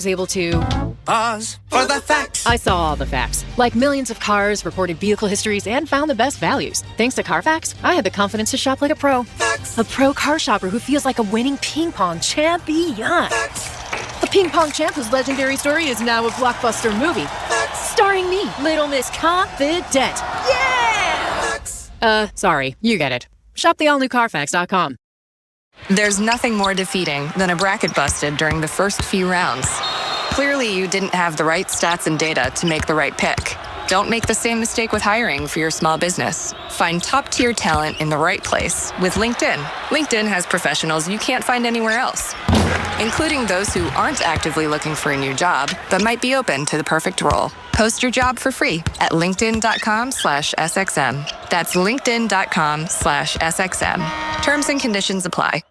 was able to pause for the facts. I saw all the facts, like millions of cars, reported vehicle histories, and found the best values. Thanks to Carfax, I had the confidence to shop like a pro. Facts. A pro car shopper who feels like a winning ping pong champion. Facts. A ping pong champ whose legendary story is now a blockbuster movie. Facts. Starring me, Little Miss Confident. Yeah! Facts. Sorry, you get it. Shop the all-new Carfax.com. There's nothing more defeating than a bracket busted during the first few rounds. Clearly, you didn't have the right stats and data to make the right pick. Don't make the same mistake with hiring for your small business. Find top-tier talent in the right place with LinkedIn. LinkedIn has professionals you can't find anywhere else, including those who aren't actively looking for a new job, but might be open to the perfect role. Post your job for free at linkedin.com/SXM. That's linkedin.com/SXM. Terms and conditions apply.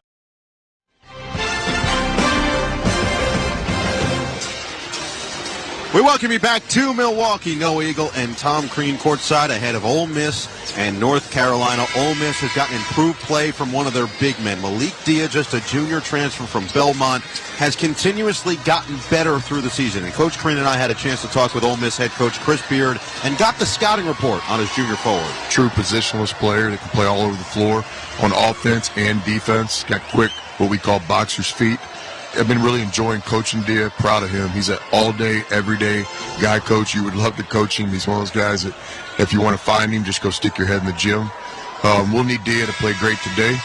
We welcome you back to Milwaukee. Noah Eagle and Tom Crean courtside ahead of Ole Miss and North Carolina. Ole Miss has gotten improved play from one of their big men. Malik Dia, just a junior transfer from Belmont, has continuously gotten better through the season. And Coach Crean and I had a chance to talk with Ole Miss head coach Chris Beard and got the scouting report on his junior forward. True positionless player that can play all over the floor on offense and defense. Got quick, what we call boxer's feet. I've been really enjoying coaching Dia. Proud of him. He's an all-day, everyday guy coach. You would love to coach him. He's one of those guys that if you want to find him, just go stick your head in the gym. We'll need Dia to play great today.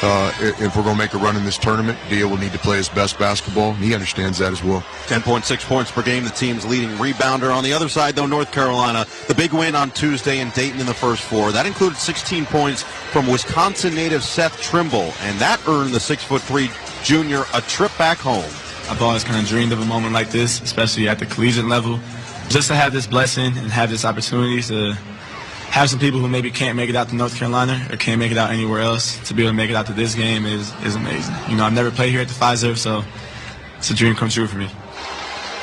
If we're going to make a run in this tournament, Dia will need to play his best basketball. He understands that as well. 10.6 points per game, the team's leading rebounder. On the other side, though, North Carolina, the big win on Tuesday in Dayton in the first four. That included 16 points from Wisconsin native Seth Trimble, and that earned the 6'3" junior a trip back home. I've always kind of dreamed of a moment like this, especially at the collegiate level. Just to have this blessing and have this opportunity to have some people who maybe can't make it out to North Carolina or can't make it out anywhere else, to be able to make it out to this game is amazing. You know, I've never played here at the Pfizer, so it's a dream come true for me.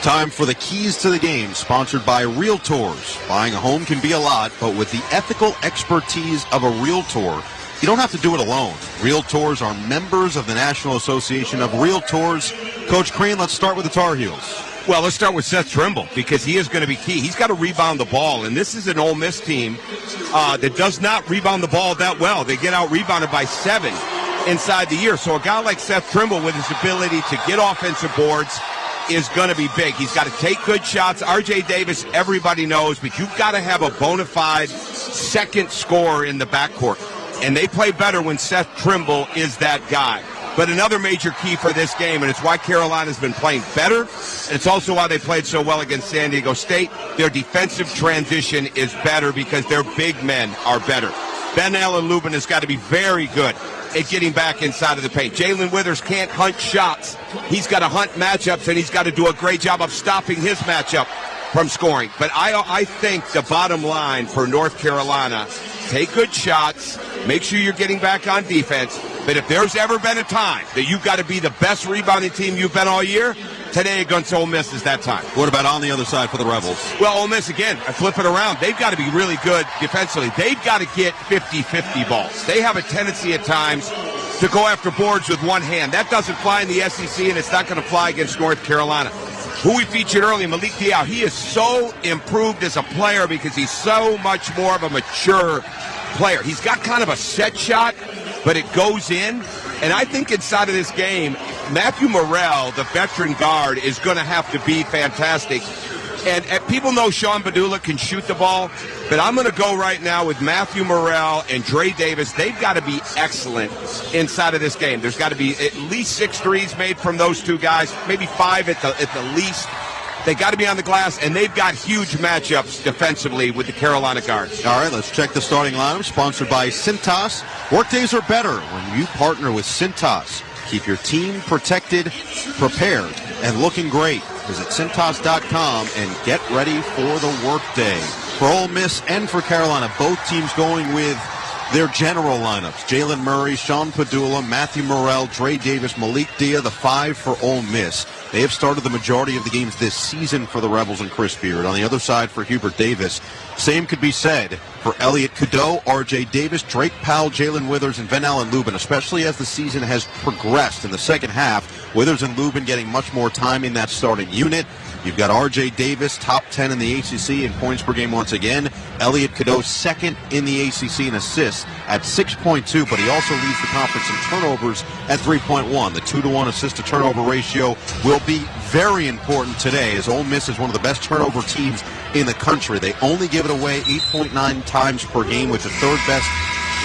Time for the keys to the game, sponsored by Realtors. Buying a home can be a lot, but with the ethical expertise of a Realtor, you don't have to do it alone. Realtors are members of the National Association of Realtors. Coach Crean, let's start with the Tar Heels. Well, let's start with Seth Trimble because he is going to be key. He's got to rebound the ball, and this is an Ole Miss team that does not rebound the ball that well. They get out-rebounded by 7 inside the year. So a guy like Seth Trimble with his ability to get offensive boards is going to be big. He's got to take good shots. R.J. Davis, everybody knows, but you've got to have a bona fide second scorer in the backcourt. And they play better when Seth Trimble is that guy. But another major key for this game, and it's why Carolina's been playing better, and it's also why they played so well against San Diego State, their defensive transition is better because their big men are better. Ben Allen Lubin has got to be very good at getting back inside of the paint. Jalen Withers can't hunt shots. He's got to hunt matchups, and he's got to do a great job of stopping his matchup from scoring. But I think the bottom line for North Carolina, take good shots, make sure you're getting back on defense. But if there's ever been a time that you've got to be the best rebounding team you've been all year, today against Ole Miss is that time. What about on the other side for the Rebels? Well, Ole Miss, again, I flip it around. They've got to be really good defensively. They've got to get 50-50 balls. They have a tendency at times to go after boards with one hand. That doesn't fly in the SEC, and it's not going to fly against North Carolina. Who we featured earlier, Malik Diaw, he is so improved as a player because he's so much more of a mature player. He's got kind of a set shot, but it goes in. And I think inside of this game, Matthew Morrell, the veteran guard, is going to have to be fantastic. And people know Sean Badula can shoot the ball, but I'm going to go right now with Matthew Morrell and Dre Davis. They've got to be excellent inside of this game. There's got to be at least 6 threes made from those two guys, maybe 5 at the least. They got to be on the glass, and they've got huge matchups defensively with the Carolina guards. All right, let's check the starting lineup, sponsored by Cintas. Workdays are better when you partner with Cintas. Keep your team protected, prepared, and looking great. Visit Cintas.com and get ready for the workday. For Ole Miss and for Carolina, both teams going with their general lineups. Jalen Murray, Sean Padula, Matthew Morrell, Dre Davis, Malik Dia, the 5 for Ole Miss. They have started the majority of the games this season for the Rebels and Chris Beard. On the other side for Hubert Davis, same could be said for Elliot Cadeau, R.J. Davis, Drake Powell, Jalen Withers, and Van Allen Lubin, especially as the season has progressed in the second half. Withers and Lubin getting much more time in that starting unit. You've got R.J. Davis, top 10 in the ACC in points per game once again. Elliot Cadeau, second in the ACC in assists at 6.2, but he also leads the conference in turnovers at 3.1. The 2-to-1 assist-to-turnover ratio will be very important today, as Ole Miss is one of the best turnover teams in the country. They only give it away 8.9 times per game, which is third best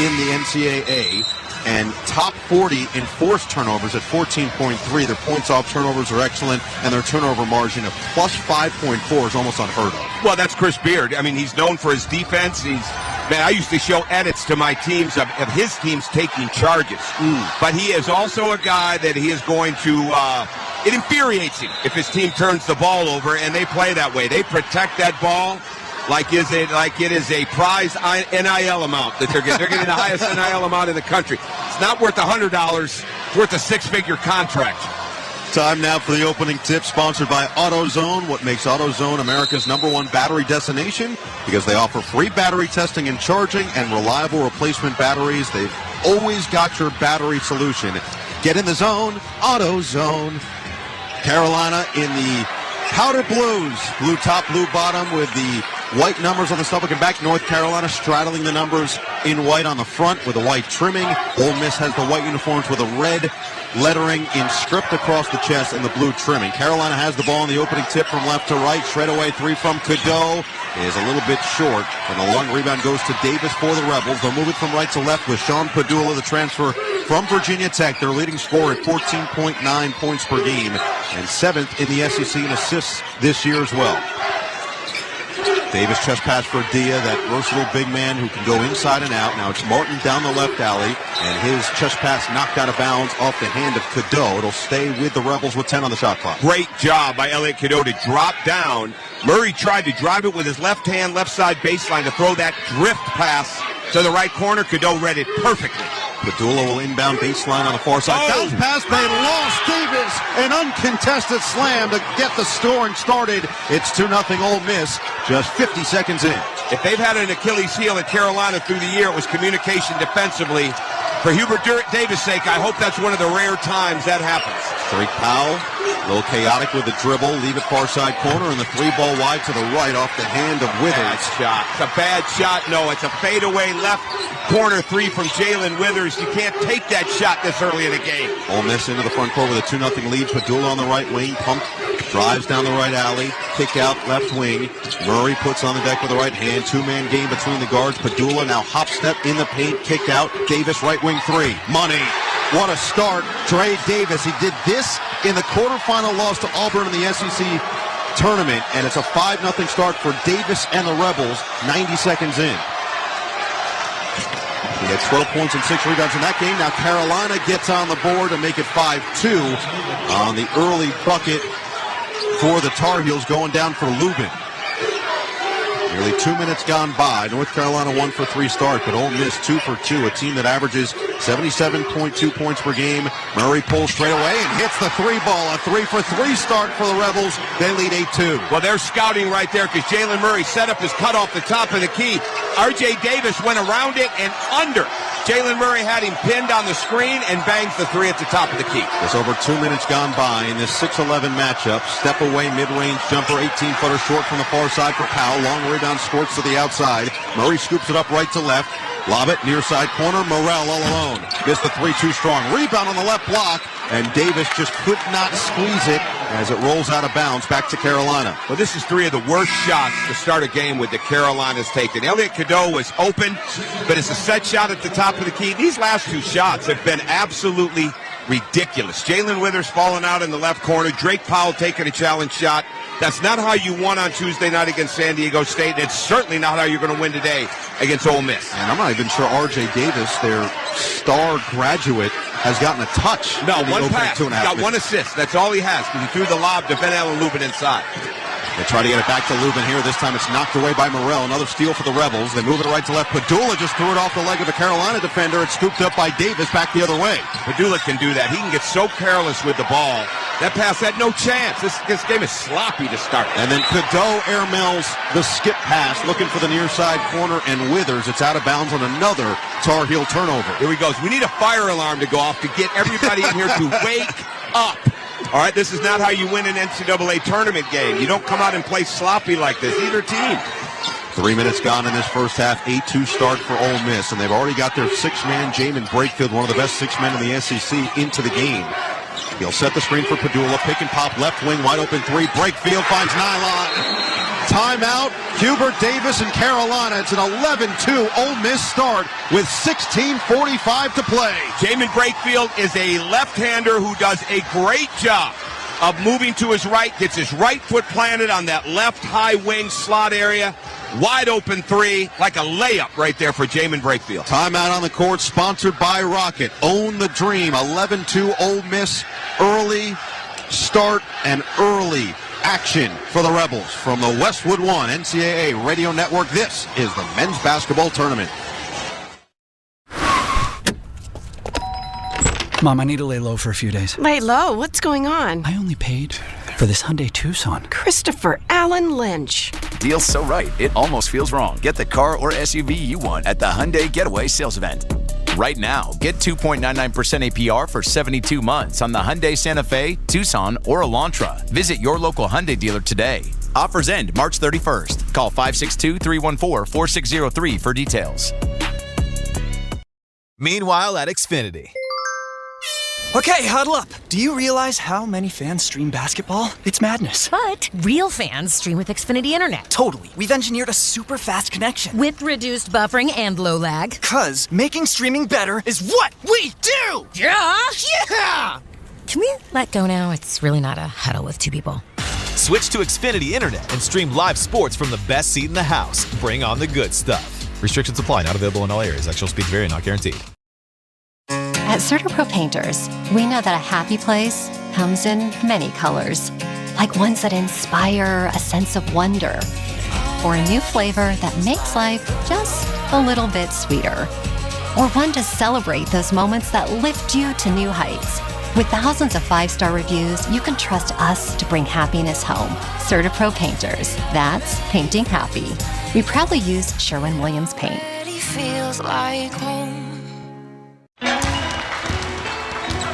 in the NCAA. And top 40 in forced turnovers at 14.3. Their points off turnovers are excellent, and their turnover margin of plus 5.4 is almost unheard of. Well, that's Chris Beard. I mean, he's known for his defense. I used to show edits to my teams of his teams taking charges. But he is also a guy that he is going to, it infuriates him if his team turns the ball over, and they play that way. They protect that ball like it is a prize NIL amount that they're getting. They're getting the highest NIL amount in the country. It's not worth $100. It's worth a six-figure contract. Time now for the opening tip, sponsored by AutoZone. What makes AutoZone America's #1 battery destination? Because they offer free battery testing and charging and reliable replacement batteries. They've always got your battery solution. Get in the zone, AutoZone. Carolina in the powder blues, blue top, blue bottom with the white numbers on the stomach and back. North Carolina straddling the numbers in white on the front with the white trimming. Ole Miss has the white uniforms with a red lettering stripped across the chest and the blue trimming. Carolina has the ball in the opening tip from left to right. Shred away three from Cadeau is a little bit short, and the long rebound goes to Davis for the Rebels. They'll move it from right to left with Sean Padula, the transfer from Virginia Tech. Their leading scorer at 14.9 points per game and 7th in the SEC in assists this year as well. Davis chest pass for Dia, that versatile big man who can go inside and out. Now it's Martin down the left alley, and his chest pass knocked out of bounds off the hand of Cadeau. It'll stay with the Rebels with 10 on the shot clock. Great job by Elliot Cadeau to drop down. Murray tried to drive it with his left hand, left side baseline to throw that drift pass to the right corner. Cadeau read it perfectly. Padula will inbound baseline on the far side. Bounce pass, they lost Davis. An uncontested slam to get the scoring started. It's 2-0 Ole Miss, just 50 seconds in. If they've had an Achilles heel at Carolina through the year, it was communication defensively. For Hubert Davis' sake, I hope that's one of the rare times that happens. Drake Powell, a little chaotic with the dribble, leave it far side corner, and the three ball wide to the right off the hand of Withers. Bad shot. It's a bad shot. No, it's a fadeaway left corner three from Jalen Withers. You can't take that shot this early in the game. Ole Miss into the front court with a 2-0 lead. Padula on the right wing, pump, drives down the right alley, kick out left wing. Murray puts on the deck with the right hand. Two-man game between the guards. Padula now hop step in the paint, kick out. Davis right wing three. Money. What a start. Dre Davis. He did this in the quarterfinal loss to Auburn in the SEC tournament, and it's a 5-0 start for Davis and the Rebels 90 seconds in. He had 12 points and 6 rebounds in that game. Now Carolina gets on the board to make it 5-2 on the early bucket for the Tar Heels, going down for Lubin. Nearly 2 minutes gone by. North Carolina 1 for 3 start, but Ole Miss 2 for 2. A team that averages 77.2 points per game. Murray pulls straight away and hits the three ball. A 3 for 3 start for the Rebels. They lead 8-2. Well, they're scouting right there because Jalen Murray set up his cut off the top of the key. R.J. Davis went around it and under. Jalen Murray had him pinned on the screen and bangs the three at the top of the key. There's over 2 minutes gone by in this 6-11 matchup. Step away, mid-range jumper, 18-footer short from the far side for Powell. Long rebound squirts to the outside. Murray scoops it up right to left. Lob it, near side corner. Morrell all alone. Gets the 3 too strong. Rebound on the left block, and Davis just could not squeeze it as it rolls out of bounds back to Carolina. Well, this is 3 of the worst shots to start a game with the Carolinas taken. Elliot Cadeau was open, but it's a set shot at the top of the key. These last 2 shots have been absolutely ridiculous. Jalen Withers falling out in the left corner. Drake Powell taking a challenge shot. That's not how you won on Tuesday night against San Diego State. It's certainly not how you're going to win today against Ole Miss. And I'm not even sure R.J. Davis, their star graduate, has gotten a touch. No, 1 pass. He's got 1 assist. That's all he has, because he threw the lob to Van Allen Lubin inside. They try to get it back to Lubin here. This time it's knocked away by Morrell. Another steal for the Rebels. They move it right to left. Padula just threw it off the leg of a Carolina defender. It's scooped up by Davis back the other way. Padula can do that. He can get so careless with the ball That pass had no chance. This game is sloppy to start. And then Cadeau airmails the skip pass, looking for the near side corner, and Withers. It's out of bounds on another Tar Heel turnover. Here he goes. We need a fire alarm to go off to get everybody in here to wake up. All right, this is not how you win an NCAA tournament game. You don't come out and play sloppy like this, either team. 3 minutes gone in this first half, 8-2 start for Ole Miss, and they've already got their six-man, Jamin Brakefield, one of the best six men in the SEC, into the game. He'll set the screen for Padula, pick and pop, left wing, wide open three. Brakefield finds nylon. Timeout, Hubert Davis and Carolina. It's an 11-2 Ole Miss start with 16:45 to play. Jamin Brakefield is a left-hander who does a great job of moving to his right, gets his right foot planted on that left high wing slot area. Wide open three, like a layup right there for Jamin Brakefield. Timeout on the court, sponsored by Rocket. Own the dream. 11-2 Ole Miss. Early start and early action for the Rebels. From the Westwood One NCAA Radio Network, this is the men's basketball tournament. Mom, I need to lay low for a few days. Lay low? What's going on? I only paid for this Hyundai Tucson. Christopher Allen Lynch. Deal's so right, it almost feels wrong. Get the car or SUV you want at the Hyundai Getaway Sales Event. Right now, get 2.99% APR for 72 months on the Hyundai Santa Fe, Tucson, or Elantra. Visit your local Hyundai dealer today. Offers end March 31st. Call 562-314-4603 for details. Meanwhile at Xfinity. Okay, huddle up. Do you realize how many fans stream basketball? It's madness. But real fans stream with Xfinity Internet. Totally. We've engineered a super fast connection. With reduced buffering and low lag. 'Cause making streaming better is what we do! Yeah! Yeah! Can we let go now? It's really not a huddle with two people. Switch to Xfinity Internet and stream live sports from the best seat in the house. Bring on the good stuff. Restrictions apply. Not available in all areas. Actual speeds vary. Not guaranteed. At CertaPro Painters, we know that a happy place comes in many colors, like ones that inspire a sense of wonder, or a new flavor that makes life just a little bit sweeter, or one to celebrate those moments that lift you to new heights. With thousands of 5-star reviews, you can trust us to bring happiness home. CertaPro Painters, that's painting happy. We proudly use Sherwin-Williams paint. Feels like home.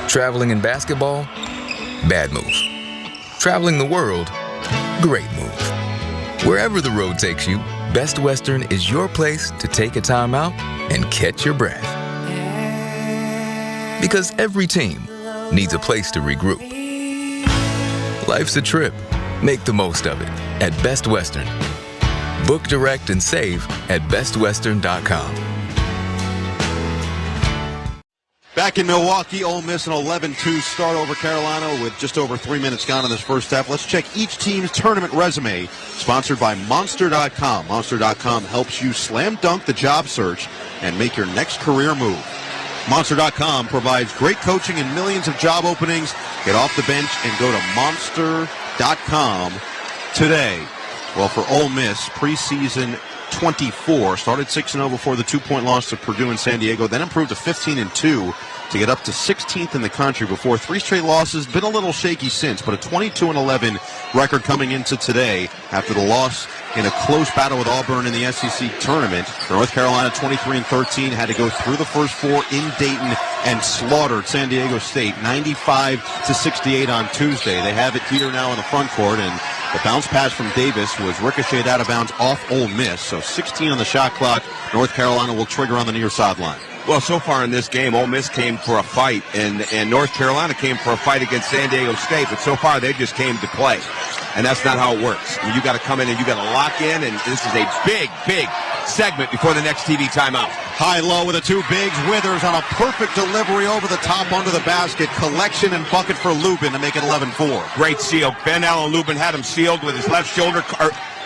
Traveling in basketball? Bad move. Traveling the world? Great move. Wherever the road takes you, Best Western is your place to take a time out and catch your breath. Because every team needs a place to regroup. Life's a trip. Make the most of it at Best Western. Book direct and save at bestwestern.com. Back in Milwaukee, Ole Miss an 11-2 start over Carolina with just over 3 minutes gone in this first half. Let's check each team's tournament resume, sponsored by Monster.com. Monster.com helps you slam dunk the job search and make your next career move. Monster.com provides great coaching and millions of job openings. Get off the bench and go to Monster.com today. Well, for Ole Miss, preseason 24, started 6-0 before the 2-point loss to Purdue and San Diego, then improved to 15-2 to get up to 16th in the country before 3 straight losses. Been a little shaky since, but a 22-11 record coming into today after the loss in a close battle with Auburn in the SEC tournament. North Carolina 23-13 had to go through the first 4 in Dayton and slaughtered San Diego State 95-68 on Tuesday. They have it here now in the front court, and the bounce pass from Davis was ricocheted out of bounds off Ole Miss. So 16 on the shot clock. North Carolina will trigger on the near sideline. Well, so far in this game, Ole Miss came for a fight, and North Carolina came for a fight against San Diego State, but so far they just came to play. And that's not how it works. You got to come in and you got to lock in, and this is a big, big segment before the next TV timeout. High-low with the two bigs. Withers on a perfect delivery over the top under the basket. Collection and bucket for Lubin to make it 11-4. Great seal. Ben Allen Lubin had him sealed with his left shoulder,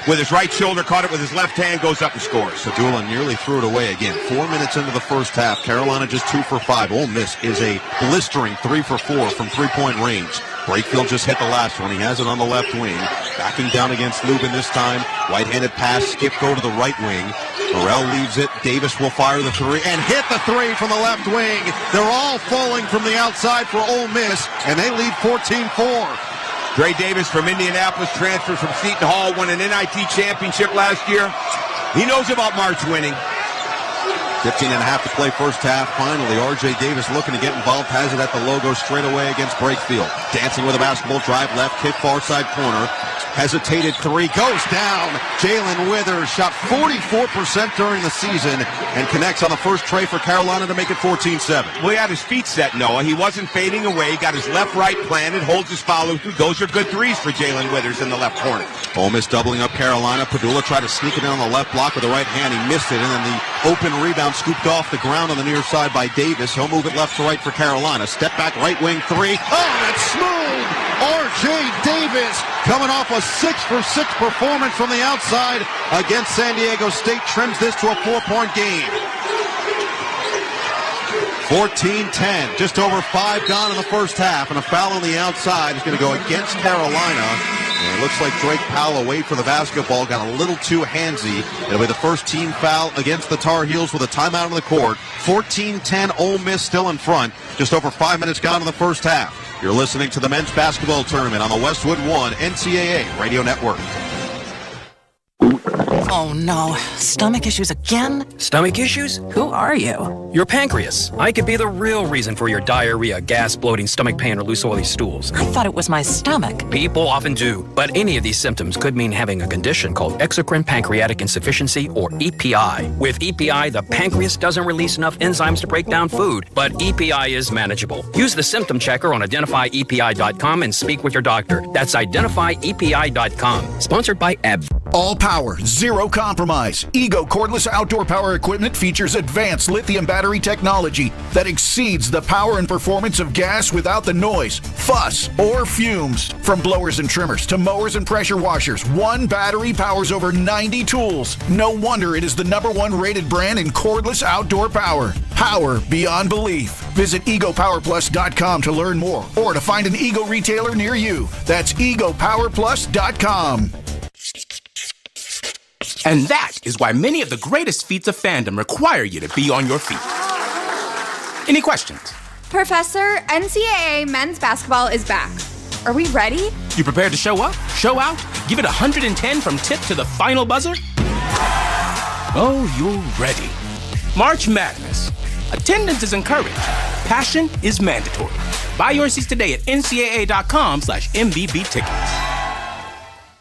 with his right shoulder, caught it with his left hand, goes up and scores. Padula nearly threw it away again. 4 minutes into the first half. Carolina just 2 for 5. Ole Miss is a blistering 3 for 4 from three-point range. Brakefield just hit the last one. He has it on the left wing. Backing down against Lubin this time. Right-handed pass. Skip go to the right wing. Morrell leaves it. Davis will fire the three and hit the three from the left wing. They're all falling from the outside for Ole Miss, and they lead 14-4. Dre Davis from Indianapolis transfers from Seton Hall, won an NIT championship last year. He knows about March winning. 15 and a half to play first half. Finally, R.J. Davis looking to get involved. Has it at the logo straight away against Brakefield. Dancing with a basketball, drive left, kick far side corner. Hesitated three, goes down. Jalen Withers shot 44% during the season and connects on the first tray for Carolina to make it 14-7. Well, he had his feet set, Noah. He wasn't fading away. Got his left, right planted, holds his follow through. Those are good threes for Jalen Withers in the left corner. Ole Miss doubling up Carolina. Padula tried to sneak it in on the left block with the right hand. He missed it, and then the open rebound scooped off the ground on the near side by Davis. He'll move it left to right for Carolina. Step back, right wing three. Oh, that's smooth! R.J. Davis coming off a 6-for-6 performance from the outside against San Diego State. Trims this to a 4-point game. 14-10, just over 5 gone in the first half, and a foul on the outside is going to go against Carolina. And it looks like Drake Powell away for the basketball, got a little too handsy. It'll be the first team foul against the Tar Heels with a timeout on the court. 14-10, Ole Miss still in front. Just over 5 minutes gone in the first half. You're listening to the men's basketball tournament on the Westwood One NCAA Radio Network. Oh no, stomach issues again? Stomach issues? Who are you? Your pancreas. I could be the real reason for your diarrhea, gas, bloating, stomach pain, or loose oily stools. I thought it was my stomach. People often do, but any of these symptoms could mean having a condition called exocrine pancreatic insufficiency, or EPI. With EPI, the pancreas doesn't release enough enzymes to break down food, but EPI is manageable. Use the symptom checker on identifyepi.com and speak with your doctor. That's identifyepi.com. Sponsored by AB. All power, zero compromise. Ego cordless outdoor power equipment features advanced lithium battery technology that exceeds the power and performance of gas without the noise, fuss, or fumes. From blowers and trimmers to mowers and pressure washers, one battery powers over 90 tools. No wonder it is the #1 rated brand in cordless outdoor power. Power beyond belief. Visit egopowerplus.com to learn more or to find an Ego retailer near you. That's egopowerplus.com. And that is why many of the greatest feats of fandom require you to be on your feet. Any questions? Professor, NCAA men's basketball is back. Are we ready? You prepared to show up, show out, give it 110 from tip to the final buzzer? Oh, you're ready. March Madness. Attendance is encouraged. Passion is mandatory. Buy your seats today at ncaa.com/MVB tickets.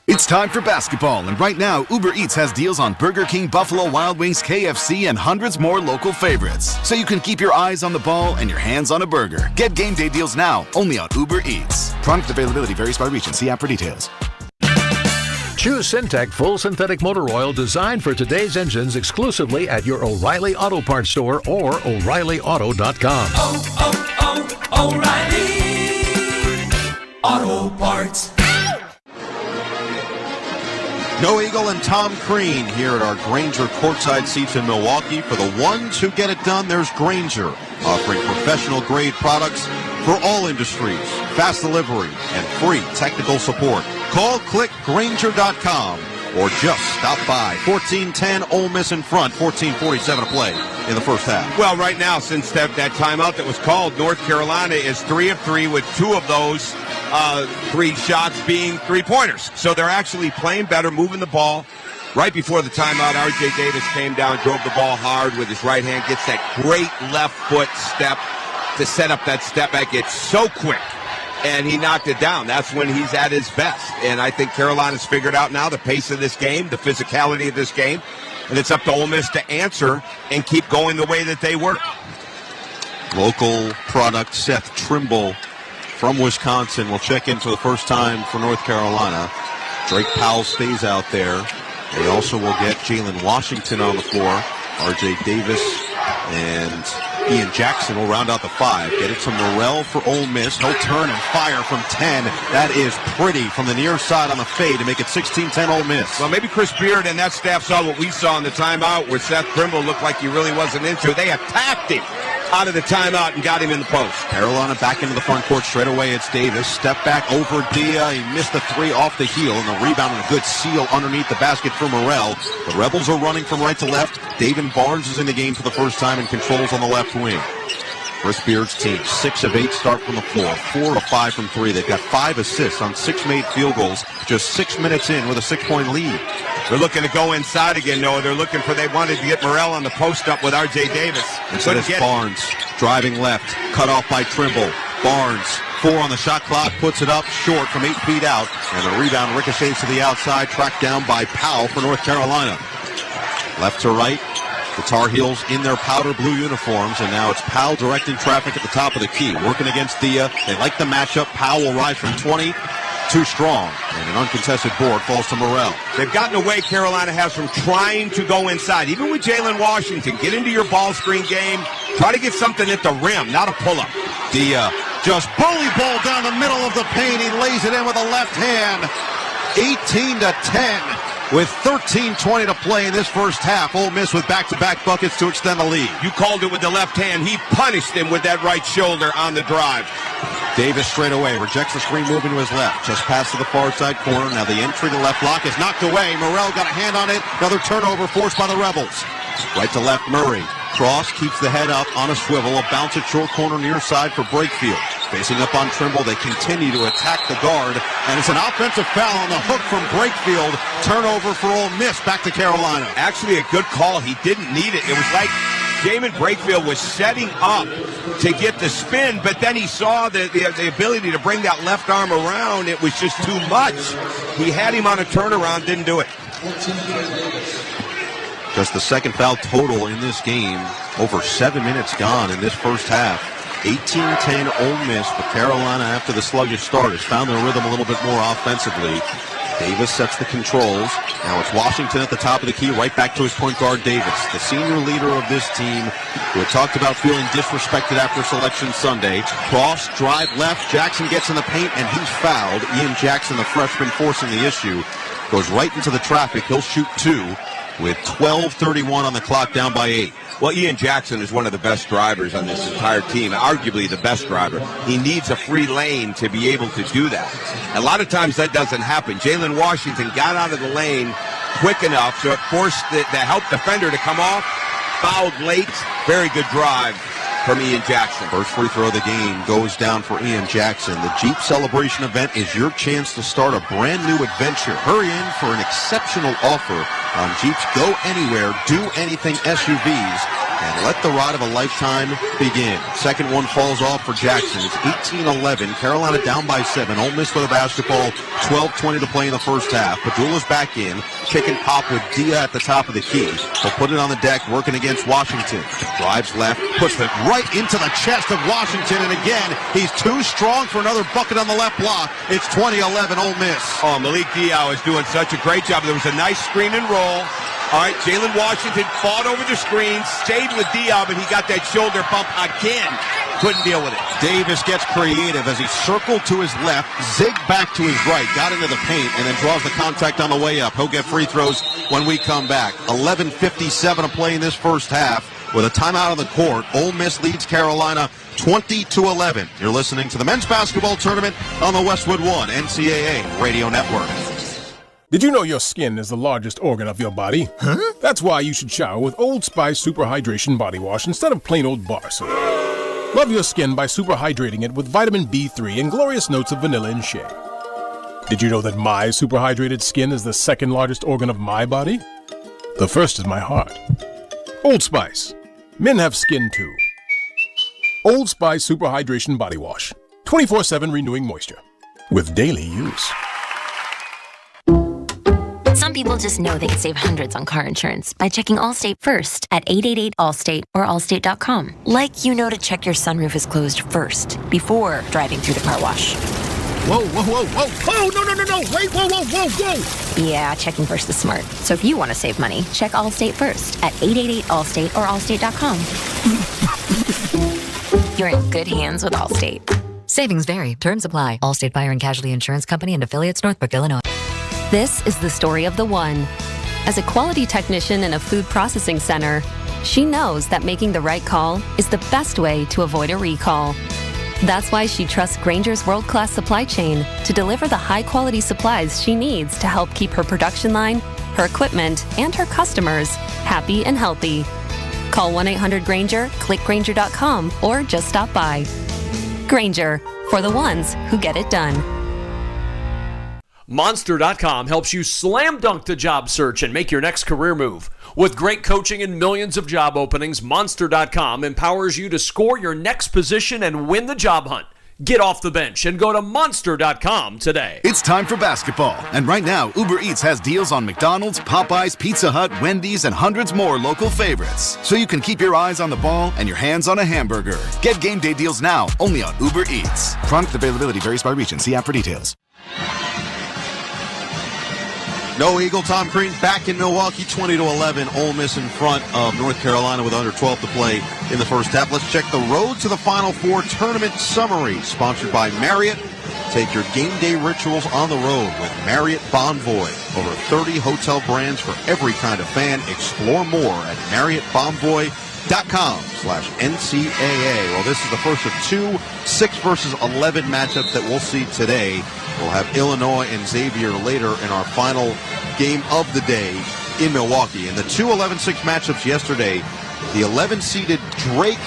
It's time for basketball, and right now, Uber Eats has deals on Burger King, Buffalo Wild Wings, KFC, and hundreds more local favorites. So you can keep your eyes on the ball and your hands on a burger. Get game day deals now, only on Uber Eats. Product availability varies by region. See app for details. Choose Syntec Full Synthetic Motor Oil designed for today's engines exclusively at your O'Reilly Auto Parts store or O'ReillyAuto.com. O'Reilly Auto Parts. No Eagle and Tom Crean here at our Grainger courtside seats in Milwaukee. For the ones who get it done, there's Grainger, offering professional grade products for all industries, fast delivery, and free technical support. Call, click Grainger.com, or just stop by. 14-10, Ole Miss in front, 14:47 to play in the first half. Well, right now, since that timeout that was called, North Carolina is 3 of 3 with 2 of those 3 shots being three-pointers. So they're actually playing better, moving the ball. Right before the timeout, R.J. Davis came down, drove the ball hard with his right hand, gets that great left foot step to set up that step back. It's so quick, and he knocked it down. That's when he's at his best. And I think Carolina's figured out now the pace of this game, the physicality of this game, and it's up to Ole Miss to answer and keep going the way that they were. Local product Seth Trimble from Wisconsin will check in for the first time for North Carolina. Drake Powell stays out there. They also will get Jalen Washington on the floor. R.J. Davis and Ian Jackson will round out the 5. Get it to Morrell for Ole Miss. He'll turn and fire from 10. That is pretty from the near side on the fade to make it 16-10 Ole Miss. Well, maybe Chris Beard and that staff saw what we saw in the timeout where Seth Trimble looked like he really wasn't into it. They attacked him out of the timeout and got him in the post. Carolina back into the front court straight away. It's Davis. Step back over Dia. He missed the three off the heel, and the rebound and a good seal underneath the basket for Morrell. The Rebels are running from right to left. David Barnes is in the game for the first time and controls on the left wing. Chris Beard's team, 6 of 8 start from the floor, 4 of 5 from 3. They've got 5 assists on 6 made field goals, just 6 minutes in with a 6-point lead. They're looking to go inside again, Noah. They wanted to get Morrell on the post up with R.J. Davis. Instead it's Barnes, driving left, cut off by Trimble. Barnes, 4 on the shot clock, puts it up short from 8 feet out, and the rebound ricochets to the outside, tracked down by Powell for North Carolina. Left to right. The Tar Heels in their powder blue uniforms, and now it's Powell directing traffic at the top of the key, working against Dia. They like the matchup. Powell will rise from 20, too strong, and an uncontested board falls to Morrell. They've gotten away, Carolina has, from trying to go inside. Even with Jalen Washington, get into your ball screen game, try to get something at the rim, not a pull-up. Dia just bully ball down the middle of the paint. He lays it in with a left hand. 18-10. With 13:20 to play in this first half. Ole Miss with back-to-back buckets to extend the lead. You called it with the left hand. He punished him with that right shoulder on the drive. Davis straight away rejects the screen, moving to his left. Just pass to the far side corner. Now the entry to left block is knocked away. Morrell got a hand on it. Another turnover forced by the Rebels. Right to left, Murray. Cross keeps the head up on a swivel. A bounce at short corner near side for Brakefield. Facing up on Trimble, they continue to attack the guard. And it's an offensive foul on the hook from Brakefield. Turnover for Ole Miss, back to Carolina. Actually a good call. He didn't need it. It was like Jamin Brakefield was setting up to get the spin, but then he saw the ability to bring that left arm around. It was just too much. He had him on a turnaround, didn't do it. Just the second foul total in this game. Over 7 minutes gone in this first half. 18-10 Ole Miss, but Carolina, after the sluggish start, has found their rhythm a little bit more offensively. Davis sets the controls. Now it's Washington at the top of the key, right back to his point guard, Davis, the senior leader of this team, who had talked about feeling disrespected after Selection Sunday. Cross, drive left, Jackson gets in the paint, and he's fouled. Ian Jackson, the freshman forcing the issue, goes right into the traffic. He'll shoot 2 with 12:31 on the clock, down by 8. Well, Ian Jackson is one of the best drivers on this entire team, arguably the best driver. He needs a free lane to be able to do that. A lot of times that doesn't happen. Jalen Washington got out of the lane quick enough, so it forced the help defender to come off. Fouled late. Very good drive from Ian Jackson. First free throw of the game goes down for Ian Jackson. The Jeep Celebration event is your chance to start a brand new adventure. Hurry in for an exceptional offer on Jeep's Go Anywhere, Do Anything SUVs, and let the ride of a lifetime begin. Second one falls off for Jackson. It's 18-11. Carolina down by 7. Ole Miss for the basketball. 12:20 to play in the first half. Padula's back in. Kick and pop with Dia at the top of the key. He'll put it on the deck, working against Washington. Drives left, puts it right into the chest of Washington, and again, he's too strong for another bucket on the left block. It's 20-11 Ole Miss. Oh, Malik Diaw is doing such a great job. There was a nice screen and roll. All right, Jalen Washington fought over the screen, stayed with Diaw, but he got that shoulder bump again. Couldn't deal with it. Davis gets creative as he circled to his left, zigged back to his right, got into the paint, and then draws the contact on the way up. He'll get free throws when we come back. 11:57 to play in this first half. With a timeout on the court, Ole Miss leads Carolina 20-11. You're listening to the men's basketball tournament on the Westwood One NCAA Radio Network. Did you know your skin is the largest organ of your body? Huh? That's why you should shower with Old Spice Super Hydration Body Wash instead of plain old bar soap. Love your skin by super hydrating it with vitamin B3 and glorious notes of vanilla and shea. Did you know that my super hydrated skin is the second largest organ of my body? The first is my heart. Old Spice. Men have skin too. Old Spice Super Hydration Body Wash. 24/7 renewing moisture. With daily use. Some people just know they can save hundreds on car insurance by checking Allstate first at 888-ALLSTATE or allstate.com. Like you know to check your sunroof is closed first before driving through the car wash. Whoa, whoa, whoa, whoa. Oh, no. Wait, whoa. Yeah, checking first is smart. So if you want to save money, check Allstate first at 888-ALLSTATE or allstate.com. You're in good hands with Allstate. Savings vary. Terms apply. Allstate Fire and Casualty Insurance Company and Affiliates, Northbrook, Illinois. This is the story of the one. As a quality technician in a food processing center, She knows that making the right call is the best way to avoid a recall. That's why she trusts Grainger's world-class supply chain to deliver the high-quality supplies she needs to help keep her production line, her equipment, and her customers happy and healthy. Call 1-800-GRAINGER, click Grainger.com, or just stop by. Grainger, for the ones who get it done. Monster.com helps you slam dunk the job search and make your next career move. With great coaching and millions of job openings, Monster.com empowers you to score your next position and win the job hunt. Get off the bench and go to Monster.com today. It's time for basketball, and right now, Uber Eats has deals on McDonald's, Popeyes, Pizza Hut, Wendy's, and hundreds more local favorites. So you can keep your eyes on the ball and your hands on a hamburger. Get game day deals now, only on Uber Eats. Product availability varies by region. See app for details. No Eagle. Tom Crean back in Milwaukee, 20-11. Ole Miss in front of North Carolina with under 12 to play in the first half. Let's check the road to the Final Four tournament summary, sponsored by Marriott. Take your game day rituals on the road with Marriott Bonvoy. Over 30 hotel brands for every kind of fan. Explore more at MarriottBonvoy.com/NCAA. Well, this is the first of 2 6 versus 11 matchups that we'll see today. We'll have Illinois and Xavier later in our final game of the day in Milwaukee. In the 2 11-6 matchups yesterday, the 11-seeded Drake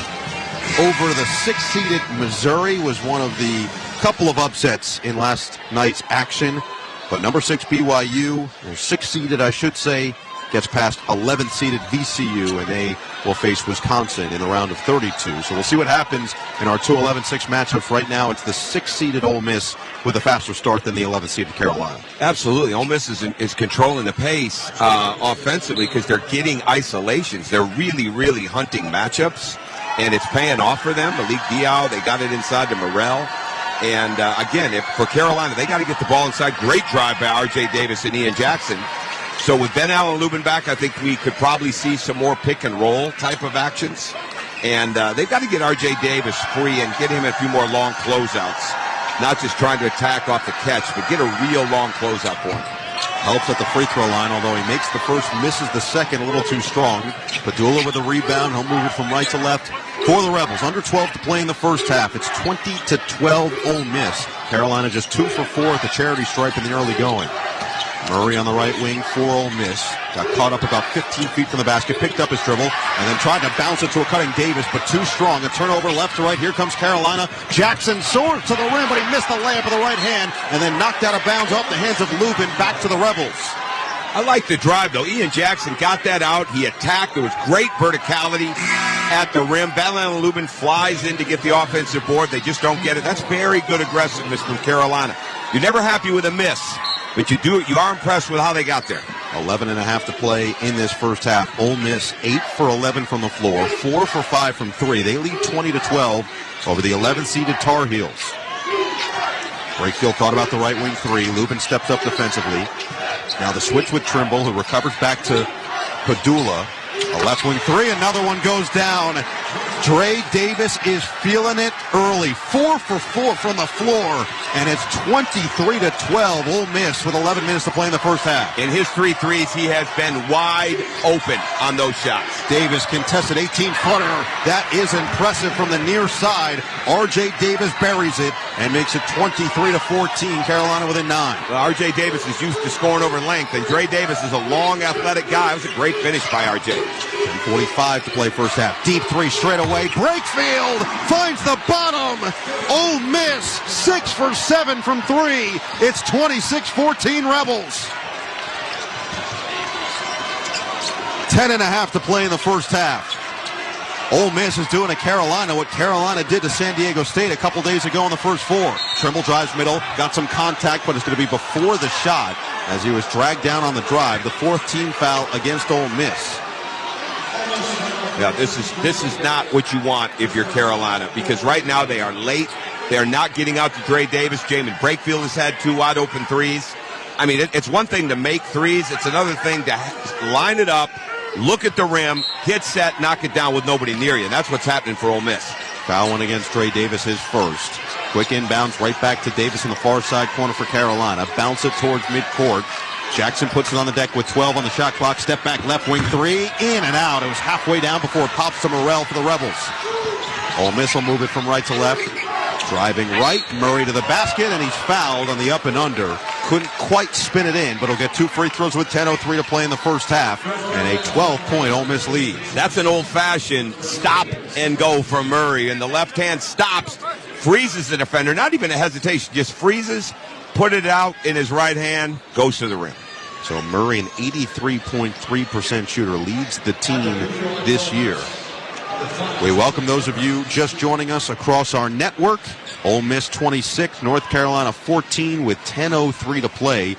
over the 6-seeded Missouri was one of the couple of upsets in last night's action. But number 6 BYU, or 6-seeded I should say, gets past 11th-seeded VCU, and they will face Wisconsin in the round of 32. So we'll see what happens in our 2 11-6 matchups. Right now, it's the 6-seeded Ole Miss with a faster start than the 11th-seeded Carolina. Absolutely. Ole Miss is controlling the pace offensively because they're getting isolations. They're really, really hunting matchups, and it's paying off for them. Malik Diaw, they got it inside to Morrell. And, again, for Carolina, they got to get the ball inside. Great drive by R.J. Davis and Ian Jackson. So with Ben Allen Lubin back, I think we could probably see some more pick-and-roll type of actions. And they've got to get R.J. Davis free and get him a few more long closeouts. Not just trying to attack off the catch, but get a real long closeout for him. Helps at the free throw line, although he makes the first, misses the second a little too strong. Padula with a rebound. He'll move it from right to left for the Rebels. Under 12 to play in the first half. It's 20-12 Ole Miss. Carolina just 2 for 4 at the charity stripe in the early going. Murray on the right wing for Ole Miss. Got caught up about 15 feet from the basket, picked up his dribble, and then tried to bounce it to a cutting Davis, but too strong. A turnover left to right. Here comes Carolina. Jackson soars to the rim, but he missed the layup with the right hand, and then knocked out of bounds off the hands of Lubin. Back to the Rebels. I like the drive, though. Ian Jackson got that out. He attacked. There was great verticality at the rim. Van Allen Lubin flies in to get the offensive board. They just don't get it. That's very good aggressiveness from Carolina. You're never happy with a miss, but you are impressed with how they got there. 11.5 to play in this first half. Ole Miss 8 for 11 from the floor, 4 for 5 from 3. They lead 20-12 over the 11th-seeded Tar Heels. Brakefield thought about the right wing 3. Lubin steps up defensively. Now the switch with Trimble, who recovers back to Padula. A left wing 3, another one goes down. Dre Davis is feeling it early. 4 for 4 from the floor, and it's 23-12. Ole Miss with 11 minutes to play in the first half. In his 3 threes, he has been wide open on those shots. Davis contested 18-footer. That is impressive from the near side. R.J. Davis buries it and makes it 23-14. Carolina within 9. Well, R.J. Davis is used to scoring over length, and Dre Davis is a long, athletic guy. It was a great finish by R.J. 45 to play first half. Deep 3 straight away. Brakefield finds the bottom. Ole Miss 6 for 7 from 3. It's 26-14 Rebels. 10.5 to play in the first half. Ole Miss is doing to Carolina what Carolina did to San Diego State a couple days ago in the first 4. Trimble drives middle, got some contact, but it's going to be before the shot as he was dragged down on the drive. The 4th team foul against Ole Miss. Yeah, this is not what you want if you're Carolina, because right now they are late. They are not getting out to Dre Davis. Jamin Brakefield has had 2 wide open threes. I mean, it's one thing to make threes. It's another thing to line it up, look at the rim, hit set, knock it down with nobody near you. And that's what's happening for Ole Miss. Foul one against Dre Davis, his first. Quick inbounds right back to Davis in the far side corner for Carolina. Bounce it towards midcourt. Jackson puts it on the deck with 12 on the shot clock. Step back left wing three. In and out. It was halfway down before it pops to Morrell for the Rebels. Ole Miss will move it from right to left. Driving right, Murray to the basket, and he's fouled on the up and under. Couldn't quite spin it in, but he'll get 2 free throws with 10:03 to play in the first half, and a 12-point Ole Miss lead. That's an old-fashioned stop and go from Murray, and the left hand stops, freezes the defender, not even a hesitation, just freezes, put it out in his right hand, goes to the rim. So Murray, an 83.3% shooter, leads the team this year. We welcome those of you just joining us across our network. Ole Miss 26, North Carolina 14 with 10:03 to play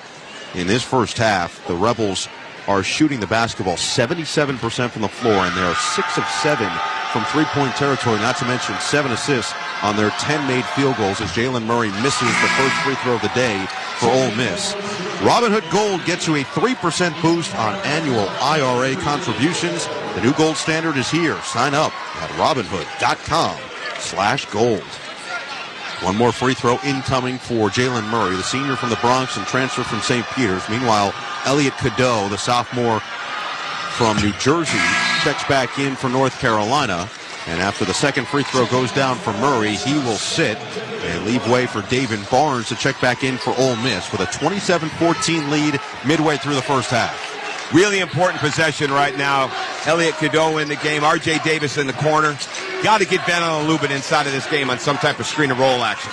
in this first half. The Rebels are shooting the basketball 77% from the floor, and they are 6 of 7 from three-point territory, not to mention 7 assists on their 10 made field goals as Jalen Murray misses the first free throw of the day for Ole Miss. Robinhood Gold gets you a 3% boost on annual IRA contributions. The new gold standard is here. Sign up at Robinhood.com/gold. One more free throw incoming for Jalen Murray, the senior from the Bronx and transfer from St. Peter's. Meanwhile, Elliot Cadeau, the sophomore from New Jersey, checks back in for North Carolina. And after the second free throw goes down for Murray, he will sit and leave way for David Barnes to check back in for Ole Miss with a 27-14 lead midway through the first half. Really important possession right now. Elliot Cadeau in the game. R.J. Davis in the corner. Got to get Ben and Lubin inside of this game on some type of screen and roll action.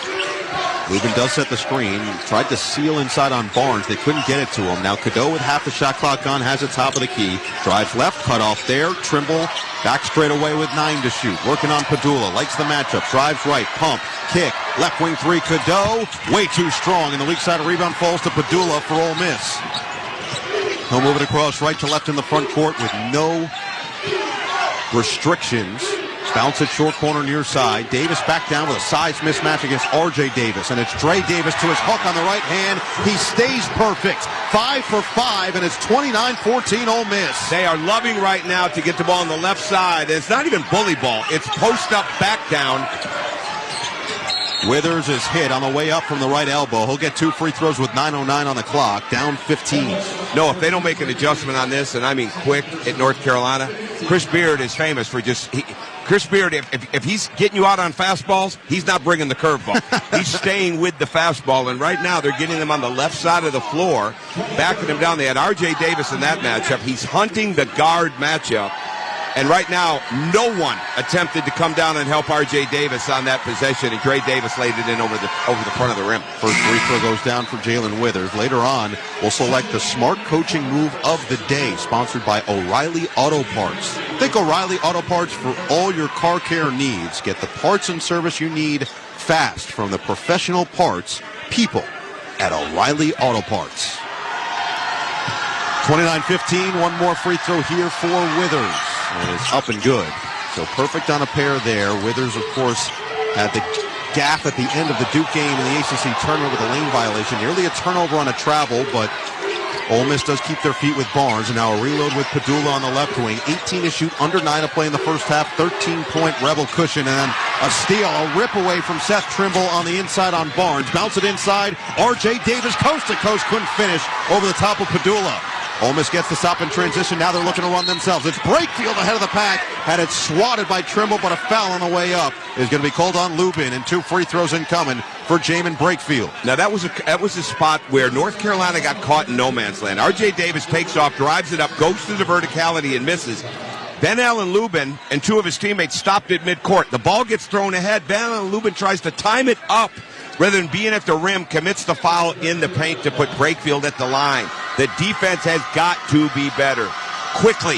Lubin does set the screen. Tried to seal inside on Barnes. They couldn't get it to him. Now Cadeau with half the shot clock on has it top of the key. Drives left, cut off there. Trimble back straight away with 9 to shoot. Working on Padula. Likes the matchup. Drives right. Pump. Kick. Left wing three. Cadeau. Way too strong. And the weak side rebound falls to Padula for Ole Miss. He'll move it across right to left in the front court with no restrictions. Bounce it short corner near side. Davis back down with a size mismatch against R.J. Davis. And it's Dre Davis to his hook on the right hand. He stays perfect. 5 for 5, and it's 29-14 Ole Miss. They are loving right now to get the ball on the left side. It's not even bully ball. It's post up, back down. Withers is hit on the way up from the right elbow. He'll get 2 free throws with 9:09 on the clock. Down 15. No, if they don't make an adjustment on this, and I mean quick, at North Carolina, Chris Beard is famous for Chris Beard, if he's getting you out on fastballs, he's not bringing the curveball. He's staying with the fastball, and right now they're getting them on the left side of the floor, backing them down. They had R.J. Davis in that matchup. He's hunting the guard matchup. And right now, no one attempted to come down and help R.J. Davis on that possession, and Dre Davis laid it in over the front of the rim. First free throw goes down for Jalen Withers. Later on, we'll select the smart coaching move of the day, sponsored by O'Reilly Auto Parts. Think O'Reilly Auto Parts for all your car care needs. Get the parts and service you need fast from the professional parts people at O'Reilly Auto Parts. 29-15, one more free throw here for Withers. And it's up and good. So perfect on a pair there. Withers, of course, had the gaffe at the end of the Duke game in the ACC tournament with a lane violation. Nearly a turnover on a travel, but Ole Miss does keep their feet with Barnes. And now a reload with Padula on the left wing. 18 to shoot, under 9 to play in the first half. 13-point Rebel cushion. And a steal, a rip away from Seth Trimble on the inside on Barnes. Bounce it inside. R.J. Davis, coast to coast, couldn't finish over the top of Padula. Ole Miss gets the stop in transition. Now they're looking to run themselves. It's Brakefield ahead of the pack. Had it swatted by Trimble, but a foul on the way up is going to be called on Lubin, and 2 free throws incoming for Jamin Brakefield. Now that was a spot where North Carolina got caught in no man's land. R.J. Davis takes off, drives it up, goes to the verticality and misses. Ben Allen Lubin and 2 of his teammates stopped at midcourt. The ball gets thrown ahead. Ben Allen Lubin tries to time it up rather than being at the rim, commits the foul in the paint to put Brakefield at the line. The defense has got to be better. Quickly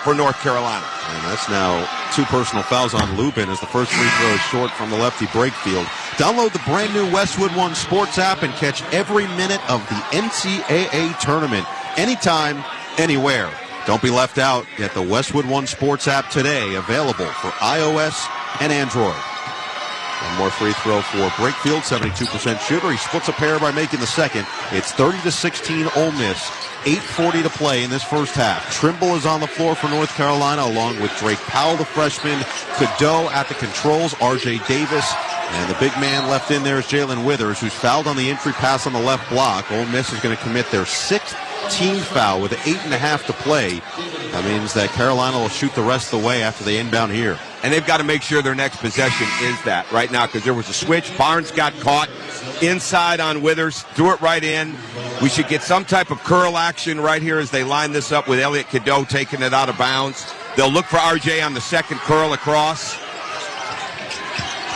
for North Carolina. And that's now 2 personal fouls on Lubin as the first free throw is short from the lefty Brakefield. Download the brand new Westwood One Sports app and catch every minute of the NCAA tournament. Anytime, anywhere. Don't be left out. Get the Westwood One Sports app today, available for iOS and Android. One more free throw for Brakefield, 72% shooter. He splits a pair by making the second. It's 30-16 Ole Miss. 8:40 to play in this first half. Trimble is on the floor for North Carolina, along with Drake Powell, the freshman. Cadeau at the controls. R.J. Davis And the big man left in there is Jalen Withers, who's fouled on the entry pass on the left block. Ole Miss is going to commit their 6th team foul with 8.5 to play. That means that Carolina will shoot the rest of the way after they inbound here. And they've got to make sure their next possession is that right now, because there was a switch. Barnes got caught inside on Withers, threw it right in. We should get some type of curl action right here as they line this up with Elliot Cadeau taking it out of bounds. They'll look for RJ on the second curl across.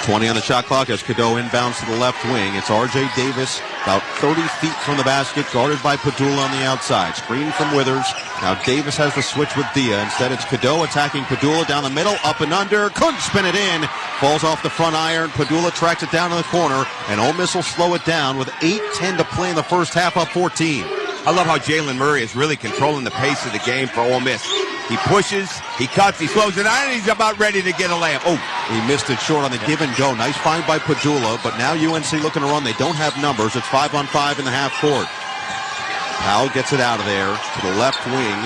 20 on the shot clock as Cadeau inbounds to the left wing. It's R.J. Davis about 30 feet from the basket, guarded by Padula on the outside. Screen from Withers. Now Davis has the switch with Dia. Instead, it's Cadeau attacking Padula down the middle, up and under. Couldn't spin it in. Falls off the front iron. Padula tracks it down in the corner, and Ole Miss will slow it down with 8:10 to play in the first half, up 14. I love how Jalen Murray is really controlling the pace of the game for Ole Miss. He pushes, he cuts, he slows it down, and he's about ready to get a layup. Oh, he missed it short on the give and go. Nice find by Padula, but now UNC looking to run. They don't have numbers. It's 5-on-5 in the half court. Powell gets it out of there to the left wing,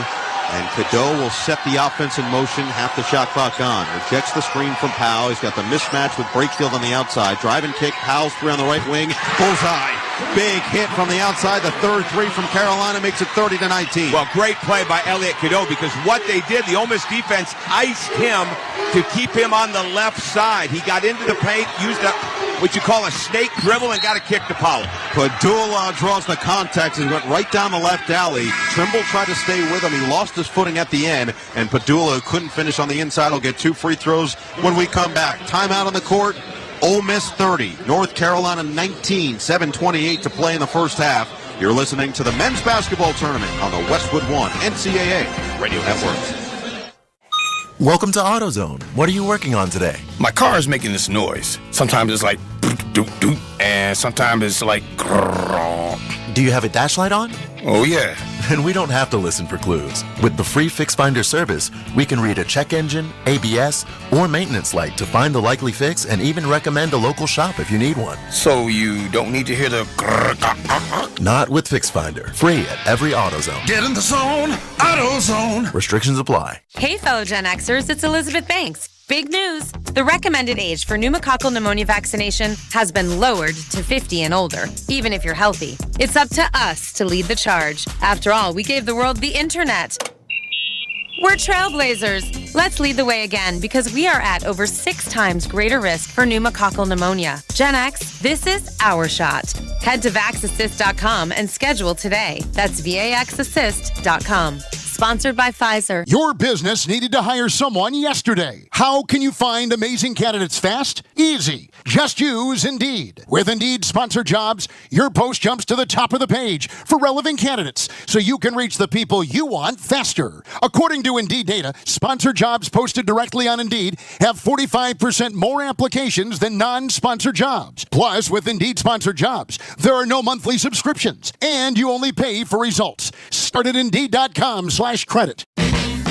and Cadeau will set the offense in motion. Half the shot clock on. Rejects the screen from Powell. He's got the mismatch with Brakefield on the outside. Drive and kick. Powell's three on the right wing. Bullseye. Big hit from the outside. The third three from Carolina makes it 30-19. Well, great play by Elliot Cadeau, because what they did, the Ole Miss defense iced him to keep him on the left side. He got into the paint, used what you call a snake dribble, and got a kick to Powell. Padula draws the contact and went right down the left alley. Trimble tried to stay with him. He lost his footing at the end, and Padula, who couldn't finish on the inside, will get 2 free throws when we come back. Timeout on the court. Ole Miss 30, North Carolina 19, 7:28 to play in the first half. You're listening to the men's basketball tournament on the Westwood One NCAA Radio Network. Welcome to AutoZone. What are you working on today? My car is making this noise. Sometimes it's like doop doop, and sometimes it's like grrrr. Do you have a dash light on? Oh yeah. And we don't have to listen for clues. With the free Fix Finder service, we can read a check engine, ABS, or maintenance light to find the likely fix and even recommend a local shop if you need one. So you don't need to hear the grrrr. Not with Fix Finder. Free at every AutoZone. Get in the zone, AutoZone. Restrictions apply. Hey fellow Gen Xers, it's Elizabeth Banks. Big news! The recommended age for pneumococcal pneumonia vaccination has been lowered to 50 and older, even if you're healthy. It's up to us to lead the charge. After all, we gave the world the internet. We're trailblazers. Let's lead the way again, because we are at over 6 times greater risk for pneumococcal pneumonia. Gen X, this is our shot. Head to vaxassist.com and schedule today. That's vaxassist.com. Sponsored by Pfizer. Your business needed to hire someone yesterday. How can you find amazing candidates fast? Easy. Just use Indeed. With Indeed Sponsored Jobs, your post jumps to the top of the page for relevant candidates, so you can reach the people you want faster. According to Indeed data, sponsored jobs posted directly on Indeed have 45% more applications than non-sponsored jobs. Plus, with Indeed Sponsored Jobs, there are no monthly subscriptions, and you only pay for results. Start at Indeed.com/credit.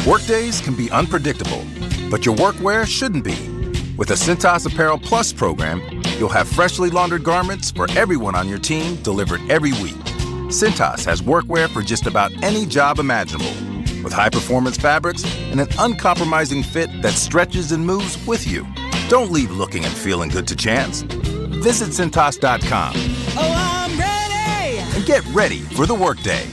Workdays can be unpredictable, but your workwear shouldn't be. With a Cintas Apparel Plus program, you'll have freshly laundered garments for everyone on your team delivered every week. Cintas has workwear for just about any job imaginable, with high-performance fabrics and an uncompromising fit that stretches and moves with you. Don't leave looking and feeling good to chance. Visit Cintas.com. Oh, I'm ready! And get ready for the workday.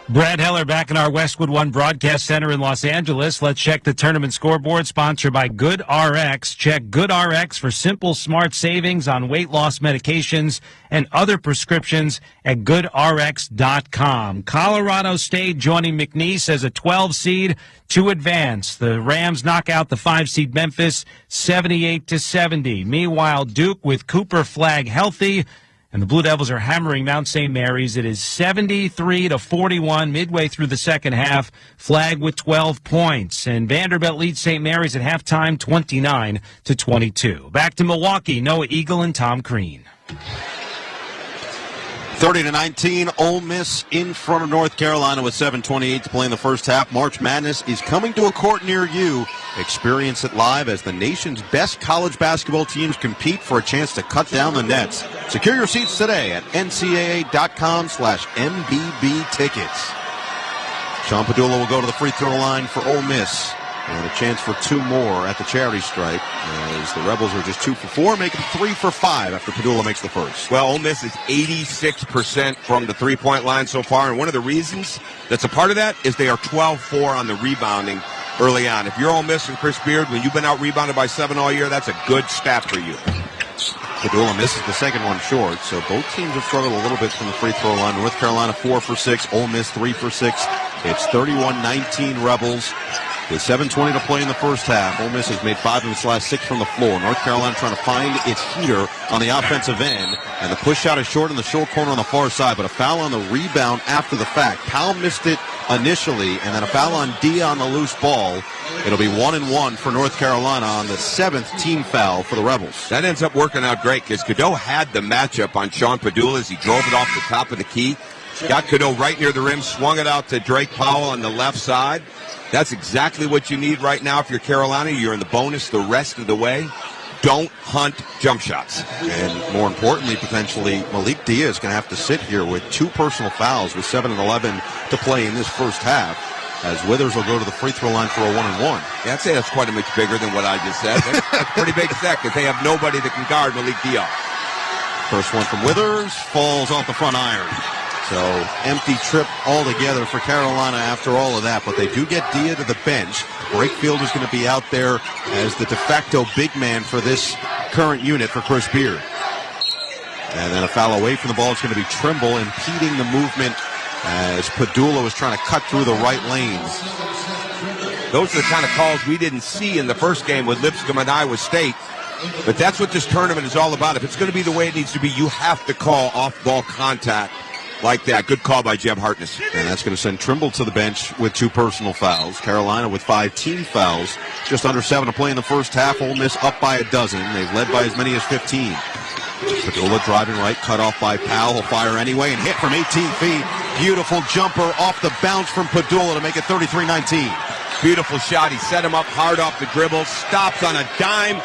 Brad Heller back in our Westwood One Broadcast Center in Los Angeles. Let's check the tournament scoreboard, sponsored by GoodRx. Check GoodRx for simple, smart savings on weight loss medications and other prescriptions at GoodRx.com. Colorado State joining McNeese as a 12 seed to advance. The Rams knock out the 5 seed Memphis 78-70. Meanwhile, Duke with Cooper Flagg healthy, and the Blue Devils are hammering Mount St. Mary's. It is 73-41 midway through the second half. Flagg with 12 points. And Vanderbilt leads St. Mary's at halftime 29-22. Back to Milwaukee, Noah Eagle and Tom Crean. 30-19, Ole Miss in front of North Carolina with 7:28 to play in the first half. March Madness is coming to a court near you. Experience it live as the nation's best college basketball teams compete for a chance to cut down the nets. Secure your seats today at ncaa.com/MBB tickets. Sean Padula will go to the free throw line for Ole Miss. And a chance for 2 more at the charity stripe, as the Rebels are just 2 for 4, making 3 for 5 after Padula makes the first. Well, Ole Miss is 86% from the three-point line so far, and one of the reasons that's a part of that is they are 12-4 on the rebounding early on. If you're Ole Miss and Chris Beard, when you've been out-rebounded by 7 all year, that's a good stat for you. Padula misses the second one short, so both teams have struggled a little bit from the free throw line. North Carolina 4 for 6, Ole Miss 3 for 6. It's 31-19 Rebels. With 7:20 to play in the first half, Ole Miss has made 5 of its last 6 from the floor. North Carolina trying to find its heater on the offensive end, and the push shot is short in the short corner on the far side, but a foul on the rebound after the fact. Powell missed it initially, and then a foul on Dia on the loose ball. It'll be 1-1 for North Carolina on the 7th team foul for the Rebels. That ends up working out great because Cadeau had the matchup on Sean Padula as he drove it off the top of the key. Got Cadeau right near the rim, swung it out to Drake Powell on the left side. That's exactly what you need right now if you're Carolina. You're in the bonus the rest of the way. Don't hunt jump shots. And more importantly, potentially, Malik Dia is going to have to sit here with 2 personal fouls with 7:11 to play in this first half, as Withers will go to the free throw line for a 1-1. Yeah, I'd say that's quite a much bigger than what I just said. That's a pretty big set because they have nobody that can guard Malik Dia. First one from Withers falls off the front iron. So empty trip altogether for Carolina after all of that, but they do get Dia to the bench. Brakefield is going to be out there as the de facto big man for this current unit for Chris Beard. And then a foul away from the ball is going to be Trimble, impeding the movement as Padula was trying to cut through the right lane. Those are the kind of calls we didn't see in the first game with Lipscomb and Iowa State. But that's what this tournament is all about. If it's going to be the way it needs to be, you have to call off-ball contact like that. Good call by Jeb Hartness. And that's going to send Trimble to the bench with 2 personal fouls. Carolina with 5 team fouls. Just under 7 to play in the first half. Ole Miss up by a dozen. They've led by as many as 15. Padula driving right, cut off by Powell. He'll fire anyway and hit from 18 feet. Beautiful jumper off the bounce from Padula to make it 33-19. Beautiful shot. He set him up hard off the dribble. Stops on a dime.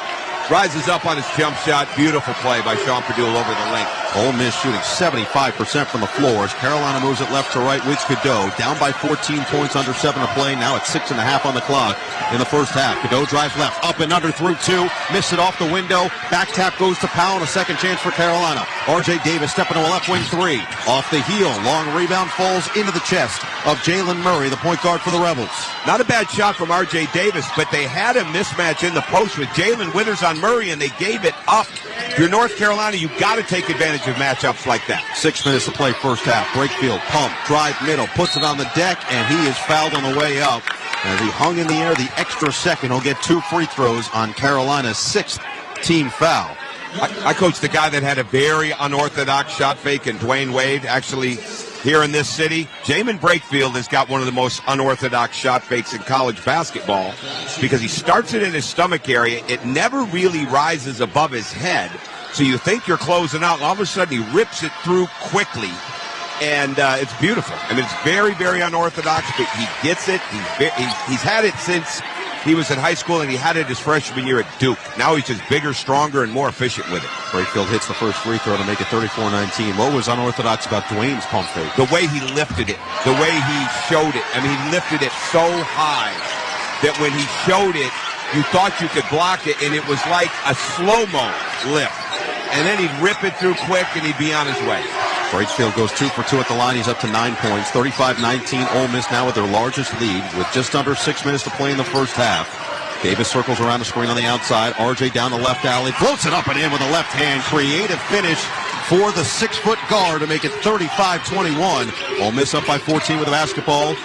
Rises up on his jump shot. Beautiful play by Sean Padula over the length. Ole Miss shooting 75% from the floor as Carolina moves it left to right with Cadeau. Down by 14 points, under 7 to play. Now it's 6.5 on the clock in the first half. Cadeau drives left, up and under through 2. Missed it off the window. Back tap goes to Powell, and a second chance for Carolina. R.J. Davis stepping to a left wing 3. Off the heel. Long rebound falls into the chest of Jalen Murray, the point guard for the Rebels. Not a bad shot from R.J. Davis, but they had a mismatch in the post with Jalen Withers on Murray, and they gave it up. If you're North Carolina, you've got to take advantage of matchups like that. 6 minutes to play first half. Brakefield, pump, drive middle, puts it on the deck, and he is fouled on the way up. As he hung in the air the extra second, he'll get 2 free throws on Carolina's 6th team foul. I coached the guy that had a very unorthodox shot fake, and Dwayne Wade, actually here in this city. Jamin Brakefield has got one of the most unorthodox shot fakes in college basketball because he starts it in his stomach area. It never really rises above his head. So you think you're closing out, and all of a sudden he rips it through quickly. And it's beautiful. I mean, it's very, very unorthodox, but he gets it. He's had it since he was in high school, and he had it his freshman year at Duke. Now he's just bigger, stronger, and more efficient with it. Brakefield hits the first free throw to make it 34-19. What was unorthodox about Dwayne's pump fake? The way he lifted it, the way he showed it. I mean, he lifted it so high that when he showed it, you thought you could block it, and it was like a slow-mo lift. And then he'd rip it through quick, and he'd be on his way. Brakefield goes 2 for 2 at the line. He's up to 9 points. 35-19. Ole Miss now with their largest lead with just under 6 minutes to play in the first half. Davis circles around the screen on the outside. RJ down the left alley. Floats it up and in with a left hand. Creative finish for the 6-foot guard to make it 35-21. Ole Miss up by 14 with the basketball.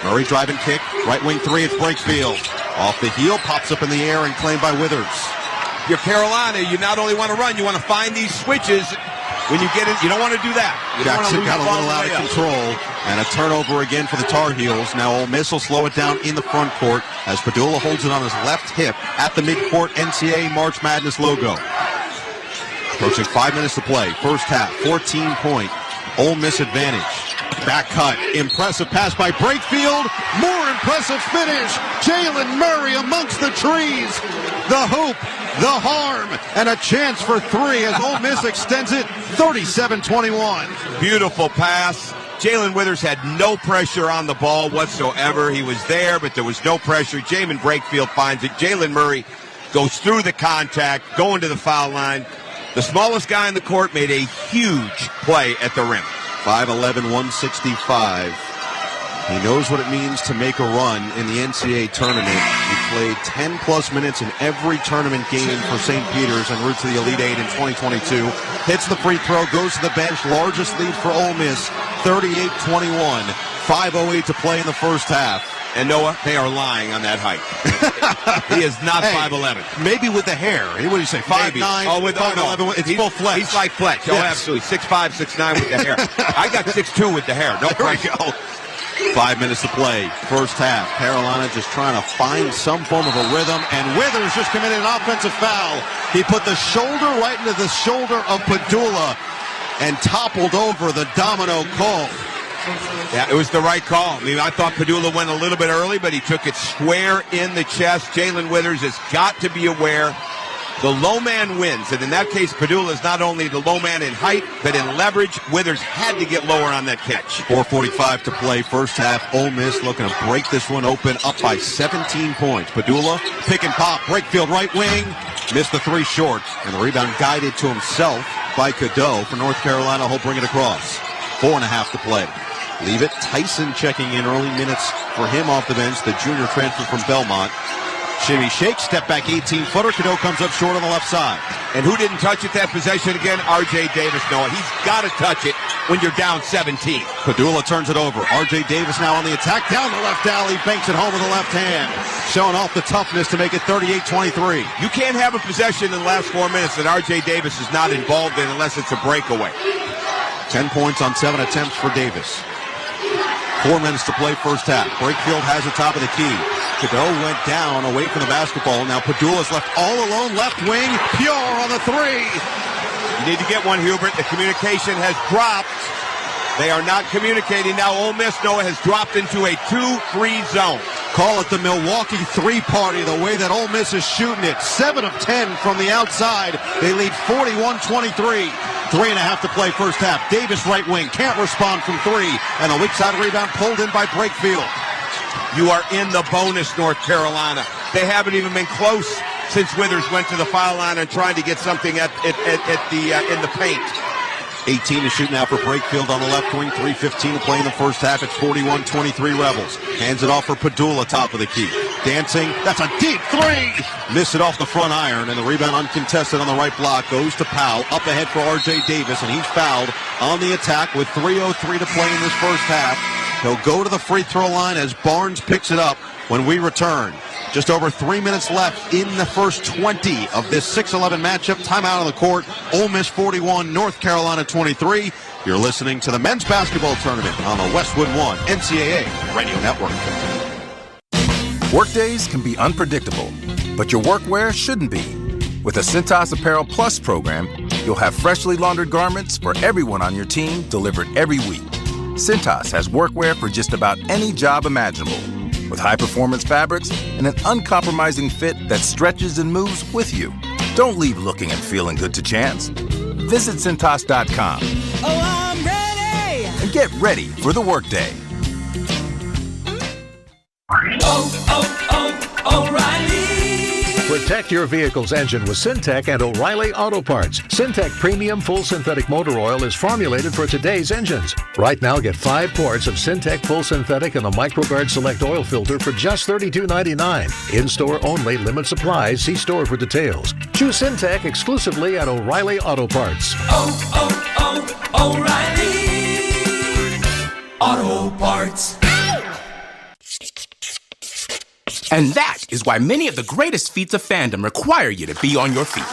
Murray driving kick. Right wing 3. It's Brakefield. Off the heel. Pops up in the air and claimed by Withers. You're Carolina. You not only want to run, you want to find these switches. When you get it, you don't want to do that. Jackson got a little out of control, and a turnover again for the Tar Heels. Now Ole Miss will slow it down in the front court as Padula holds it on his left hip at the midcourt NCAA March Madness logo. Approaching 5 minutes to play. First half, 14-point Ole Miss advantage. Back cut, impressive pass by Brakefield. More impressive finish. Jalen Murray amongst the trees. The hoop, the harm, and a chance for 3 as Ole Miss extends it 37-21. Beautiful pass. Jalen Withers had no pressure on the ball whatsoever. He was there, but there was no pressure. Jamin Brakefield finds it. Jalen Murray goes through the contact, going to the foul line. The smallest guy in the court made a huge play at the rim. 5'11", 165. He knows what it means to make a run in the NCAA tournament. He played 10-plus minutes in every tournament game for St. Peter's en route to the Elite Eight in 2022. Hits the free throw, goes to the bench. Largest lead for Ole Miss, 38-21. 5:08 to play in the first half. And Noah, they are lying on that height. He is not 5'11". Maybe with the hair. What do you say, 5'9"? Oh, with 5'11". It's full flex. He's like Fletch. Yes. Oh, absolutely. 6'5", 6'9" with the hair. I got 6'2" with the hair. No pressure. 5 minutes to play. First half. Carolina just trying to find some form of a rhythm. And Withers just committed an offensive foul. He put the shoulder right into the shoulder of Padula and toppled over the domino call. Yeah, it was the right call. I mean, I thought Padula went a little bit early, but he took it square in the chest. Jalen Withers has got to be aware. The low man wins, and in that case, Padula is not only the low man in height, but in leverage. Withers had to get lower on that catch. 4:45 to play, first half. Ole Miss looking to break this one open, up by 17 points. Padula, pick and pop, Brakefield right wing, missed the three short, and the rebound guided to himself by Cadeau for North Carolina. He'll bring it across. 4.5 to play. Leave it. Tyson checking in early minutes for him off the bench, the junior transfer from Belmont. Shimmy shake, step back 18-footer. Cadeau comes up short on the left side. And who didn't touch it that possession again? R.J. Davis, Noah. He's got to touch it when you're down 17. Padula turns it over. R.J. Davis now on the attack. Down the left alley. Banks it home with the left hand. Showing off the toughness to make it 38-23. You can't have a possession in the last 4 minutes that R.J. Davis is not involved in unless it's a breakaway. 10 points on 7 attempts for Davis. 4 minutes to play first half. Brakefield has the top of the key. Cadeau went down away from the basketball. Now Padula's left all alone. Left wing. Pure on the three. You need to get one, Hubert. The communication has dropped. They are not communicating now. Ole Miss, Noah, has dropped into a 2-3 zone. Call it the Milwaukee three-party, the way that Ole Miss is shooting it. 7 of 10 from the outside. They lead 41-23. 3.5 to play first half. Davis right wing, can't respond from three. And a weak side rebound pulled in by Brakefield. You are in the bonus, North Carolina. They haven't even been close since Withers went to the foul line and tried to get something in the paint. 18 to shoot now for Brakefield on the left wing. 3:15 to play in the first half. It's 41-23 Rebels. Hands it off for Padula, top of the key. Dancing, that's a deep three! Missed it off the front iron, and the rebound uncontested on the right block goes to Powell. Up ahead for R.J. Davis, and he's fouled on the attack with 3:03 to play in this first half. He'll go to the free throw line as Barnes picks it up when we return. Just over 3 minutes left in the first 20 of this 6-11 matchup. Timeout on the court. Ole Miss 41, North Carolina 23. You're listening to the men's basketball tournament on the Westwood One NCAA Radio Network. Workdays can be unpredictable, but your workwear shouldn't be. With the Cintas Apparel Plus program, you'll have freshly laundered garments for everyone on your team delivered every week. Cintas has workwear for just about any job imaginable, with high-performance fabrics and an uncompromising fit that stretches and moves with you. Don't leave looking and feeling good to chance. Visit Cintas.com. Oh, I'm ready! And get ready for the workday. O'Reilly! Protect your vehicle's engine with Syntec and O'Reilly Auto Parts. Syntec Premium Full Synthetic Motor Oil is formulated for today's engines. Right now, get 5 quarts of Syntec Full Synthetic and the MicroGuard Select Oil Filter for just $32.99. In-store only, limit supplies. See store for details. Choose Syntec exclusively at O'Reilly Auto Parts. O'Reilly Auto Parts. And that is why many of the greatest feats of fandom require you to be on your feet.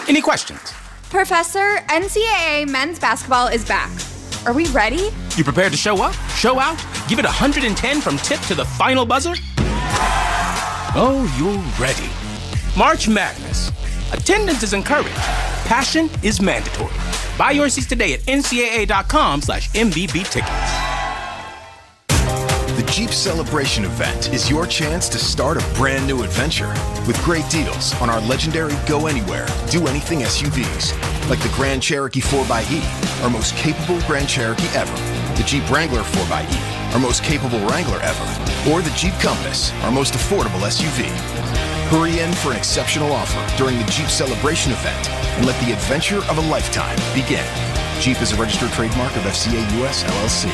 Any questions? Professor, NCAA men's basketball is back. Are we ready? You prepared to show up, show out, give it 110 from tip to the final buzzer? Oh, you're ready. March Madness. Attendance is encouraged. Passion is mandatory. Buy your seats today at ncaa.com/MVB tickets. The Jeep Celebration event is your chance to start a brand new adventure with great deals on our legendary Go Anywhere, Do Anything SUVs. like the Grand Cherokee 4xE, our most capable Grand Cherokee ever, the Jeep Wrangler 4xE, our most capable Wrangler ever, or the Jeep Compass, our most affordable SUV. Hurry in for an exceptional offer during the Jeep Celebration event and let the adventure of a lifetime begin. Jeep is a registered trademark of FCA US LLC.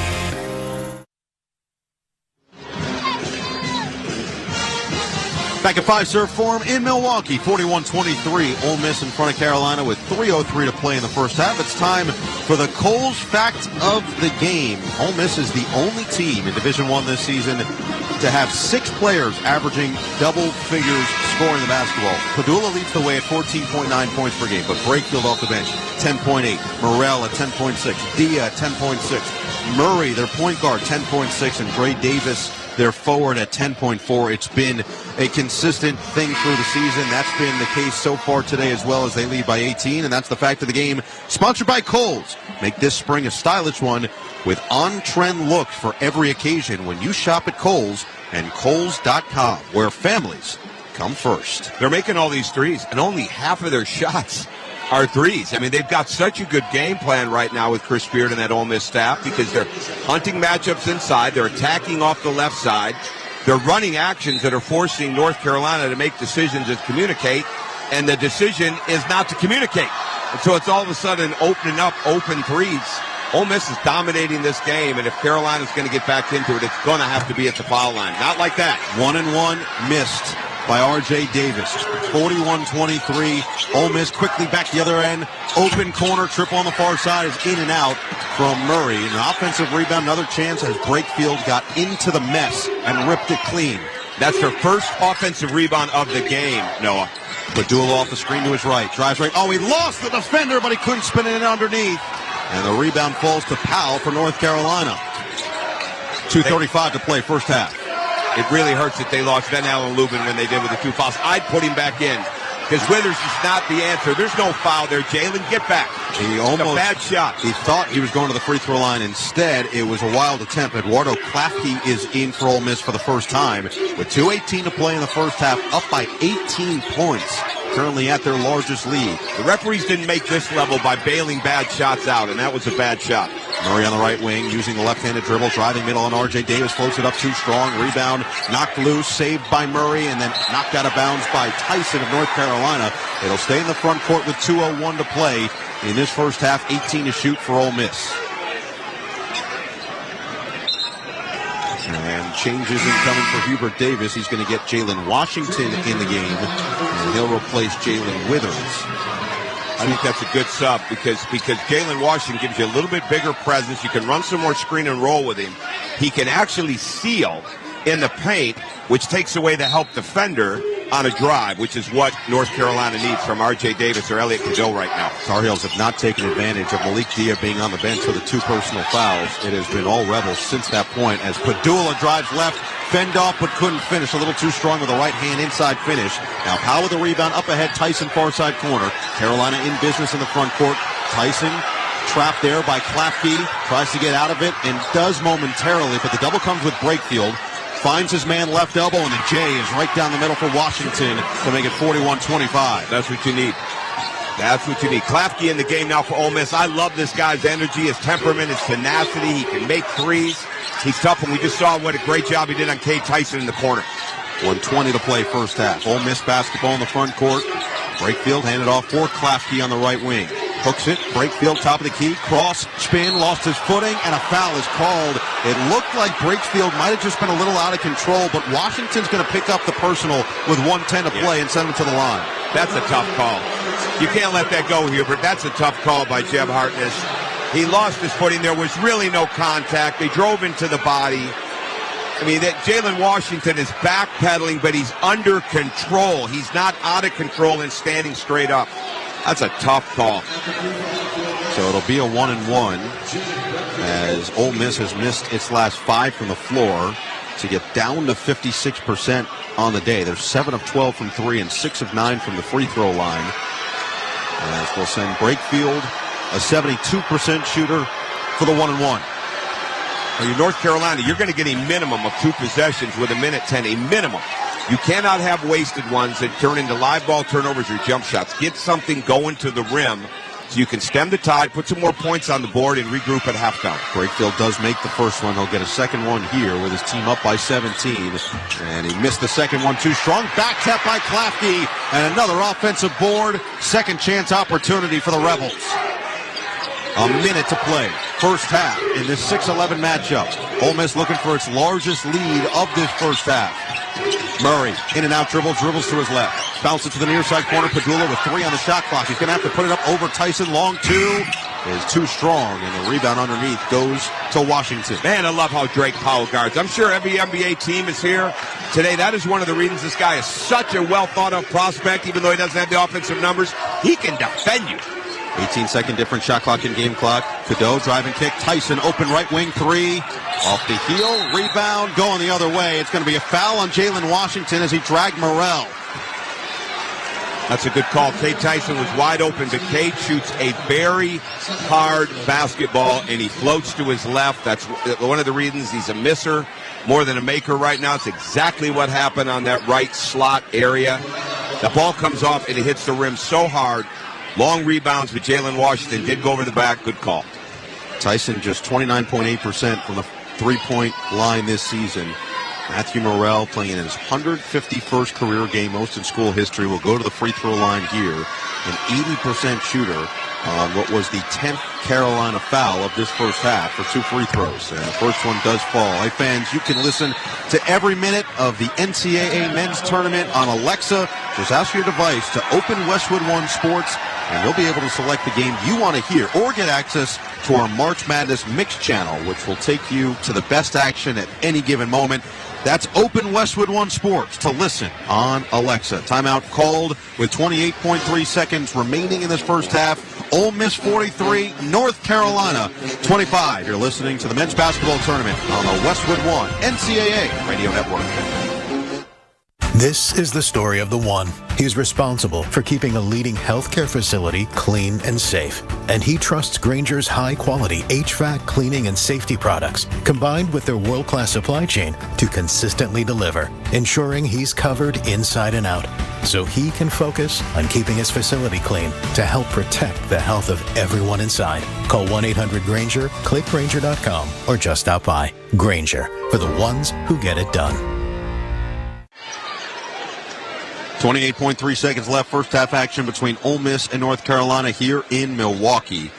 Back at Fiserv Forum in Milwaukee, 41-23. Ole Miss in front of Carolina with 3:03 to play in the first half. It's time for the Kohl's Fact of the Game. Ole Miss is the only team in Division I this season to have 6 players averaging double figures scoring the basketball. Padula leads the way at 14.9 points per game, but Brakefield off the bench, 10.8. Morrell at 10.6. Dia at 10.6. Murray, their point guard, 10.6. And Dre Davis, their forward, at 10.4. It's been a consistent thing through the season. That's been the case so far today as well, as they lead by 18. And that's the fact of the game. Sponsored by Kohl's. Make this spring a stylish one with on-trend looks for every occasion when you shop at Kohl's and Kohl's.com, where families come first. They're making all these threes, and only half of their shots are threes. I mean, they've got such a good game plan right now with Chris Beard and that Ole Miss staff, because they're hunting matchups inside. They're attacking off the left side. They're running actions that are forcing North Carolina to make decisions and communicate, and the decision is not to communicate. And so it's all of a sudden opening up open threes. Ole Miss is dominating this game, and if Carolina's going to get back into it, it's going to have to be at the foul line. Not like that. 1-and-1 missed by R.J. Davis. 41-23. Ole Miss quickly back the other end. Open corner, triple on the far side is in and out from Murray. An offensive rebound, another chance as Brakefield got into the mess and ripped it clean. That's their first offensive rebound of the game, Noah. Padula off the screen to his right. Drives right. Oh, he lost the defender, but he couldn't spin it in underneath. And the rebound falls to Powell for North Carolina. 2:35 to play, first half. It really hurts that they lost Van Allen Lubin when they did with the 2 fouls. I'd put him back in, because Withers is not the answer. There's no foul there, Jalen. Get back. He almost, a bad shot. He thought he was going to the free throw line. Instead, it was a wild attempt. Eduardo Klafke is in for Ole Miss for the first time. With 2:18 to play in the first half, up by 18 points. Currently at their largest lead. The referees didn't make this level by bailing bad shots out, and that was a bad shot. Murray on the right wing, using the left-handed dribble, driving middle on R.J. Davis, floats it up too strong. Rebound knocked loose, saved by Murray, and then knocked out of bounds by Tyson of North Carolina. It'll stay in the front court with 2:01 to play in this first half. 18 to shoot for Ole Miss. And changes incoming for Hubert Davis. He's going to get Jalen Washington in the game, and he'll replace Jalen Withers. I think that's a good sub because Jalen Washington gives you a little bit bigger presence. You can run some more screen and roll with him. He can actually seal in the paint, which takes away the help defender on a drive, which is what North Carolina needs from R.J. Davis or Elliot Cadeau right now. Tar Heels have not taken advantage of Malik Dia being on the bench for the 2 personal fouls. It has been all Rebels since that point as Padula drives left, fend off but couldn't finish. A little too strong with the right hand inside finish. Now Powell with the rebound up ahead, Tyson far side corner. Carolina in business in the front court. Tyson trapped there by Klafke, tries to get out of it and does momentarily, but the double comes with Brakefield. Finds his man left elbow, and the J is right down the middle for Washington to make it 41-25. That's what you need. That's what you need. Klafke in the game now for Ole Miss. I love this guy's energy, his temperament, his tenacity. He can make threes. He's tough, and we just saw what a great job he did on Cade Tyson in the corner. 1:20 to play first half. Ole Miss basketball in the front court. Brakefield handed off for Klafke on the right wing. Hooks it, Brakefield top of the key, cross, spin, lost his footing, and a foul is called. It looked like Brakefield might have just been a little out of control, but Washington's going to pick up the personal with 1:10 to play and send him to the line. That's a tough call. You can't let that go, Hubert. That's a tough call by Jeb Hartness. He lost his footing. There was really no contact. They drove into the body. I mean, that Jalen Washington is backpedaling, but he's under control. He's not out of control and standing straight up. That's a tough call. So it'll be a 1-and-1 as Ole Miss has missed its last 5 from the floor to get down to 56% on the day. They're 7 of 12 from 3 and 6 of 9 from the free throw line. As they'll send Brakefield, a 72% shooter, for the 1-and-1. Well, you're North Carolina. You're going to get a minimum of 2 possessions with a minute 10, a minimum. You cannot have wasted ones that turn into live ball turnovers or jump shots. Get something going to the rim so you can stem the tide, put some more points on the board, and regroup at halftime. Brakefield does make the first one. He'll get a second one here with his team up by 17. And he missed the second one too strong. Back tap by Klafke. And another offensive board. Second chance opportunity for the Rebels. A minute to play. First half in this 6-11 matchup. Ole Miss looking for its largest lead of this first half. Murray, in and out dribbles to his left. Bounces to the near side corner. Padula with 3 on the shot clock. He's going to have to put it up over Tyson. Long 2 is too strong, and the rebound underneath goes to Washington. Man, I love how Drake Powell guards. I'm sure every NBA team is here today. That is one of the reasons this guy is such a well-thought-of prospect, even though he doesn't have the offensive numbers. He can defend you. 18-second difference, shot clock and game clock. Cadeau, driving kick. Tyson, open right wing 3. Off the heel, rebound, going the other way. It's going to be a foul on Jalen Washington as he dragged Morrell. That's a good call. Cade Tyson was wide open, but Cade shoots a very hard basketball, and he floats to his left. That's one of the reasons he's a misser more than a maker right now. It's exactly what happened on that right slot area. The ball comes off, and it hits the rim so hard. Long rebounds, but Jalen Washington did go over the back. Good call. Tyson just 29.8% from the three-point line this season. Matthew Morrell playing in his 151st career game, most in school history, will go to the free throw line here. An 80% shooter on what was the 10th Carolina foul of this first half for 2 free throws. And the first one does fall. Hey, fans, you can listen to every minute of the NCAA men's tournament on Alexa. Just ask your device to open Westwood One Sports, and you'll be able to select the game you want to hear or get access to our March Madness Mix channel, which will take you to the best action at any given moment. That's Open Westwood One Sports to listen on Alexa. Timeout called with 28.3 seconds remaining in this first half. Ole Miss 43, North Carolina 25. You're listening to the men's basketball tournament on the Westwood One NCAA Radio Network. This is the story of the one. He's responsible for keeping a leading healthcare facility clean and safe. And he trusts Grainger's high-quality HVAC cleaning and safety products, combined with their world-class supply chain, to consistently deliver, ensuring he's covered inside and out, so he can focus on keeping his facility clean to help protect the health of everyone inside. Call 1-800-GRAINGER, click Grainger.com, or just stop by. Grainger, for the ones who get it done. 28.3 seconds left. First half action between Ole Miss and North Carolina here in Milwaukee.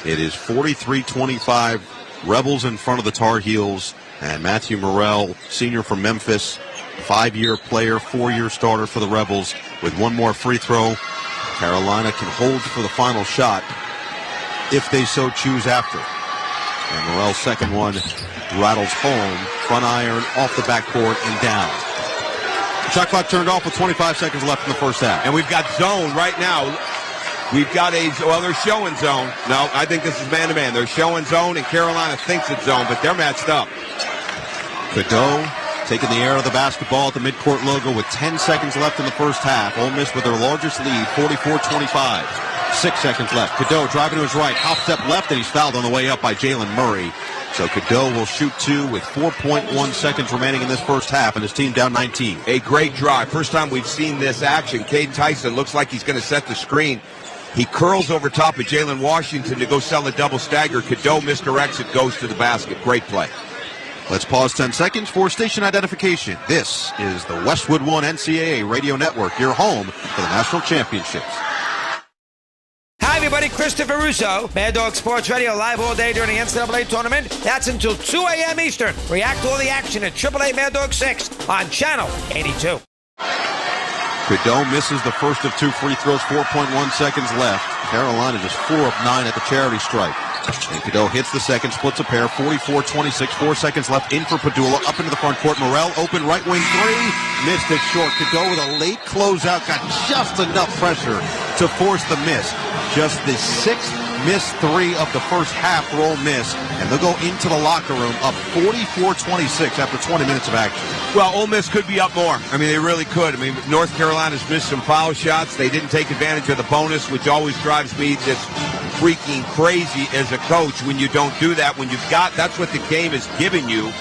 It is 43-25. Rebels in front of the Tar Heels. And Matthew Morrell, senior from Memphis, 5-year player, 4-year starter for the Rebels, with one more free throw. Carolina can hold for the final shot if they so choose after. And Morrell's second one rattles home. Front iron off the backboard and down. Shot clock turned off with 25 seconds left in the first half. And we've got zone right now. We've got they're showing zone. No, I think this is man-to-man. They're showing zone, and Carolina thinks it's zone, but they're matched up. Cadeau taking the air of the basketball at the midcourt logo with 10 seconds left in the first half. Ole Miss with their largest lead, 44-25. 6 seconds left. Cadeau driving to his right, hop step left, and he's fouled on the way up by Jalen Murray. So Cadeau will shoot 2 with 4.1 seconds remaining in this first half, and his team down 19. A great drive. First time we've seen this action. Cade Tyson looks like he's going to set the screen. He curls over top of Jalen Washington to go sell a double stagger. Cadeau misdirects it, goes to the basket. Great play. Let's pause 10 seconds for station identification. This is the Westwood One NCAA Radio Network, your home for the national championships. Hi, everybody. Christopher Russo, Mad Dog Sports Radio, live all day during the NCAA tournament. That's until 2 a.m. Eastern. React to all the action at 888 Mad Dog 6 on Channel 82. Cadeau misses the first of 2 free throws, 4.1 seconds left. Carolina just 4 of 9 at the charity stripe. And Cadeau hits the second, splits a pair, 44-26, 4 seconds left, in for Padula, up into the front court. Morrell, open right wing 3, missed it short. Cadeau with a late closeout, got just enough pressure to force the miss. Just the 6th missed 3 of the first half for Ole Miss, and they'll go into the locker room up 44-26 after 20 minutes of action. Well, Ole Miss could be up more. I mean, they really could. I mean, North Carolina's missed some foul shots. They didn't take advantage of the bonus, which always drives me just freaking crazy as a coach when you don't do that. When you've got, that's what the game is giving you.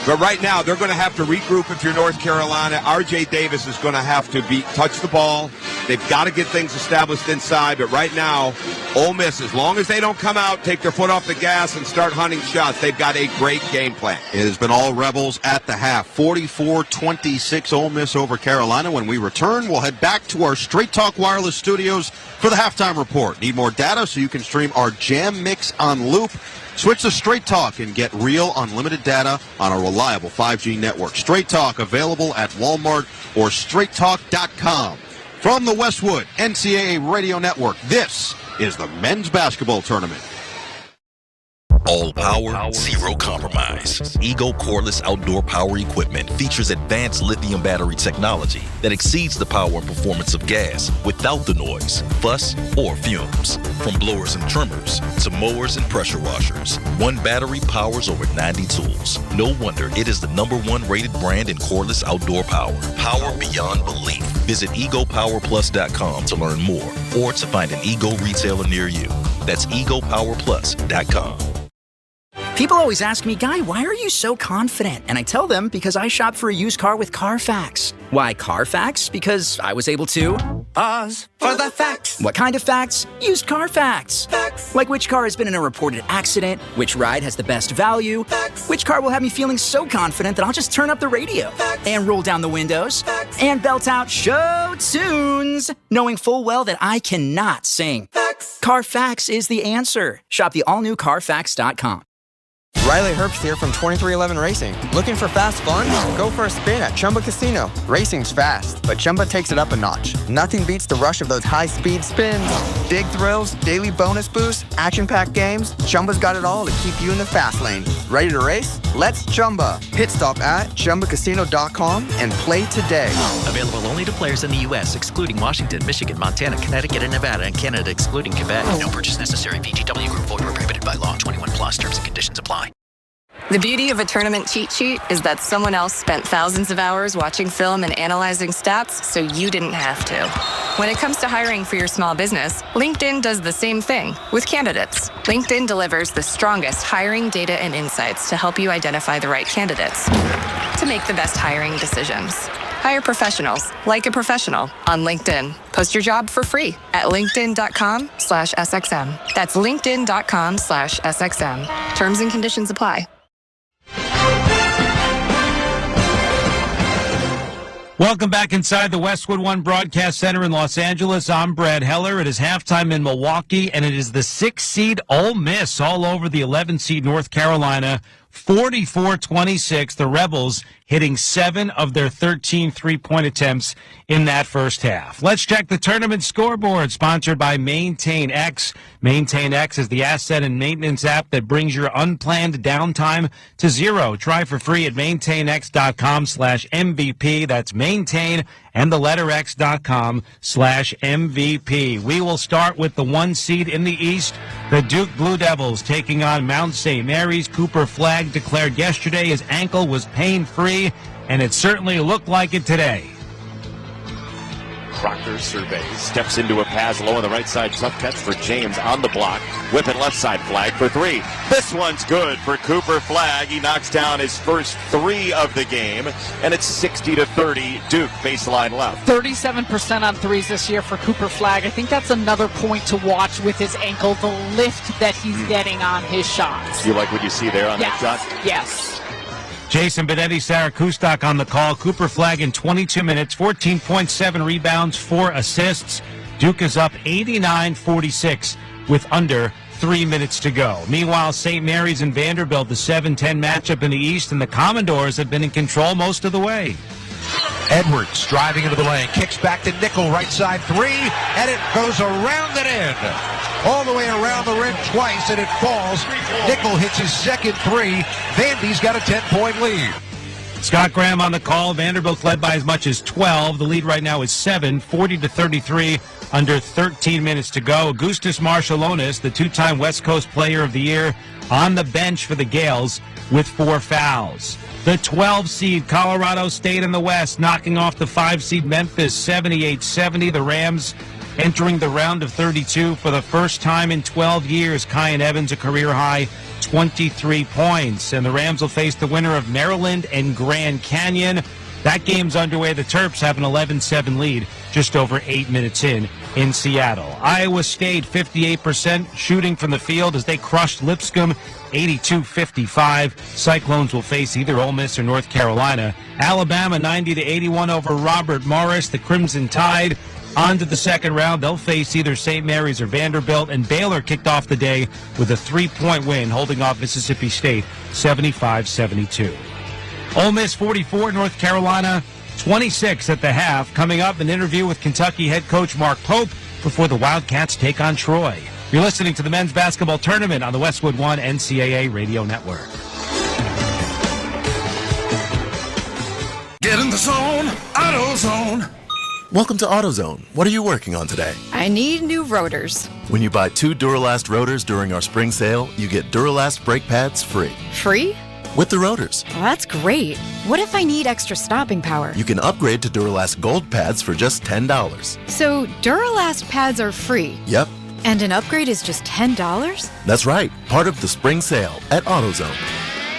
But right now, they're going to have to regroup if you're North Carolina. R.J. Davis is going to have to touch the ball, They've got to get things established inside, but right now, Ole Miss, as long as they don't come out, take their foot off the gas, and start hunting shots, they've got a great game plan. It has been all Rebels at the half. 44-26 Ole Miss over Carolina. When we return, we'll head back to our Straight Talk Wireless studios for the halftime report. Need more data so you can stream our Jam Mix on loop? Switch to Straight Talk and get real unlimited data on a reliable 5G network. Straight Talk available at Walmart or straighttalk.com. From the Westwood NCAA Radio Network, this is the men's basketball tournament. All power, zero compromise. Ego cordless outdoor power equipment features advanced lithium battery technology that exceeds the power and performance of gas without the noise, fuss, or fumes. From blowers and trimmers to mowers and pressure washers, one battery powers over 90 tools. No wonder it is the #1 rated brand in cordless outdoor power. Power beyond belief. Visit egopowerplus.com to learn more or to find an Ego retailer near you. That's egopowerplus.com. People always ask me, Guy, why are you so confident? And I tell them because I shop for a used car with Carfax. Why Carfax? Because I was able to pause for the facts. What kind of facts? Used car facts. Facts. Like which car has been in a reported accident, which ride has the best value, facts. Which car will have me feeling so confident that I'll just turn up the radio facts. And roll down the windows facts. And belt out show tunes, knowing full well that I cannot sing. Facts. Carfax is the answer. Shop the all-new Carfax.com. Riley Herbst here from 2311 Racing. Looking for fast fun? Go for a spin at Chumba Casino. Racing's fast, but Chumba takes it up a notch. Nothing beats the rush of those high-speed spins. Big thrills, daily bonus boosts, action-packed games. Chumba's got it all to keep you in the fast lane. Ready to race? Let's Chumba. Pit stop at ChumbaCasino.com and play today. Available only to players in the U.S., excluding Washington, Michigan, Montana, Connecticut, and Nevada, and Canada, excluding Quebec. No purchase necessary. VGW Group. Void where prohibited by law. 21 plus. Terms and conditions apply. The beauty of a tournament cheat sheet is that someone else spent thousands of hours watching film and analyzing stats, so you didn't have to. When it comes to hiring for your small business, LinkedIn does the same thing with candidates. LinkedIn delivers the strongest hiring data and insights to help you identify the right candidates to make the best hiring decisions. Hire professionals like a professional on LinkedIn. Post your job for free at linkedin.com/SXM. That's linkedin.com/SXM. Terms and conditions apply. Welcome back inside the Westwood One Broadcast Center in Los Angeles. I'm Brad Heller. It is halftime in Milwaukee, and it is the 6th seed Ole Miss all over the 11th seed North Carolina. 44-26, the Rebels hitting 7 of their 13 three-point attempts in that first half. Let's check the tournament scoreboard, sponsored by Maintain X. Maintain X is the asset and maintenance app that brings your unplanned downtime to zero. Try for free at maintainx.com/MVP. That's maintain and the letter x.com/MVP. We will start with the 1 seed in the East, the Duke Blue Devils, taking on Mount St. Mary's. Cooper Flagg declared yesterday his ankle was pain-free, and it certainly looked like it today. Proctor surveys, steps into a pass low on the right side. Tough catch for James on the block. Whipping left side, Flagg for 3. This one's good for Cooper Flagg. He knocks down his first 3 of the game, and it's 60-30 Duke baseline left. 37% on threes this year for Cooper Flagg. I think that's another point to watch with his ankle, the lift that he's getting on his shots. You like what you see there on that shot? Yes. Jason Benetti, Sarah Kustok on the call. Cooper Flagg in 22 minutes, 14.7 rebounds, 4 assists. Duke is up 89-46 with under 3 minutes to go. Meanwhile, St. Mary's and Vanderbilt, the 7-10 matchup in the East, and the Commodores have been in control most of the way. Edwards driving into the lane, kicks back to Nickel, right side 3, and it goes around and in. All the way around the rim twice, and it falls. Nickel hits his second 3. Vandy's got a 10-point lead. Scott Graham on the call. Vanderbilt led by as much as 12. The lead right now is 7, 40-33, under 13 minutes to go. Augustus Marshallonis, the 2-time West Coast Player of the Year, on the bench for the Gales with 4 fouls. The 12-seed Colorado State in the West knocking off the 5-seed Memphis 78-70. The Rams entering the round of 32 for the first time in 12 years. Kyan Evans, a career-high 23 points. And the Rams will face the winner of Maryland and Grand Canyon. That game's underway. The Terps have an 11-7 lead just over 8 minutes in Seattle. Iowa State 58% shooting from the field as they crushed Lipscomb 82-55. Cyclones will face either Ole Miss or North Carolina. Alabama 90-81 over Robert Morris. The Crimson Tide on to the second round. They'll face either St. Mary's or Vanderbilt. And Baylor kicked off the day with a 3-point win, holding off Mississippi State 75-72. Ole Miss 44, North Carolina 26 at the half. Coming up, an interview with Kentucky head coach Mark Pope before the Wildcats take on Troy. You're listening to the men's basketball tournament on the Westwood One NCAA Radio Network. Get in the zone, AutoZone. Welcome to AutoZone. What are you working on today? I need new rotors. When you buy 2 Duralast rotors during our spring sale, you get Duralast brake pads free. Free? With the rotors. Well, that's great. What if I need extra stopping power? You can upgrade to Duralast Gold pads for just $10. So Duralast pads are free? Yep. And an upgrade is just $10? That's right. Part of the spring sale at AutoZone.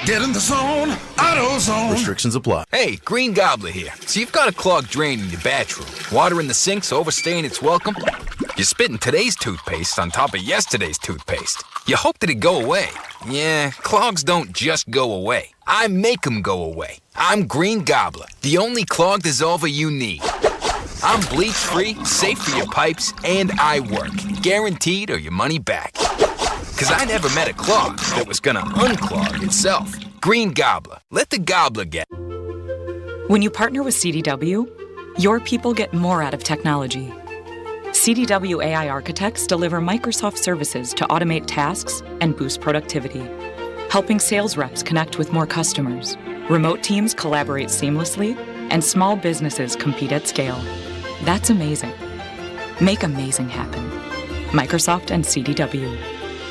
Get in the zone, AutoZone. Restrictions apply. Hey, Green Gobbler here. So you've got a clogged drain in your bathroom. Water in the sink's overstaying its welcome. You're spitting today's toothpaste on top of yesterday's toothpaste. You hope that it go away. Yeah, clogs don't just go away. I make them go away. I'm Green Gobbler, the only clog dissolver you need. I'm bleach-free, safe for your pipes, and I work. Guaranteed or your money back. Because I never met a clog that was gonna unclog itself. Green Gobbler. Let the gobbler get. When you partner with CDW, your people get more out of technology. CDW AI architects deliver Microsoft services to automate tasks and boost productivity, helping sales reps connect with more customers. Remote teams collaborate seamlessly, and small businesses compete at scale. That's amazing. Make amazing happen. Microsoft and CDW.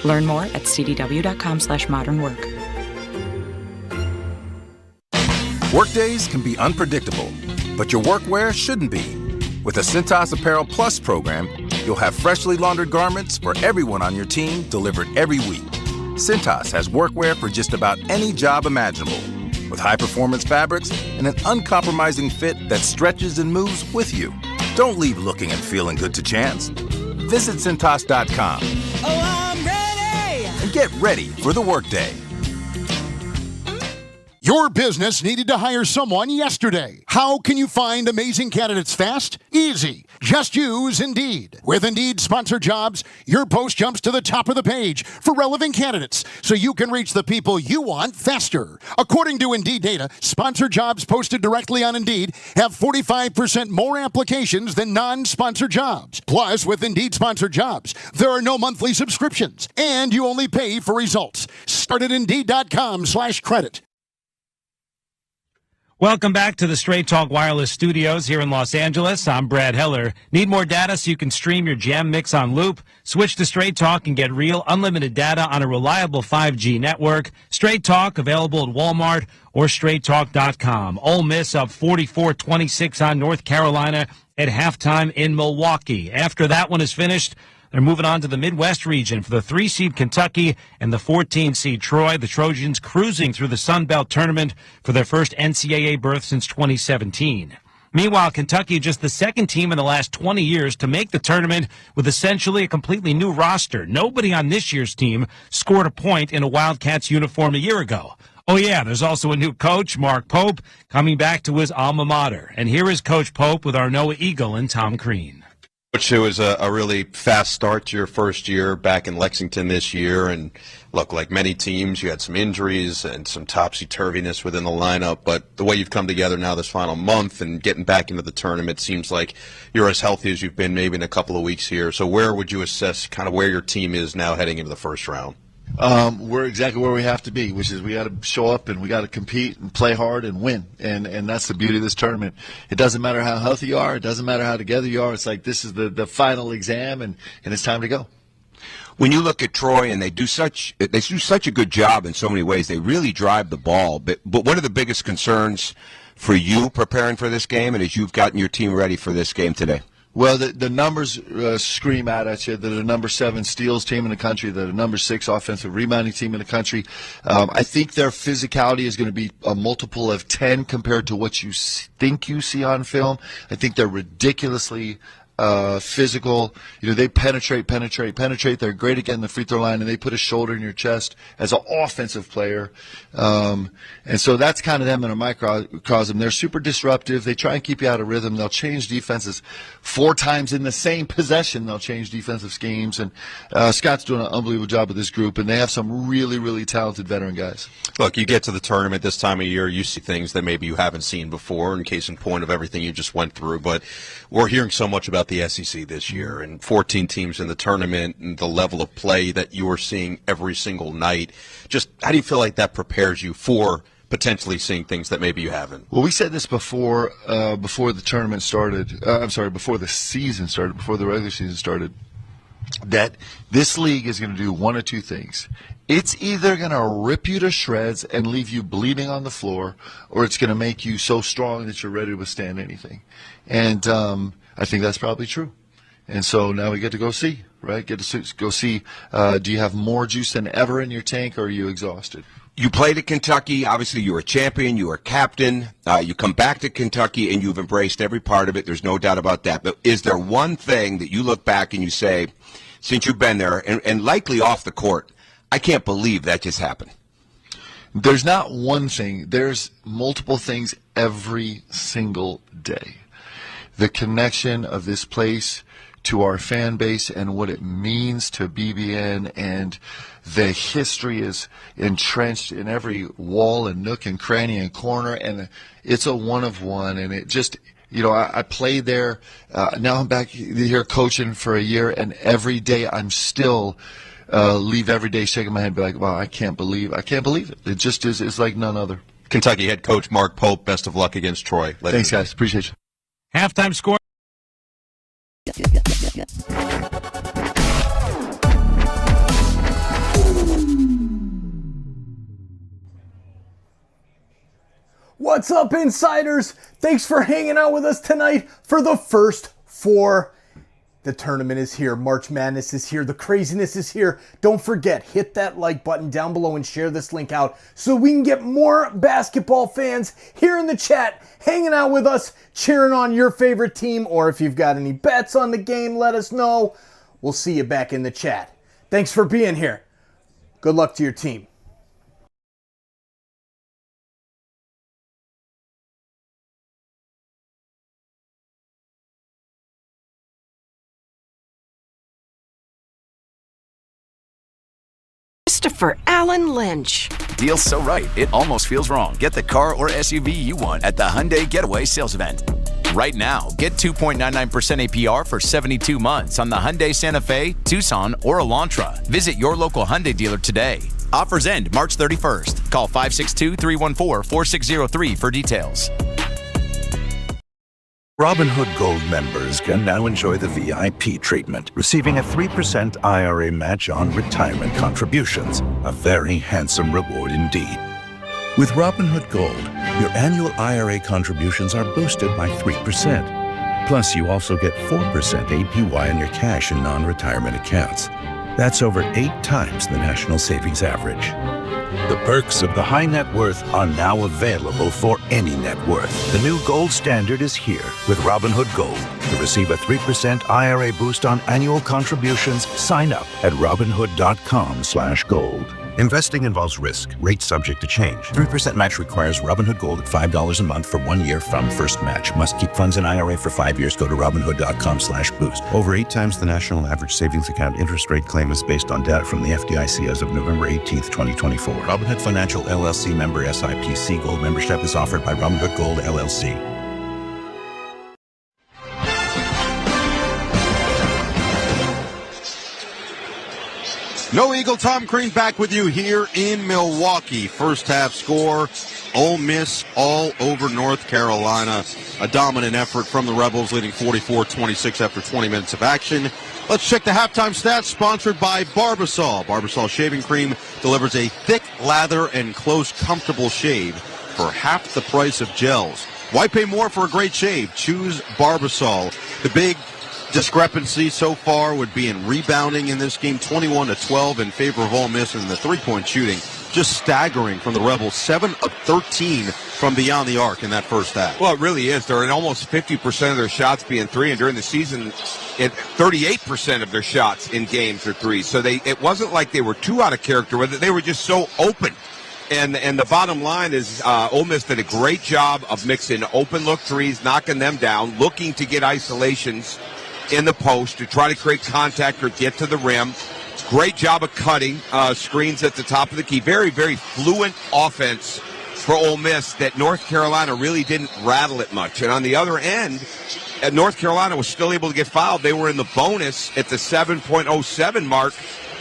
Learn more at cdw.com/modernwork. Workdays can be unpredictable, but your workwear shouldn't be. With the Cintas Apparel Plus program, you'll have freshly laundered garments for everyone on your team delivered every week. Cintas has workwear for just about any job imaginable, with high-performance fabrics and an uncompromising fit that stretches and moves with you. Don't leave looking and feeling good to chance. Visit Cintas.com. Oh, I'm ready! And get ready for the workday. Your business needed to hire someone yesterday. How can you find amazing candidates fast? Easy. Just use Indeed. With Indeed sponsored jobs, your post jumps to the top of the page for relevant candidates so you can reach the people you want faster. According to Indeed data, sponsored jobs posted directly on Indeed have 45% more applications than non-sponsored jobs. Plus, with Indeed sponsored jobs, there are no monthly subscriptions, and you only pay for results. Start at Indeed.com/credit. Welcome back to the Straight Talk Wireless Studios here in Los Angeles. I'm Brad Heller. Need more data so you can stream your jam mix on loop? Switch to Straight Talk and get real unlimited data on a reliable 5G network. Straight Talk available at Walmart or straighttalk.com. Ole Miss up 44-26 on North Carolina at halftime in Milwaukee. After that one is finished, they're moving on to the Midwest region for the 3-seed Kentucky and the 14-seed Troy. The Trojans cruising through the Sun Belt tournament for their first NCAA berth since 2017. Meanwhile, Kentucky just the second team in the last 20 years to make the tournament with essentially a completely new roster. Nobody on this year's team scored a point in a Wildcats uniform a year ago. Oh, yeah, there's also a new coach, Mark Pope, coming back to his alma mater. And here is Coach Pope with our Noah Eagle and Tom Crean. Coach, it was a really fast start to your first year back in Lexington this year. And look, like many teams, you had some injuries and some topsy-turviness within the lineup. But the way you've come together now this final month and getting back into the tournament seems like you're as healthy as you've been maybe in a couple of weeks here. So where would you assess kind of where your team is now heading into the first round? We're exactly where we have to be, which is we got to show up and we got to compete and play hard and win. And that's the beauty of this tournament. It doesn't matter how healthy you are. It doesn't matter how together you are. It's like this is the final exam, and it's time to go. When you look at Troy, and they do such a good job in so many ways, they really drive the ball. But one of the biggest concerns for you preparing for this game, and as you've gotten your team ready for this game today? Well, the numbers scream out at you. They're the number 7 steals team in the country. They're the number 6 offensive rebounding team in the country. I think their physicality is going to be a multiple of 10 compared to what you think you see on film. I think they're ridiculously physical. They penetrate. They're great at getting the free throw line, and they put a shoulder in your chest as an offensive player. And so that's kind of them in a microcosm. They're super disruptive. They try and keep you out of rhythm. They'll change defenses 4 times in the same possession. They'll change defensive schemes. And Scott's doing an unbelievable job with this group, and they have some really, really talented veteran guys. Look, you get to the tournament this time of year, you see things that maybe you haven't seen before, in case in point of everything you just went through. But we're hearing so much about the SEC this year, and 14 teams in the tournament, and the level of play that you are seeing every single night. Just how do you feel like that prepares you for potentially seeing things that maybe you haven't? Well, we said this before the tournament started. Before the season started, before the regular season started, that this league is going to do one of two things. It's either going to rip you to shreds and leave you bleeding on the floor, or it's going to make you so strong that you're ready to withstand anything. And I think that's probably true. And so now we get to go see, right? Get to go see, do you have more juice than ever in your tank, or are you exhausted? You played at Kentucky. Obviously, you were a champion. You were a captain. You come back to Kentucky, and you've embraced every part of it. There's no doubt about that. But is there one thing that you look back and you say, since you've been there, and likely off the court, I can't believe that just happened? There's not one thing. There's multiple things every single day. The connection of this place to our fan base and what it means to BBN, and the history is entrenched in every wall and nook and cranny and corner, and it's a one of one, and it just, I played there. Now I'm back here coaching for a year, and every day I'm still leave every day shaking my head, be like, wow, I can't believe it. It just is. It's like none other. Kentucky head coach Mark Pope, best of luck against Troy. Thanks, guys. Appreciate you. Halftime score. What's up, insiders? Thanks for hanging out with us tonight for the first 4. The tournament is here. March Madness is here. The craziness is here. Don't forget, hit that like button down below and share this link out so we can get more basketball fans here in the chat, hanging out with us, cheering on your favorite team, or if you've got any bets on the game, let us know. We'll see you back in the chat. Thanks for being here. Good luck to your team. Christopher Allen Lynch. Deal's so right, it almost feels wrong. Get the car or SUV you want at the Hyundai Getaway Sales Event. Right now, get 2.99% APR for 72 months on the Hyundai Santa Fe, Tucson, or Elantra. Visit your local Hyundai dealer today. Offers end March 31st. Call 562-314-4603 for details. Robinhood Gold members can now enjoy the VIP treatment, receiving a 3% IRA match on retirement contributions, a very handsome reward indeed. With Robinhood Gold, your annual IRA contributions are boosted by 3%. Plus, you also get 4% APY on your cash and non-retirement accounts. That's over 8 times the national savings average. The perks of the high net worth are now available for any net worth. The new gold standard is here with Robinhood Gold. To receive a 3% IRA boost on annual contributions, sign up at Robinhood.com/gold. Investing involves risk. Rates subject to change. 3% match requires Robinhood Gold at $5 a month for 1 year from first match. Must keep funds in IRA for 5 years. Go to Robinhood.com/boost. Over 8 times the national average savings account interest rate claim is based on data from the FDIC as of November 18th, 2024. Robinhood Financial LLC member SIPC. Gold membership is offered by Robinhood Gold LLC. No Eagle, Tom Crean back with you here in Milwaukee. First half score, Ole Miss all over North Carolina. A dominant effort from the Rebels, leading 44-26 after 20 minutes of action. Let's check the halftime stats, sponsored by Barbasol. Barbasol shaving cream delivers a thick lather and close, comfortable shave for half the price of gels. Why pay more for a great shave? Choose Barbasol. The big discrepancy so far would be in rebounding in this game, 21-12 in favor of Ole Miss, and the three-point shooting just staggering from the Rebels, 7 of 13 from beyond the arc in that first half. Well, it really is. They're in almost 50% of their shots being three, and during the season, 38% of their shots in games are three. So it wasn't like they were too out of character with it. They were just so open. And the bottom line is Ole Miss did a great job of mixing open look threes, knocking them down, looking to get isolations in the post to try to create contact or get to the rim. Great job of cutting screens at the top of the key. Very, very fluent offense for Ole Miss that North Carolina really didn't rattle it much. And on the other end, North Carolina was still able to get fouled. They were in the bonus at the 7.07 mark,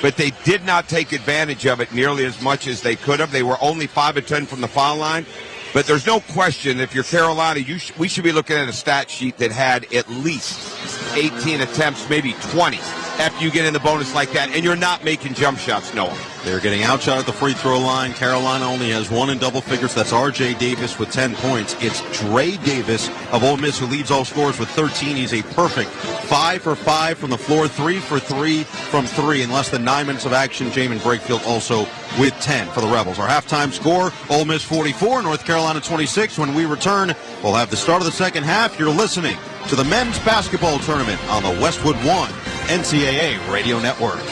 but they did not take advantage of it nearly as much as they could have. They were only 5 of 10 from the foul line. But there's no question, if you're Carolina, we should be looking at a stat sheet that had at least 18 attempts, maybe 20, after you get in the bonus like that, and you're not making jump shots, Noah. They're getting outshot at the free throw line. Carolina only has one in double figures. That's R.J. Davis with 10 points. It's Dre Davis of Ole Miss who leads all scorers with 13. He's a perfect 5 for 5 from the floor, 3 for 3 from 3. In less than 9 minutes of action, Jamin Brakefield also with 10 for the Rebels. Our halftime score, Ole Miss 44, North Carolina 26. When we return, we'll have the start of the second half. You're listening to the men's basketball tournament on the Westwood One NCAA Radio Network.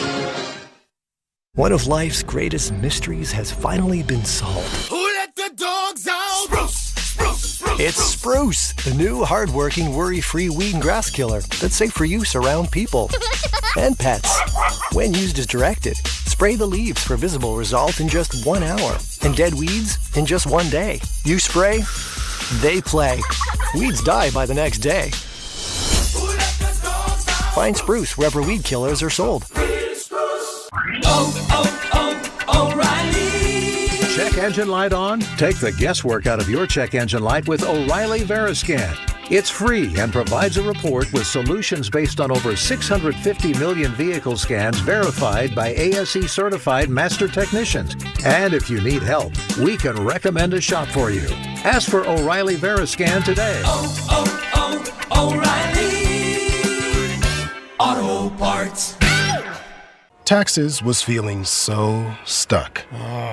One of life's greatest mysteries has finally been solved. Who let the dogs out? Spruce, spruce, spruce. It's Spruce, the new hard-working, worry-free weed and grass killer that's safe for use around people and pets. When used as directed, spray the leaves for visible result in just 1 hour and dead weeds in just 1 day. You spray, they play. Weeds die by the next day. Find Spruce wherever weed killers are sold. O'Reilly. Check engine light on? Take the guesswork out of your check engine light with O'Reilly Veriscan. It's free and provides a report with solutions based on over 650 million vehicle scans verified by ASE certified master technicians. And if you need help, we can recommend a shop for you. Ask for O'Reilly Veriscan today. O'Reilly Auto Parts. Taxes was feeling so stuck.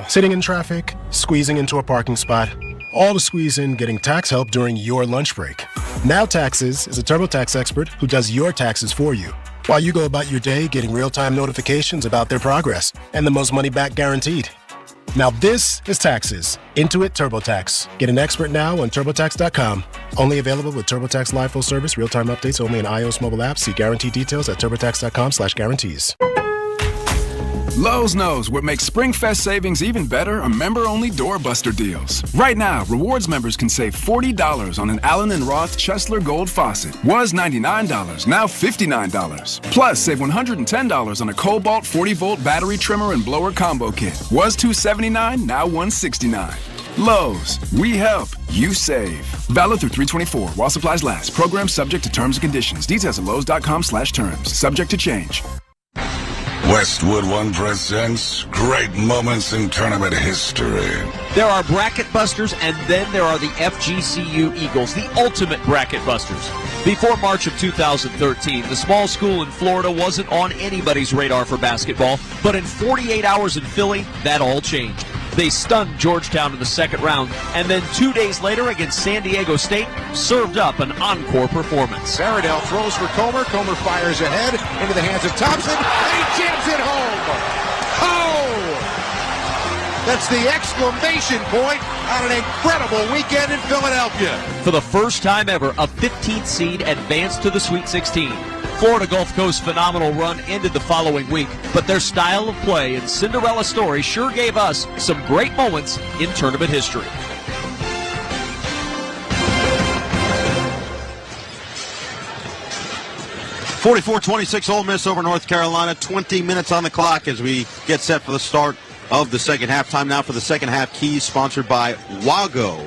Sitting in traffic, squeezing into a parking spot, all to squeeze in getting tax help during your lunch break. Now Taxes is a TurboTax expert who does your taxes for you, while you go about your day getting real-time notifications about their progress and the most money back guaranteed. Now this is Taxes. Intuit TurboTax. Get an expert now on TurboTax.com. Only available with TurboTax Live full service, real-time updates only in iOS mobile apps. See guarantee details at TurboTax.com/guarantees. Lowe's knows what makes SpringFest savings even better are member-only doorbuster deals. Right now, rewards members can save $40 on an Allen & Roth Chesler Gold faucet. Was $99, now $59. Plus, save $110 on a Cobalt 40-volt battery trimmer and blower combo kit. Was $279, now $169. Lowe's, we help, you save. Valid through 3/24 while supplies last. Program subject to terms and conditions. Details at lowes.com/terms. Subject to change. Westwood One presents great moments in tournament history. There are bracket busters, and then there are the FGCU Eagles, the ultimate bracket busters. Before March of 2013, the small school in Florida wasn't on anybody's radar for basketball, but in 48 hours in Philly, that all changed. They stunned Georgetown in the second round, and then 2 days later against San Diego State, served up an encore performance. Faradell throws for Comer. Comer fires ahead into the hands of Thompson, and he jams it home. Oh! That's the exclamation point on an incredible weekend in Philadelphia. For the first time ever, a 15th seed advanced to the Sweet 16. Florida Gulf Coast's phenomenal run ended the following week, but their style of play and Cinderella story sure gave us some great moments in tournament history. (44-26) Ole Miss over North Carolina. 20 minutes on the clock as we get set for the start of the second half. Time now for the second half keys, sponsored by Wago.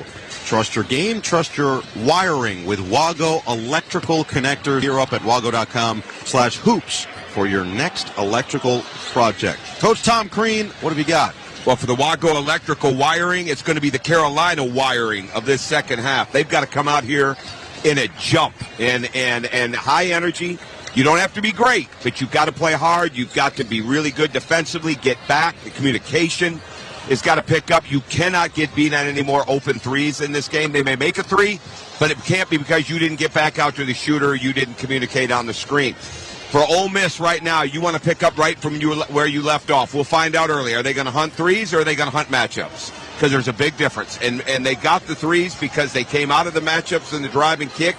Trust your game, trust your wiring with Wago electrical connector. Here up at wago.com/hoops for your next electrical project. Coach Tom Crean, what have you got? Well, for the Wago electrical wiring, it's going to be the Carolina wiring of this second half. They've got to come out here in a jump and high energy. You don't have to be great, but you've got to play hard. You've got to be really good defensively, get back. The communication has got to pick up. You cannot get beat on any more open threes in this game. They may make a three, but it can't be because you didn't get back out to the shooter, you didn't communicate on the screen. For Ole Miss right now, you want to pick up right from where you left off. We'll find out early. Are they going to hunt threes or are they going to hunt matchups? Because there's a big difference. And they got the threes because they came out of the matchups in the drive and kick.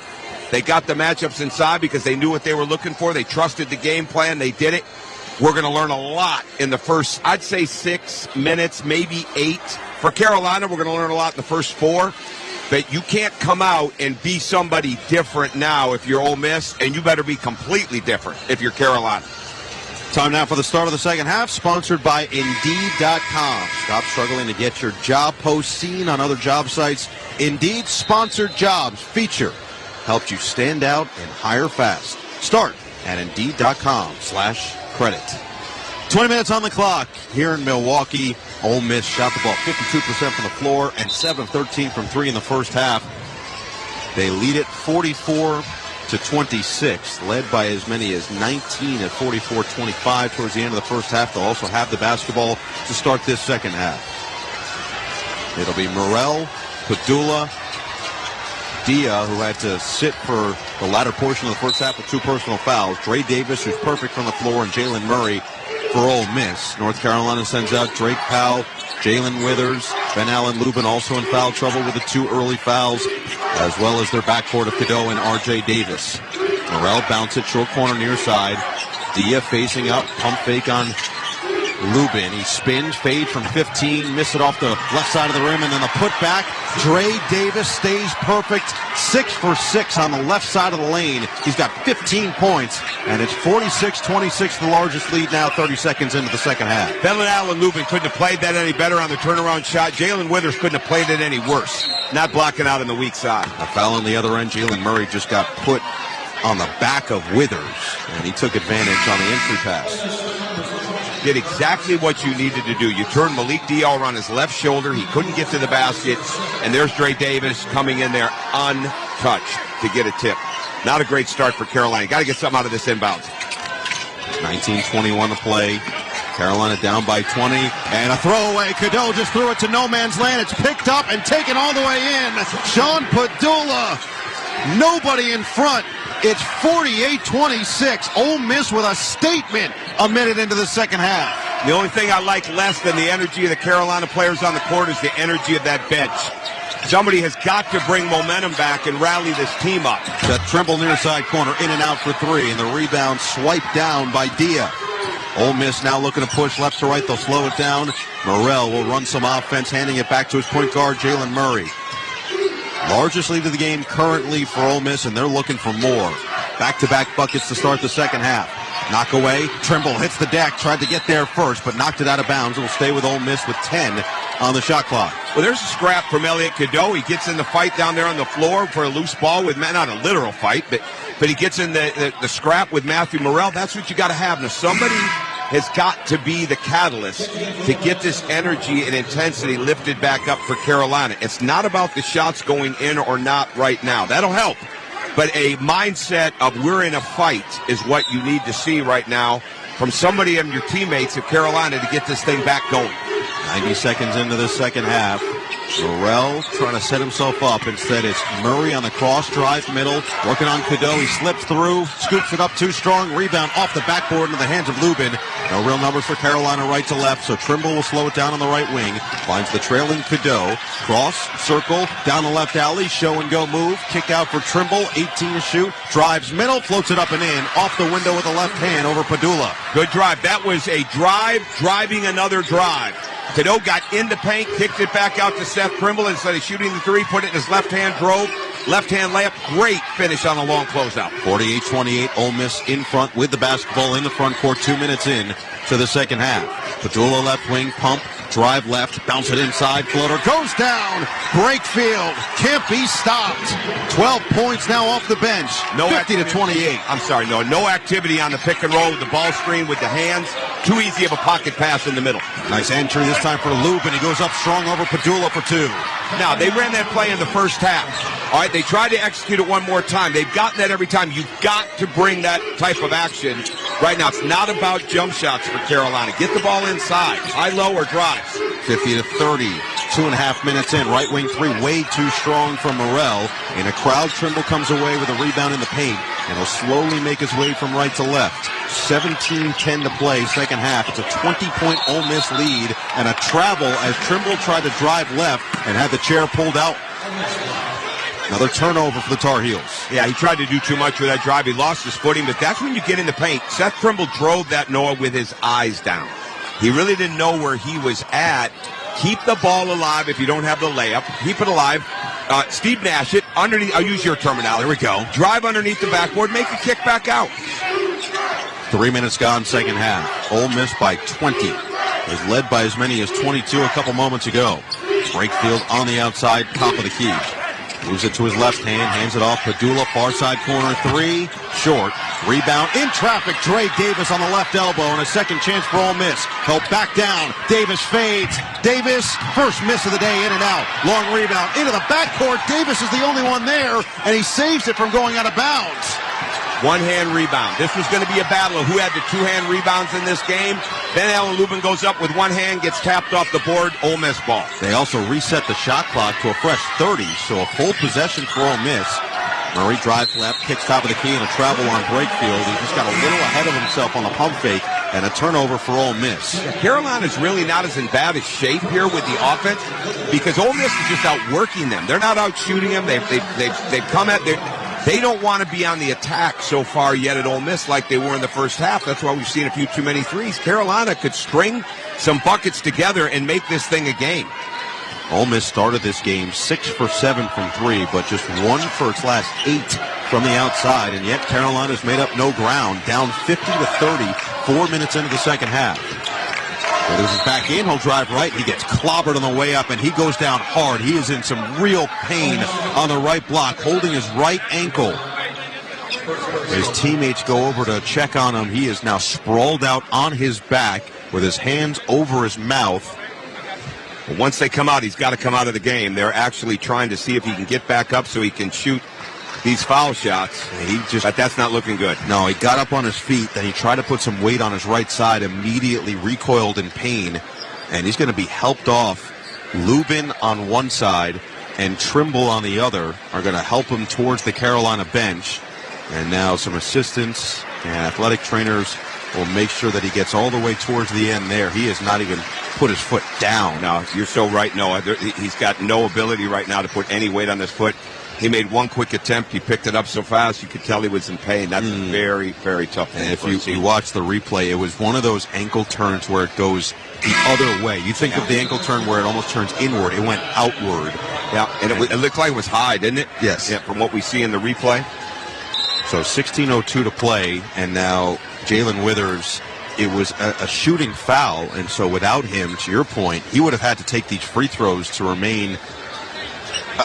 They got the matchups inside because they knew what they were looking for. They trusted the game plan. They did it. We're going to learn a lot in the first, I'd say 6 minutes, maybe 8. For Carolina, we're going to learn a lot in the first 4. But you can't come out and be somebody different now if you're Ole Miss, and you better be completely different if you're Carolina. Time now for the start of the second half, sponsored by Indeed.com. Stop struggling to get your job post seen on other job sites. Indeed's sponsored jobs feature helps you stand out and hire fast. Start at Indeed.com/credit. 20 minutes on the clock here in Milwaukee. Ole Miss shot the ball 52% from the floor and 7-13 from 3 in the first half. They lead it 44-26, led by as many as 19 at 44-25 towards the end of the first half. They'll also have the basketball to start this second half. It'll be Morrell, Padula, Dia, who had to sit for the latter portion of the first half with 2 personal fouls. Dre Davis, who's perfect from the floor, and Jalen Murray for Ole Miss. North Carolina sends out Drake Powell, Jalen Withers, Ben Allen Lubin also in foul trouble with the 2 early fouls, as well as their backcourt of Cadeau and R.J. Davis. Morrell bounce it short corner near side. Dia facing up, pump fake on Lubin. He spins, fade from 15, miss it off the left side of the rim, and then the putback. Dre Davis stays perfect, 6 for 6 on the left side of the lane. He's got 15 points, and it's 46-26, the largest lead now, 30 seconds into the second half. Ben Allen Lubin couldn't have played that any better on the turnaround shot. Jalen Withers couldn't have played it any worse, not blocking out on the weak side. A foul on the other end. Jalen Murray just got put on the back of Withers, and he took advantage on the entry pass. Did exactly what you needed to do. You turned Malik Diallo on his left shoulder. He couldn't get to the basket. And there's Dre Davis coming in there untouched to get a tip. Not a great start for Carolina. Got to get something out of this inbounds. 19:21 to play. Carolina down by 20. And a throwaway. Cadeau just threw it to no man's land. It's picked up and taken all the way in. Sean Padula. Nobody in front. It's 48-26. Ole Miss with a statement a minute into the second half. The only thing I like less than the energy of the Carolina players on the court is the energy of that bench. Somebody has got to bring momentum back and rally this team up. That Trimble near side corner, in and out for 3, and the rebound swiped down by Dia. Ole Miss now looking to push left to right. They'll slow it down. Morrell will run some offense, handing it back to his point guard, Jalen Murray. Largest lead of the game currently for Ole Miss, and they're looking for more. Back-to-back buckets to start the second half. Knock away. Trimble hits the deck, tried to get there first, but knocked it out of bounds. It'll stay with Ole Miss with 10 on the shot clock. Well, there's a scrap from Elliot Cadeau. He gets in the fight down there on the floor for a loose ball with, not a literal fight, but he gets in the scrap with Matthew Morrell. That's what you got to have. Now, somebody has got to be the catalyst to get this energy and intensity lifted back up for Carolina. It's not about the shots going in or not right now. That'll help. But a mindset of we're in a fight is what you need to see right now from somebody of your teammates of Carolina to get this thing back going. 90 seconds into the second half. Morrell trying to set himself up. Instead, it's Murray on the cross drive middle. Working on Cadeau. He slips through. Scoops it up too strong. Rebound off the backboard into the hands of Lubin. No real numbers for Carolina right to left, so Trimble will slow it down on the right wing. Finds the trailing Cadeau. Cross, circle, down the left alley. Show and go move. Kick out for Trimble. 18 to shoot. Drives middle. Floats it up and in. Off the window with the left hand over Padula. Good drive. That was a drive driving another drive. Cadeau got in the paint, kicked it back out to Seth Trimble instead of shooting the 3, put it in his left hand, drove, left hand layup. Great finish on a long closeout. 48-28, Ole Miss in front with the basketball in the front court, 2 minutes in to the second half. Padula left wing, pump, Drive left, bounce it inside, floater goes down. Brakefield can't be stopped. 12 points now off the bench. 50-28. I'm sorry, no activity on the pick and roll with the ball screen with the hands. Too easy of a pocket pass in the middle. Nice entry this time for Lubin. He goes up strong over Padula for 2. Now, they ran that play in the first half. All right, they tried to execute it one more time. They've gotten that every time. You've got to bring that type of action. Right now, it's not about jump shots for Carolina. Get the ball inside. High-low or drives. 50-30. 2.5 minutes in. Right wing 3 way too strong from Morrell. And a crowd. Trimble comes away with a rebound in the paint. And he'll slowly make his way from right to left. 17-10 to play, second half. It's a 20-point Ole Miss lead and a travel as Trimble tried to drive left and had the chair pulled out. Another turnover for the Tar Heels. Yeah, he tried to do too much with that drive. He lost his footing, but that's when you get in the paint. Seth Trimble drove that, Noah, with his eyes down. He really didn't know where he was at. Keep the ball alive if you don't have the layup. Keep it alive. Steve Nash it underneath. I'll use your terminology. There we go. Drive underneath the backboard. Make a kick back out. 3 minutes gone, second half. Ole Miss by 20. Was led by as many as 22 a couple moments ago. Brakefield on the outside, top of the key. Moves it to his left hand, hands it off. Padula, far side corner 3. Short. Rebound in traffic. Dre Davis on the left elbow and a second chance for Ole Miss. He'll back down. Davis fades. Davis, first miss of the day, in and out. Long rebound into the backcourt. Davis is the only one there, and he saves it from going out of bounds. One-hand rebound. This was going to be a battle of who had the two-hand rebounds in this game. Then Allen Lubin goes up with one hand, gets tapped off the board. Ole Miss ball. They also reset the shot clock to a fresh 30, so a full possession for Ole Miss. Murray drives left, kicks top of the key, and a travel on Brakefield. He just got a little ahead of himself on the pump fake, and a turnover for Ole Miss. Carolina's really not as in bad a shape here with the offense because Ole Miss is just outworking them. They're not out shooting them. They've come at They don't want to be on the attack so far yet at Ole Miss like they were in the first half. That's why we've seen a few too many threes. Carolina could string some buckets together and make this thing a game. Ole Miss started this game 6 for 7 from 3, but just 1 for its last 8 from the outside, and yet Carolina's made up no ground, down 50-30, 4 minutes into the second half. Withers is back in, he'll drive right, he gets clobbered on the way up, and he goes down hard. He is in some real pain on the right block, holding his right ankle. His teammates go over to check on him. He is now sprawled out on his back with his hands over his mouth. But once they come out, he's got to come out of the game. They're actually trying to see if he can get back up so he can shoot these foul shots. But that's not looking good. No, he got up on his feet, then he tried to put some weight on his right side, immediately recoiled in pain, and he's going to be helped off. Lubin on one side and Trimble on the other are going to help him towards the Carolina bench. And now some assistants and athletic trainers will make sure that he gets all the way towards the end there. He has not even put his foot down. No, you're so right, Noah. He's got no ability right now to put any weight on his foot. He made one quick attempt. He picked it up so fast you could tell he was in pain. That's very, very tough. And if you watch the replay, it was one of those ankle turns where it goes the other way. You think of the ankle turn where it almost turns inward. It went outward. Yeah, and it looked like it was high, didn't it? Yes. Yeah, from what we see in the replay. So 16:02 to play, and now Jalen Withers, it was a shooting foul, and so without him, to your point, he would have had to take these free throws to remain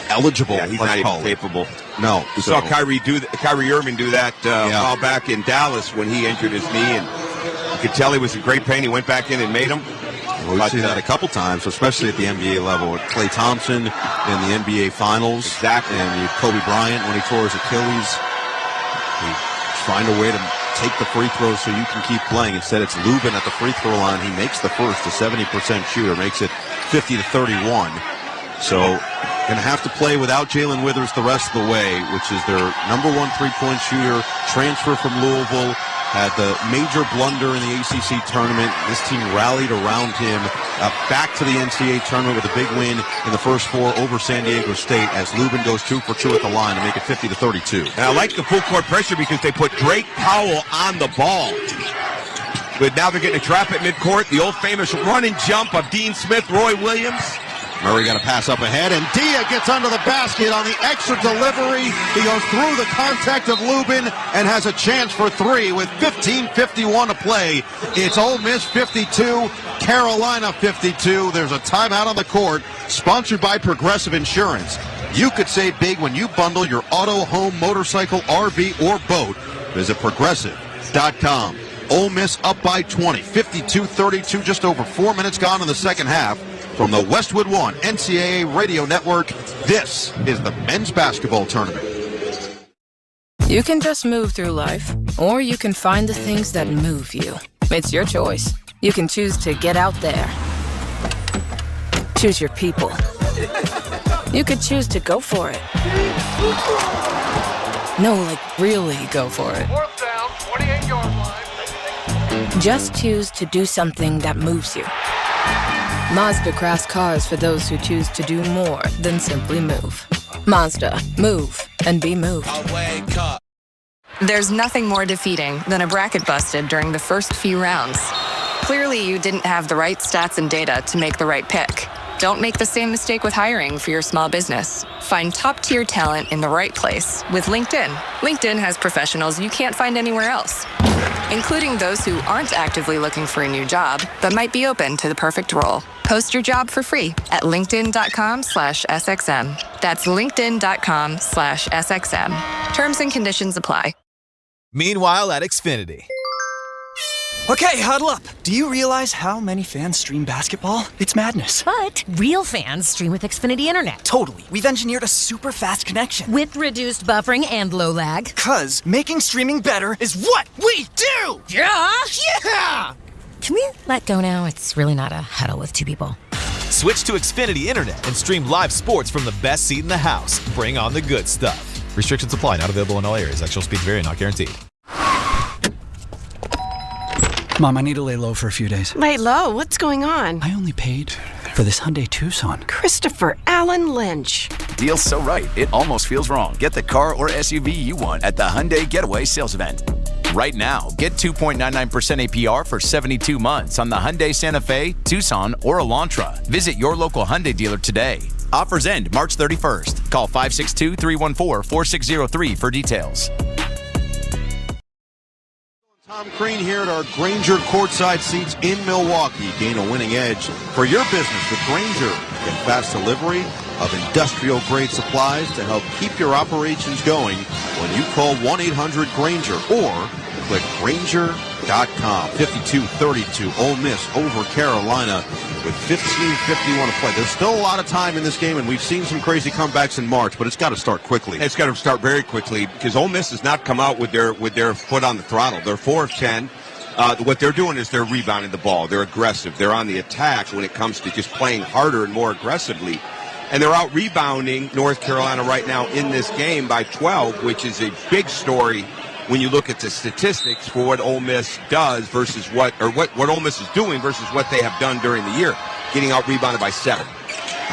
eligible. Yeah, he's not even capable. No. We saw Kyrie Irving do that a while back in Dallas when he injured his knee, and you could tell he was in great pain. He went back in and made him. Well, we've seen that a couple times, especially at the NBA level. With Klay Thompson in the NBA Finals. Exactly. And Kobe Bryant when he tore his Achilles. He find a way to take the free throws so you can keep playing. Instead, it's Lubin at the free throw line. He makes the first, a 70% shooter, makes it 50-31. So, going to have to play without Jalen Withers the rest of the way, which is their number one three-point shooter, transfer from Louisville, had the major blunder in the ACC tournament. This team rallied around him, back to the NCAA tournament with a big win in the first 4 over San Diego State as Lubin goes 2 for 2 at the line to make it 50-32. And I like the full court pressure because they put Drake Powell on the ball. But now they're getting a trap at midcourt. The old famous run and jump of Dean Smith, Roy Williams. Murray got a pass up ahead, and Dia gets under the basket on the extra delivery. He goes through the contact of Lubin and has a chance for 3 with 15:51 to play. It's Ole Miss 52, Carolina 52. There's a timeout on the court, sponsored by Progressive Insurance. You could save big when you bundle your auto, home, motorcycle, RV, or boat. Visit Progressive.com. Ole Miss up by 20, 52-32, just over 4 minutes gone in the second half. From the Westwood One NCAA Radio Network, this is the men's basketball tournament. You can just move through life, or you can find the things that move you. It's your choice. You can choose to get out there. Choose your people. You could choose to go for it. No, like really go for it. Fourth down, 28-yard line. Just choose to do something that moves you. Mazda crafts cars for those who choose to do more than simply move. Mazda. Move and be moved. Wake up. There's nothing more defeating than a bracket busted during the first few rounds. Clearly, you didn't have the right stats and data to make the right pick. Don't make the same mistake with hiring for your small business. Find top-tier talent in the right place with LinkedIn. LinkedIn has professionals you can't find anywhere else, including those who aren't actively looking for a new job, but might be open to the perfect role. Post your job for free at linkedin.com/SXM. That's linkedin.com/SXM. Terms and conditions apply. Meanwhile at Xfinity. Okay, huddle up. Do you realize how many fans stream basketball? It's madness. But real fans stream with Xfinity Internet. Totally. We've engineered a super fast connection. With reduced buffering and low lag. 'Cause making streaming better is what we do! Josh? Yeah! Can we let go now? It's really not a huddle with two people. Switch to Xfinity Internet and stream live sports from the best seat in the house. Bring on the good stuff. Restrictions apply. Not available in all areas. Actual speeds vary. Not guaranteed. Mom, I need to lay low for a few days. Lay low? What's going on? I only paid for this Hyundai Tucson. Christopher Allen Lynch. Deal's so right, it almost feels wrong. Get the car or SUV you want at the Hyundai Getaway Sales Event. Right now, get 2.99% APR for 72 months on the Hyundai Santa Fe, Tucson, or Elantra. Visit your local Hyundai dealer today. Offers end March 31st. Call 562-314-4603 for details. Tom Crean here at our Grainger courtside seats in Milwaukee. Gain a winning edge for your business with Grainger. Get fast delivery of industrial-grade supplies to help keep your operations going when you call 1-800-GRAINGER or click Grainger.com. 52-32, Ole Miss over Carolina with 15:51 to play. There's still a lot of time in this game, and we've seen some crazy comebacks in March, but it's got to start quickly. It's got to start very quickly because Ole Miss has not come out with their foot on the throttle. They're 4 of 10. What they're doing is they're rebounding the ball. They're aggressive. They're on the attack when it comes to just playing harder and more aggressively. And they're out rebounding North Carolina right now in this game by 12, which is a big story when you look at the statistics for what Ole Miss does versus what Ole Miss is doing versus what they have done during the year, getting out rebounded by 7.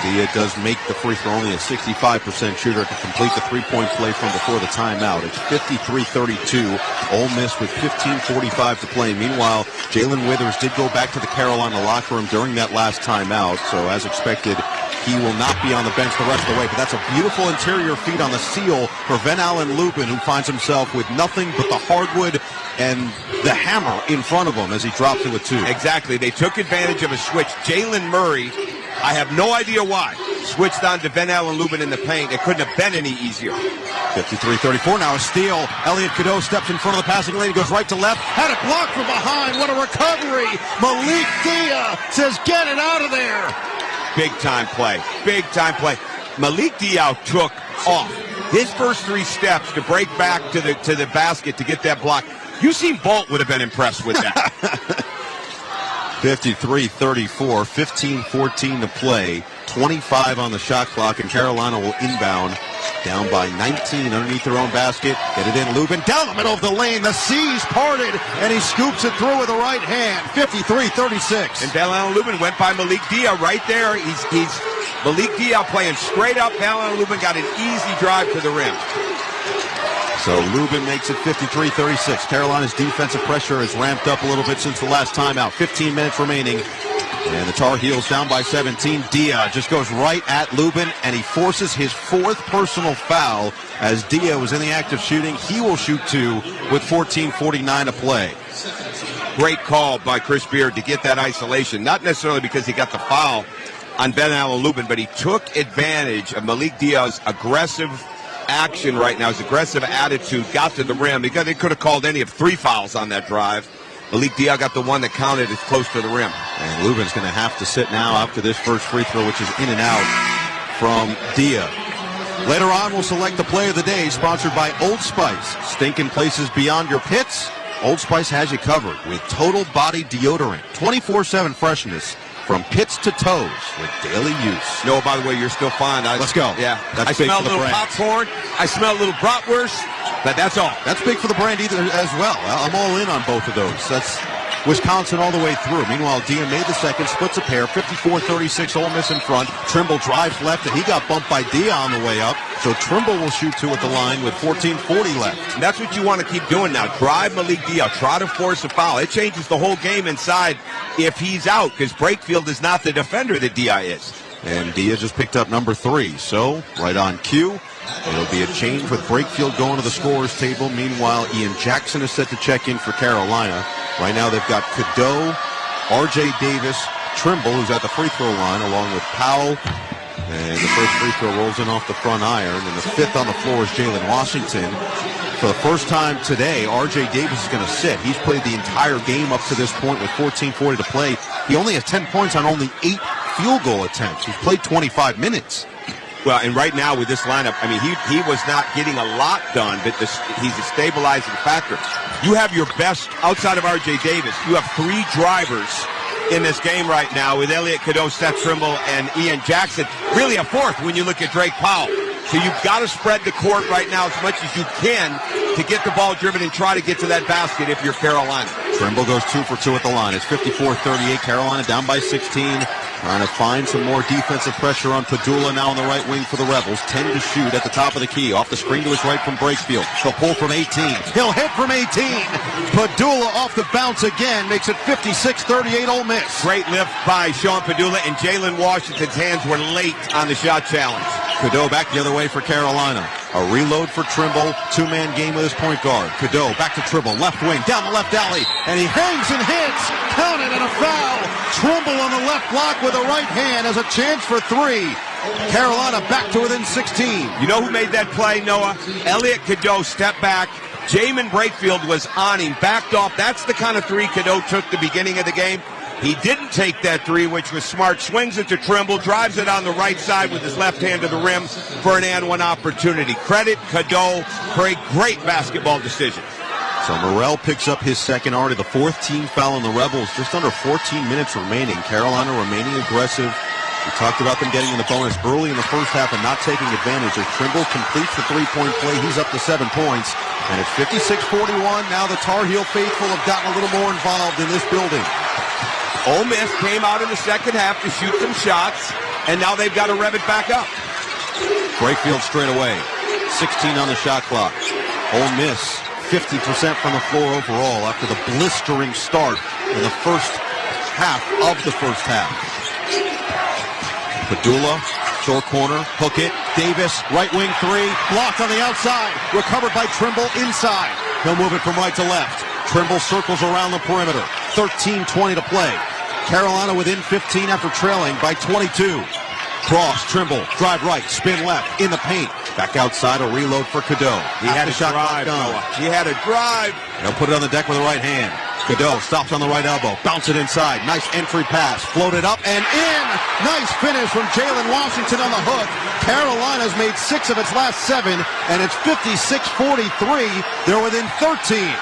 Dia does make the free throw, only a 65% shooter to complete the three-point play from before the timeout. It's 53-32. Ole Miss with 15:45 to play. Meanwhile, Jalen Withers did go back to the Carolina locker room during that last timeout, so as expected, he will not be on the bench the rest of the way. But that's a beautiful interior feed on the seal for Van Allen Lubin, who finds himself with nothing but the hardwood and the hammer in front of him as he drops it with 2. Exactly. They took advantage of a switch. Jalen Murray, I have no idea why, switched on to Van Allen Lubin in the paint. It couldn't have been any easier. 53-34, now a steal. Elliot Cadeau steps in front of the passing lane, goes right to left, had it blocked from behind. What a recovery. Malik Dia says, get it out of there. Big time play. Big time play. Malik Diaw took off. His first 3 steps to break back to the basket to get that block. Usain Bolt would have been impressed with that. 53-34, 15-14 to play. 25 on the shot clock, and Carolina will inbound down by 19 underneath their own basket. Get it in, Lubin down the middle of the lane. The seas parted, and he scoops it through with the right hand. 53-36. And Van Allen Lubin went by Malik Diaw right there. He's Malik Diaw playing straight up. Van Allen Lubin got an easy drive to the rim. So Lubin makes it 53-36. Carolina's defensive pressure has ramped up a little bit since the last timeout. 15 minutes remaining. And the Tar Heels down by 17. Dia just goes right at Lubin, and he forces his 4th personal foul as Dia was in the act of shooting. He will shoot 2 with 14:49 to play. great call by Chris Beard to get that isolation. Not necessarily because he got the foul on Ben Allen-Lubin, but he took advantage of Malik Diaz's aggressive action right now, his aggressive attitude, got to the rim. Because they could have called any of 3 fouls on that drive. Malik Diaz got the one that counted as close to the rim. And Lubin's going to have to sit now after this first free throw, which is in and out from Diaz. Later on, we'll select the play of the day, sponsored by Old Spice. Stinking places beyond your pits, Old Spice has you covered with total body deodorant, 24/7 freshness from pits to toes with daily use. No, by the way, you're still fine. Let's go. Yeah, that's I big smell for a the little brand. popcorn. I smell a little bratwurst, but that's all. That's big for the brand either as well. I'm all in on both of those. That's Wisconsin all the way through. Meanwhile, Dia made the second, splits a pair, 54-36, Ole Miss in front. Trimble drives left, and he got bumped by Dia on the way up. So Trimble will shoot 2 at the line with 14:40 left. And that's what you want to keep doing now. Drive Malik Diaz. Try to force a foul. It changes the whole game inside if he's out, because Brakefield is not the defender that Diaz is. And Diaz just picked up number 3. So right on cue. It'll be a change with Brakefield going to the scorer's table. Meanwhile, Ian Jackson is set to check in for Carolina. Right now they've got Cadeau, R.J. Davis, Trimble, who's at the free throw line, along with Powell. And the first free throw rolls in off the front iron. And the 5th on the floor is Jalen Washington. For the first time today, R.J. Davis is going to sit. He's played the entire game up to this point with 14:40 to play. He only has 10 points on only 8 field goal attempts. He's played 25 minutes. Well, and right now with this lineup, I mean, he was not getting a lot done, but he's a stabilizing factor. You have your best, outside of R.J. Davis, you have 3 drivers in this game right now with Elliot Cadeau, Seth Trimble, and Ian Jackson. Really a 4th when you look at Drake Powell. So you've got to spread the court right now as much as you can to get the ball driven and try to get to that basket if you're Carolina. Trimble goes 2 for 2 at the line. It's 54-38. Carolina down by 16. Trying to find some more defensive pressure on Padula now on the right wing for the Rebels. 10 to shoot at the top of the key. Off the screen to his right from Brakefield. He'll pull from 18. He'll hit from 18. Padula off the bounce again. Makes it 56-38 Ole Miss. Great lift by Sean Padula, and Jalen Washington's hands were late on the shot challenge. Cadeau back the other way for Carolina. A reload for Trimble. 2-man game with his point guard. Cadeau back to Trimble. Left wing, down the left alley. And he hangs and hits. Counted and a foul. Trimble on the left block with a right hand has a chance for 3. Carolina back to within 16. You know who made that play, Noah? Elliot Cadeau stepped back. Jamin Brakefield was on him, backed off. That's the kind of 3 Cadeau took the beginning of the game. He didn't take that 3, which was smart. Swings it to Trimble, drives it on the right side with his left hand to the rim for an and one opportunity. Credit Cadeau for a great basketball decision. So Morrell picks up his second, already the 4th team foul on the Rebels. Just under 14 minutes remaining. Carolina remaining aggressive. We talked about them getting in the bonus early in the first half and not taking advantage. As Trimble completes the 3-point play, he's up to 7 points. And it's 56-41. Now the Tar Heel faithful have gotten a little more involved in this building. Ole Miss came out in the second half to shoot some shots, and now they've got to rev it back up. Brakefield straight away. 16 on the shot clock. Ole Miss 50% from the floor overall after the blistering start in the first half of the first half. Padula, short corner, hook it. Davis, right wing 3, blocked on the outside. Recovered by Trimble inside. He'll move it from right to left. Trimble circles around the perimeter. 13:20 to play. Carolina within 15 after trailing by 22. Cross, Trimble, drive right, spin left, in the paint. Back outside, a reload for Cadeau. He had a drive. He had a drive. He'll put it on the deck with the right hand. Cadeau stops on the right elbow, bounce it inside. Nice entry pass, floated up and in. Nice finish from Jalen Washington on the hook. Carolina's made 6 of its last 7, and it's 56-43. They're within 13.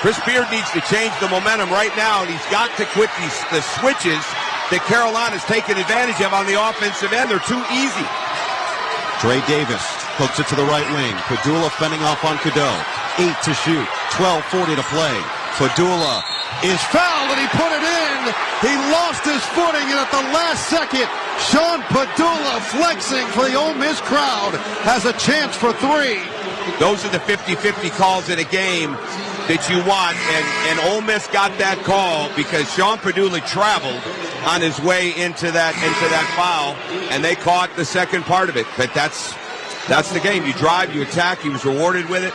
Chris Beard needs to change the momentum right now, and he's got to quit the switches that Carolina's taken advantage of on the offensive end. They're too easy. Dre Davis hooks it to the right wing. Padula fending off on Cadeau. 8 to shoot, 12:40 to play. Padula is fouled, and he put it in. He lost his footing, and at the last second, Sean Padula, flexing for the Ole Miss crowd, has a chance for 3. Those are the 50-50 calls in a game that you want, and Ole Miss got that call because Sean Padula traveled on his way into that foul, and they caught the second part of it. But that's the game. You drive, you attack. He was rewarded with it,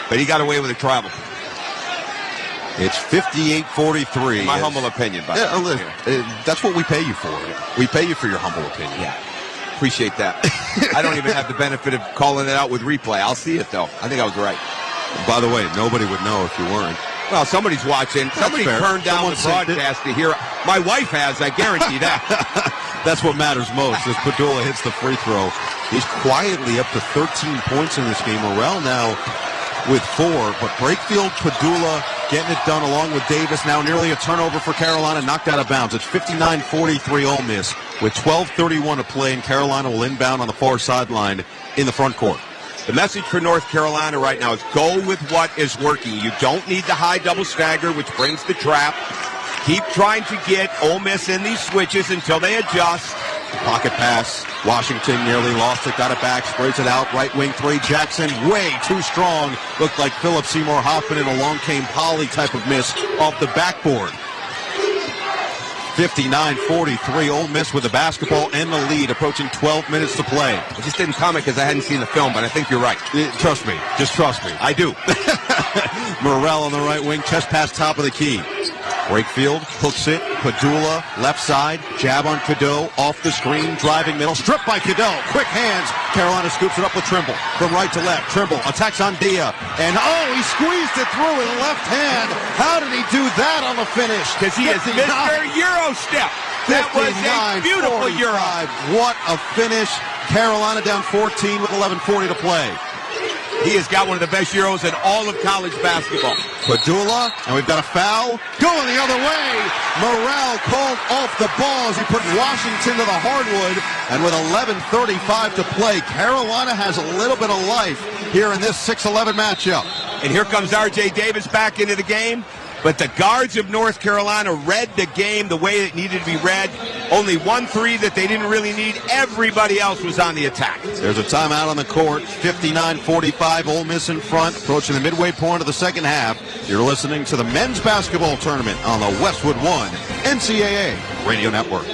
but he got away with a travel. It's 58-43. In my humble opinion, by the way. That's what we pay you for. We pay you for your humble opinion. Yeah. Appreciate that. I don't even have the benefit of calling it out with replay. I'll see it, though. I think I was right. By the way, nobody would know if you weren't. Well, somebody's watching. Somebody turned down the broadcast to hear. My wife has, I guarantee that. That's what matters most as Padula hits the free throw. He's quietly up to 13 points in this game. Morrell now with 4, but Brakefield, Padula getting it done along with Davis. Now nearly a turnover for Carolina, knocked out of bounds. It's 59-43 Ole Miss with 12:31 to play, and Carolina will inbound on the far sideline in the front court. The message for North Carolina right now is go with what is working. You don't need the high double stagger, which brings the trap. Keep trying to get Ole Miss in these switches until they adjust. Pocket pass. Washington nearly lost it, got it back, sprays it out. Right wing 3. Jackson way too strong. Looked like Philip Seymour Hoffman, and along came Polly type of miss off the backboard. 59-43, Ole Miss with the basketball and the lead, approaching 12 minutes to play. I just didn't comment because I hadn't seen the film, but I think you're right. Trust me. Just trust me. I do. Morrell on the right wing, chest pass top of the key. Brakefield hooks it. Padula, left side. Jab on Cadeau. Off the screen. Driving middle. Stripped by Cadeau. Quick hands. Carolina scoops it up with Trimble. From right to left. Trimble attacks on Dia. And he squeezed it through with the left hand. How did he do that on the finish? Because he has Mr. Euro step. That was a beautiful Euro. What a finish. Carolina down 14 with 11:40 to play. He has got one of the best Euros in all of college basketball. Padula, and we've got a foul. Going the other way. Morrell called off the ball as he put Washington to the hardwood. And with 11:35 to play, Carolina has a little bit of life here in this 6-11 matchup. And here comes R.J. Davis back into the game. But the guards of North Carolina read the game the way it needed to be read. Only 1 3 that they didn't really need. Everybody else was on the attack. There's a timeout on the court. 59-45, Ole Miss in front, approaching the midway point of the second half. You're listening to the men's basketball tournament on the Westwood One NCAA Radio Network.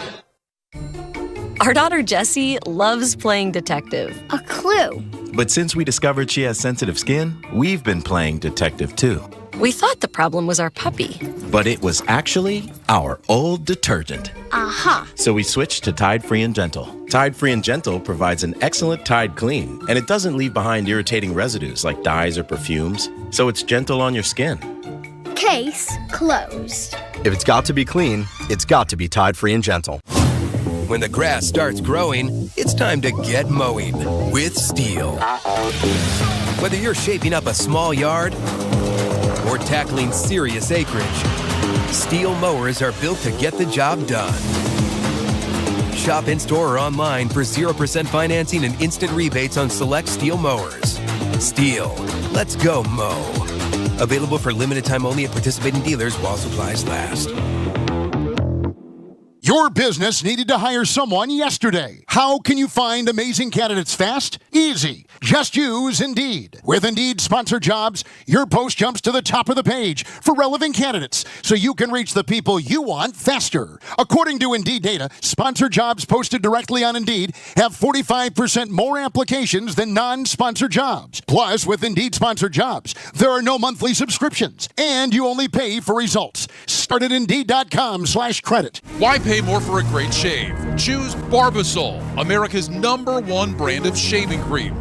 Our daughter Jessie loves playing detective. A clue. But since we discovered she has sensitive skin, we've been playing detective too. We thought the problem was our puppy. But it was actually our old detergent. Aha. So we switched to Tide Free and Gentle. Tide Free and Gentle provides an excellent Tide clean, and it doesn't leave behind irritating residues like dyes or perfumes, so it's gentle on your skin. Case closed. If it's got to be clean, it's got to be Tide Free and Gentle. When the grass starts growing, it's time to get mowing with Steel. Whether you're shaping up a small yard or tackling serious acreage, Steel mowers are built to get the job done. Shop in-store or online for 0% financing and instant rebates on select Steel mowers. Steel, let's go mow. Available for limited time only at participating dealers while supplies last. Your business needed to hire someone yesterday. How can you find amazing candidates fast? Easy. Just use Indeed. With Indeed Sponsored Jobs, your post jumps to the top of the page for relevant candidates, so you can reach the people you want faster. According to Indeed data, sponsored jobs posted directly on Indeed have 45% more applications than non-sponsored jobs. Plus, with Indeed Sponsored Jobs, there are no monthly subscriptions, and you only pay for results. Start at Indeed.com/credit. Why pay more for a great shave? Choose Barbasol, America's #1 brand of shaving cream.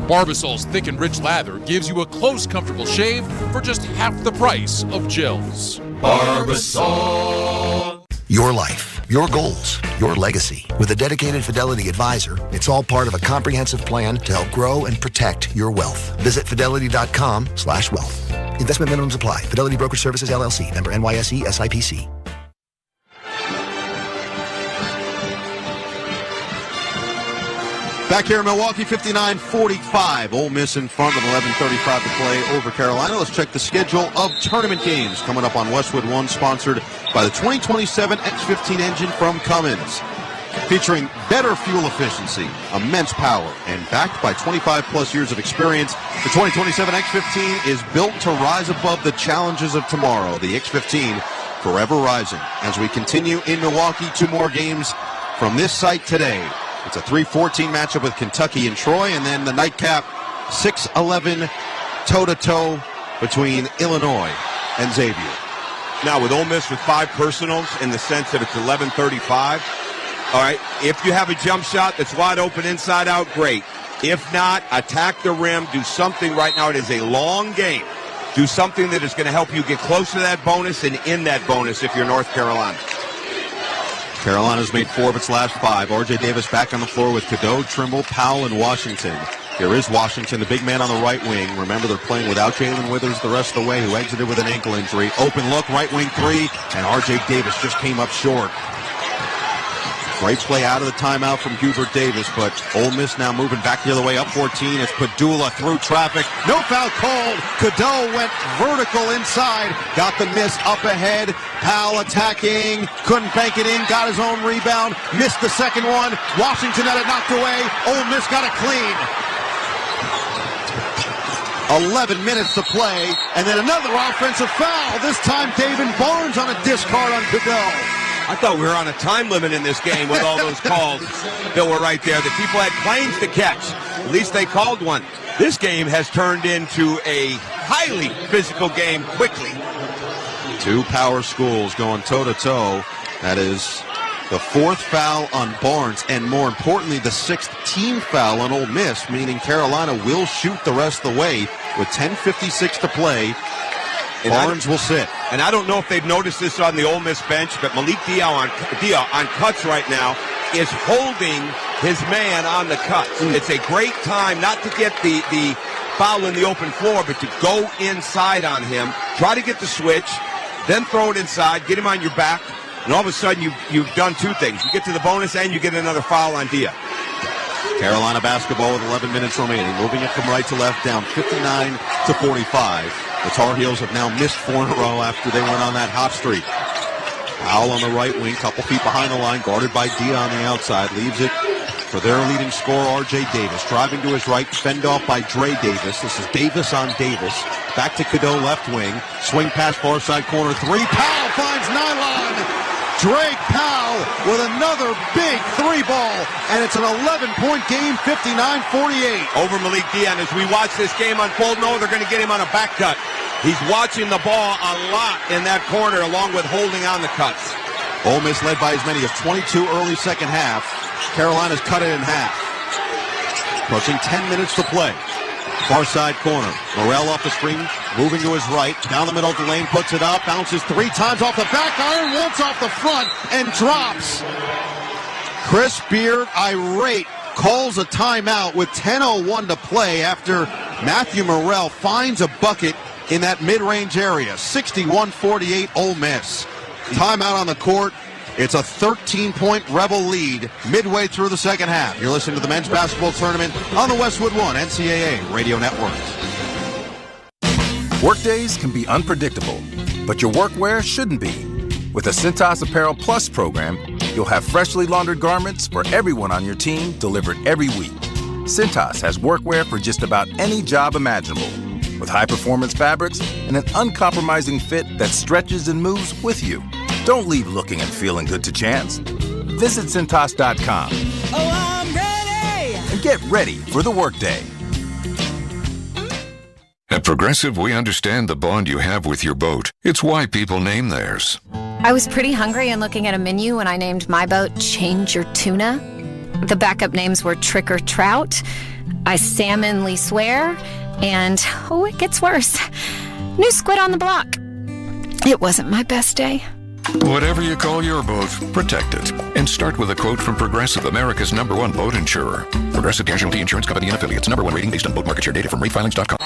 Barbasol's thick and rich lather gives you a close, comfortable shave for just half the price of gels. Barbasol. Your life, your goals, your legacy. With a dedicated Fidelity advisor, it's all part of a comprehensive plan to help grow and protect your wealth. Visit fidelity.com/wealth. Investment minimums apply. Fidelity Brokerage Services, LLC. Member NYSE, SIPC. Back here in Milwaukee, 59-45. Ole Miss in front with 11:35 to play over Carolina. Let's check the schedule of tournament games coming up on Westwood One, sponsored by the 2027 X15 engine from Cummins. Featuring better fuel efficiency, immense power, and backed by 25-plus years of experience, the 2027 X15 is built to rise above the challenges of tomorrow. The X15 forever rising. As we continue in Milwaukee, 2 more games from this site today. It's a 3-14 matchup with Kentucky and Troy, and then the nightcap 6-11 toe-to-toe between Illinois and Xavier. Now, with Ole Miss with 5 personals in the sense that it's 11:35, all right, if you have a jump shot that's wide open inside out, great. If not, attack the rim, do something right now. It is a long game. Do something that is going to help you get close to that bonus and in that bonus if you're North Carolina. Carolina's made 4 of its last 5. R.J. Davis back on the floor with Cadeau, Trimble, Powell, and Washington. Here is Washington, the big man on the right wing. Remember, they're playing without Jalen Withers the rest of the way, who exited with an ankle injury. Open look, right wing 3, and R.J. Davis just came up short. Great play out of the timeout from Hubert Davis, but Ole Miss now moving back the other way, up 14. It's Padula through traffic. No foul called. Cadeau went vertical inside. Got the miss up ahead. Powell attacking. Couldn't bank it in. Got his own rebound. Missed the second one. Washington had it knocked away. Ole Miss got it clean. 11 minutes to play, and then another offensive foul. This time David Barnes on a discard on Cadeau. I thought we were on a time limit in this game with all those calls that were right there. The people had planes to catch. At least they called one. This game has turned into a highly physical game quickly. 2 power schools going toe-to-toe. That is the 4th foul on Barnes, and more importantly, the 6th team foul on Ole Miss, meaning Carolina will shoot the rest of the way with 10:56 to play. And Barnes will sit. And I don't know if they've noticed this on the Ole Miss bench, but Malik Dia on cuts right now is holding his man on the cuts. It's a great time not to get the foul in the open floor, but to go inside on him, try to get the switch, then throw it inside, get him on your back, and all of a sudden you've done 2 things. You get to the bonus and you get another foul on Dia. Carolina basketball with 11 minutes remaining, moving it from right to left, down 59-45. The Tar Heels have now missed 4 in a row after they went on that hot streak. Powell on the right wing, couple feet behind the line, guarded by Dia on the outside, leaves it for their leading scorer, R.J. Davis. Driving to his right, fend off by Dre Davis. This is Davis on Davis. Back to Cadeau, left wing. Swing pass, far side corner, 3. Powell finds nylon. Drake Powell with another big 3 ball, and it's an 11-point game, 59-48. Over Malik Dion. As we watch this game unfold, no, they're going to get him on a back cut. He's watching the ball a lot in that corner, along with holding on the cuts. Ole Miss led by as many as 22 early second half. Carolina's cut it in half. Approaching 10 minutes to play. Far side corner. Morrell off the screen, moving to his right. Down the middle of the lane, puts it up, bounces 3 times off the back iron, once off the front, and drops. Chris Beard, irate, calls a timeout with 10:01 to play after Matthew Morrell finds a bucket in that mid-range area. 61-48 Ole Miss. Timeout on the court. It's a 13-point Rebel lead midway through the second half. You're listening to the men's basketball tournament on the Westwood One NCAA Radio Network. Workdays can be unpredictable, but your workwear shouldn't be. With the Cintas Apparel Plus program, you'll have freshly laundered garments for everyone on your team delivered every week. Cintas has workwear for just about any job imaginable, with high-performance fabrics and an uncompromising fit that stretches and moves with you. Don't leave looking and feeling good to chance. Visit Cintas.com. Oh, I'm ready! And get ready for the workday. At Progressive, we understand the bond you have with your boat. It's why people name theirs. I was pretty hungry and looking at a menu when I named my boat Change Your Tuna. The backup names were Trick or Trout, I Salmonly Swear, and, oh, it gets worse, New Squid on the Block. It wasn't my best day. Whatever you call your boat, protect it. And start with a quote from Progressive, America's #1 boat insurer. Progressive Casualty Insurance Company and Affiliates. #1 rating based on boat market share data from ratefilings.com.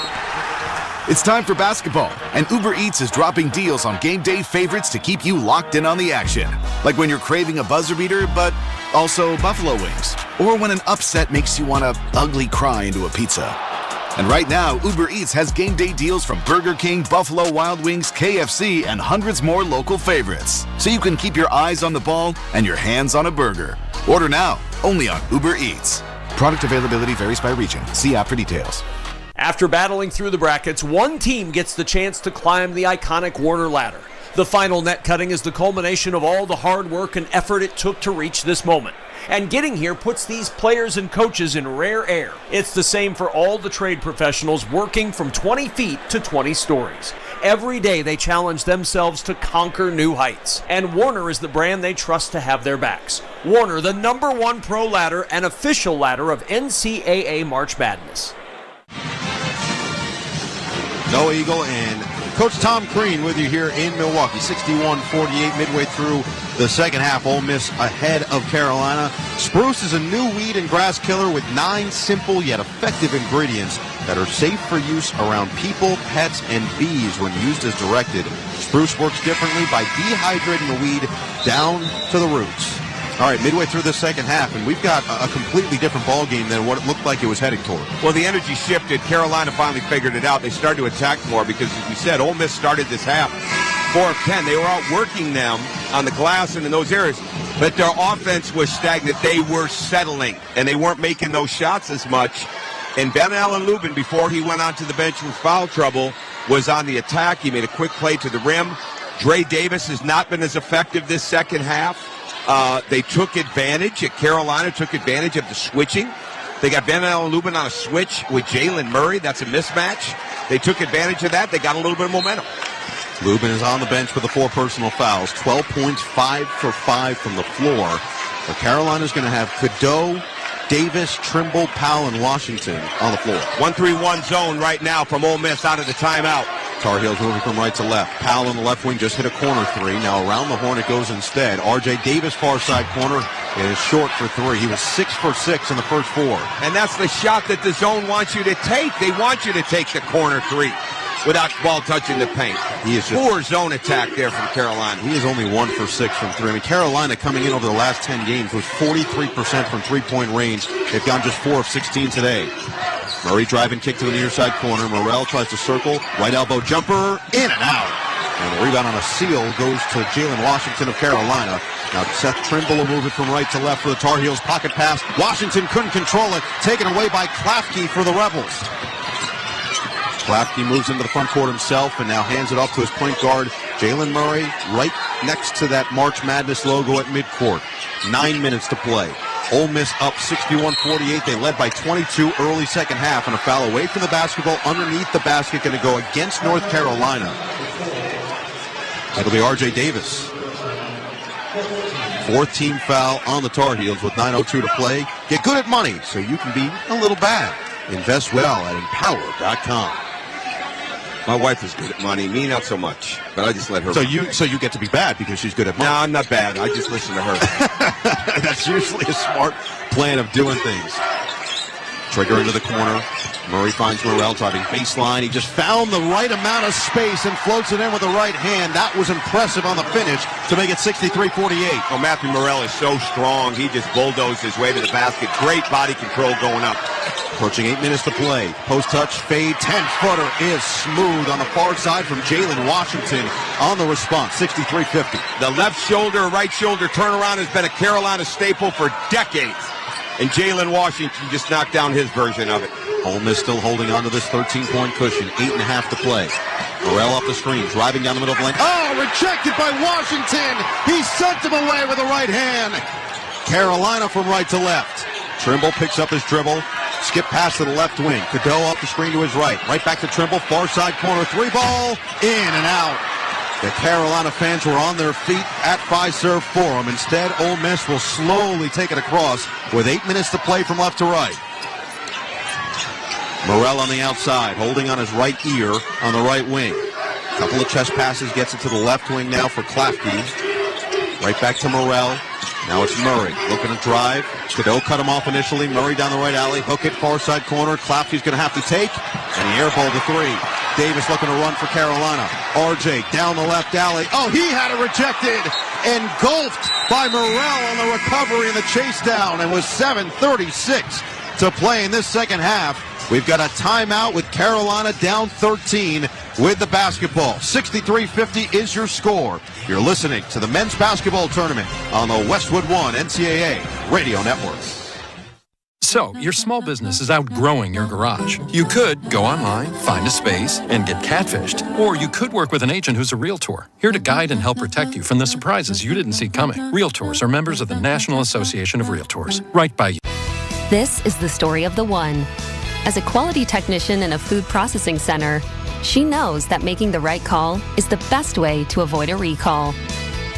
It's time for basketball, and Uber Eats is dropping deals on game day favorites to keep you locked in on the action. Like when you're craving a buzzer beater, but also buffalo wings. Or when an upset makes you want to ugly cry into a pizza. And right now, Uber Eats has game day deals from Burger King, Buffalo Wild Wings, KFC, and hundreds more local favorites. So you can keep your eyes on the ball and your hands on a burger. Order now, only on Uber Eats. Product availability varies by region. See app for details. After battling through the brackets, one team gets the chance to climb the iconic Warner ladder. The final net cutting is the culmination of all the hard work and effort it took to reach this moment. And getting here puts these players and coaches in rare air. It's the same for all the trade professionals working from 20 feet to 20 stories. Every day they challenge themselves to conquer new heights. And Warner is the brand they trust to have their backs. Warner, the #1 pro ladder and official ladder of NCAA March Madness. Noah Eagle and Coach Tom Crean with you here in Milwaukee. 61-48 midway through the second half. Ole Miss ahead of Carolina. Spruce is a new weed and grass killer with 9 simple yet effective ingredients that are safe for use around people, pets, and bees when used as directed. Spruce works differently by dehydrating the weed down to the roots. All right, midway through the second half, and we've got a completely different ball game than what it looked like it was heading toward. Well, the energy shifted. Carolina finally figured it out. They started to attack more because, as we said, Ole Miss started this half 4 of 10. They were outworking them on the glass and in those areas, but their offense was stagnant. They were settling, and they weren't making those shots as much. And Ben Allen Lubin, before he went onto the bench with foul trouble, was on the attack. He made a quick play to the rim. Dre Davis has not been as effective this second half. They took advantage. Carolina took advantage of the switching. They got Ben Allen Lubin on a switch with Jalen Murray. That's a mismatch. They took advantage of that. They got a little bit of momentum. Lubin is on the bench with the 4 personal fouls. 12 points, 5 for 5 from the floor. But Carolina's going to have Cadeau, Davis, Trimble, Powell, and Washington on the floor. 1-3-1 zone right now from Ole Miss out of the timeout. Tar Heels moving from right to left. Powell in the left wing just hit a corner 3. Now around the horn it goes instead. R.J. Davis, far side corner, is short for 3. He was 6 for 6 in the first 4. And that's the shot that the zone wants you to take. They want you to take the corner 3 without ball touching the paint. He is just poor zone attack there from Carolina. He is only 1 for 6 from 3. I mean, Carolina coming in over the last 10 games was 43% from three-point range. They've gone just 4 of 16 today. Murray driving kick to the near side corner. Morrell tries to circle. Right elbow jumper. In and out. And the rebound on a seal goes to Jalen Washington of Carolina. Now Seth Trimble will move it from right to left for the Tar Heels. Pocket pass. Washington couldn't control it. Taken away by Klafke for the Rebels. Klafke moves into the front court himself and now hands it off to his point guard, Jalen Murray, right next to that March Madness logo at midcourt. 9 minutes to play. Ole Miss up 61-48. They led by 22 early second half, and a foul away from the basketball underneath the basket going to go against North Carolina. That'll be R.J. Davis. 4th team foul on the Tar Heels with 9:02 to play. Get good at money so you can be a little bad. Invest well at Empower.com. My wife is good at money. Me, not so much. But I just let her. So you get to be bad because she's good at money. No, I'm not bad. I just listen to her. That's usually a smart plan of doing things. Trigger into the corner. Murray finds Morrell driving baseline. He just found the right amount of space and floats it in with the right hand. That was impressive on the finish to make it 63-48. Oh, Matthew Morrell is so strong. He just bulldozed his way to the basket. Great body control going up. Approaching 8 minutes to play. Post touch, fade, 10-footer is smooth on the far side from Jalen Washington on the response, 63-50. The left shoulder, right shoulder turnaround has been a Carolina staple for decades. And Jalen Washington just knocked down his version of it. Ole Miss still holding on to this 13-point cushion, 8.5 to play. Morrell off the screen, driving down the middle of the lane. Oh, rejected by Washington. He sent him away with the right hand. Carolina from right to left. Trimble picks up his dribble. Skip pass to the left wing. Cadeau off the screen to his right. Right back to Trimble. Far side corner. 3-ball. In and out. The Carolina fans were on their feet at Fiserv Forum. Instead, Ole Miss will slowly take it across with 8 minutes to play from left to right. Morrell on the outside, holding on his right ear on the right wing. Couple of chest passes, gets it to the left wing now for Klafke. Right back to Morrell. Now it's Murray looking to drive. Cadeau cut him off initially. Murray down the right alley. Hook it, far side corner. Klafke's going to have to take. And he airballed the 3. Davis looking to run for Carolina. RJ down the left alley. Oh, he had it rejected. Engulfed by Morrell on the recovery and the chase down. And with 7:36 to play in this second half, we've got a timeout with Carolina down 13 with the basketball. 63-50 is your score. You're listening to the men's basketball tournament on the Westwood One NCAA Radio Network. So, your small business is outgrowing your garage. You could go online, find a space, and get catfished. Or you could work with an agent who's a realtor, here to guide and help protect you from the surprises you didn't see coming. Realtors are members of the National Association of Realtors. Right by you. This is the story of the one. As a quality technician in a food processing center, she knows that making the right call is the best way to avoid a recall.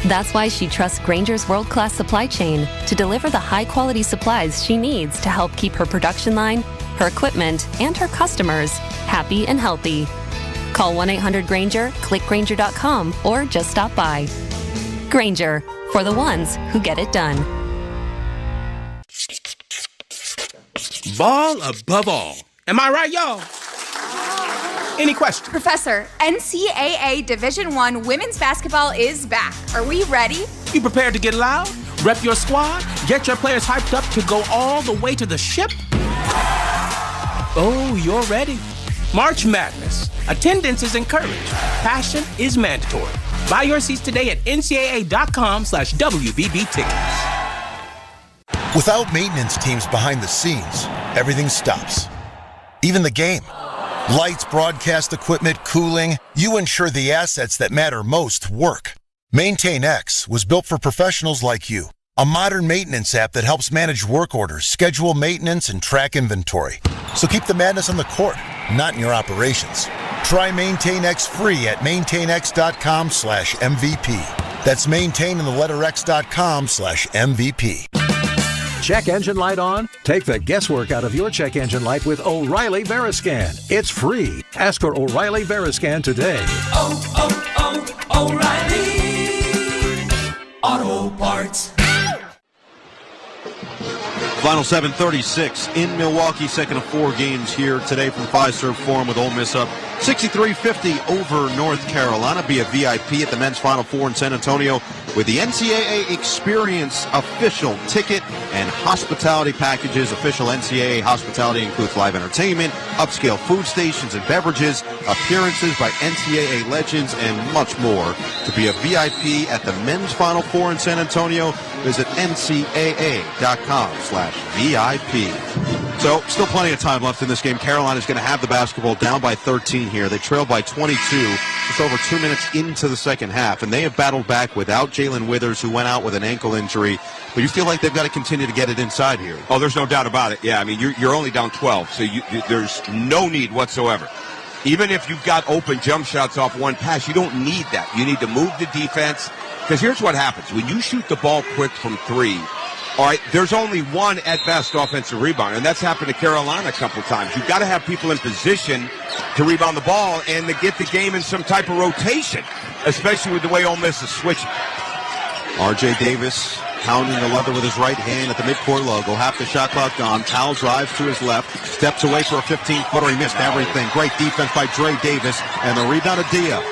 That's why she trusts Grainger's world-class supply chain to deliver the high-quality supplies she needs to help keep her production line, her equipment, and her customers happy and healthy. Call 1-800-GRAINGER, click Grainger.com, or just stop by. Grainger, for the ones who get it done. Ball above all. Am I right, y'all? Any questions? Professor, NCAA Division I women's basketball is back. Are we ready? You prepared to get loud? Rep your squad? Get your players hyped up to go all the way to the ship? Oh, you're ready. March Madness. Attendance is encouraged. Passion is mandatory. Buy your seats today at ncaa.com/WBB tickets. Without maintenance teams behind the scenes, everything stops. Even the game. Lights, broadcast equipment, cooling, you ensure the assets that matter most work. MaintainX was built for professionals like you. A modern maintenance app that helps manage work orders, schedule maintenance, and track inventory. So keep the madness on the court, not in your operations. Try MaintainX free at maintainx.com/MVP. That's maintain in the letter x.com/MVP. Check engine light on? Take the guesswork out of your check engine light with O'Reilly Veriscan. It's free. Ask for O'Reilly Veriscan today. O'Reilly Auto Parts. Final 7:36 in Milwaukee, second of 4 games here today from Fiserv Forum with Ole Miss up 63-50 over North Carolina. Be a VIP at the men's Final Four in San Antonio with the NCAA Experience official ticket and hospitality packages. Official NCAA hospitality includes live entertainment, upscale food stations and beverages, appearances by NCAA legends, and much more. To be a VIP at the men's Final Four in San Antonio, visit ncaa.com/VIP. So, still plenty of time left in this game. Carolina's going to have the basketball down by 13 here. They trail by 22, just over 2 minutes into the second half, and they have battled back without Jalen Withers, who went out with an ankle injury. But you feel like they've got to continue to get it inside here. Oh, there's no doubt about it. Yeah, I mean, you're only down 12, so there's no need whatsoever. Even if you've got open jump shots off one pass, you don't need that. You need to move the defense, because here's what happens. When you shoot the ball quick from three, all right, there's only one at best offensive rebound, and that's happened to Carolina a couple of times. You've got to have people in position to rebound the ball and to get the game in some type of rotation, especially with the way Ole Miss is switching. R.J. Davis pounding the leather with his right hand at the midcourt logo. Half the shot clock gone. Powell drives to his left, steps away for a 15-footer. He missed everything. Great defense by Dre Davis, and the rebound of Dia.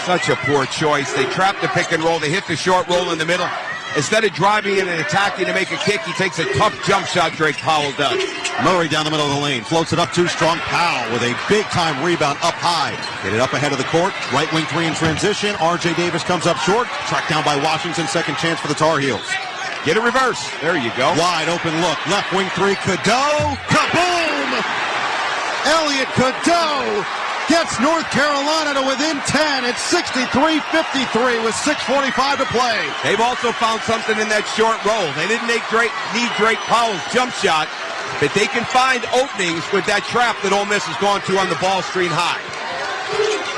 Such a poor choice. They trap the pick and roll. They hit the short roll in the middle. Instead of driving in and attacking to make a kick, he takes a tough jump shot, Drake Powell does. Murray down the middle of the lane, floats it up too strong. Powell with a big-time rebound up high. Get it up ahead of the court. Right wing three in transition. R.J. Davis comes up short. Tracked down by Washington. Second chance for the Tar Heels. Get it reverse. There you go. Wide open look. Left wing three. Cadeau. Kaboom! Elliot Cadeau gets North Carolina to within 10. It's 63-53 with 6:45 to play. They've also found something in that short roll. They didn't need Drake Powell's jump shot, but they can find openings with that trap that Ole Miss has gone to on the ball screen high.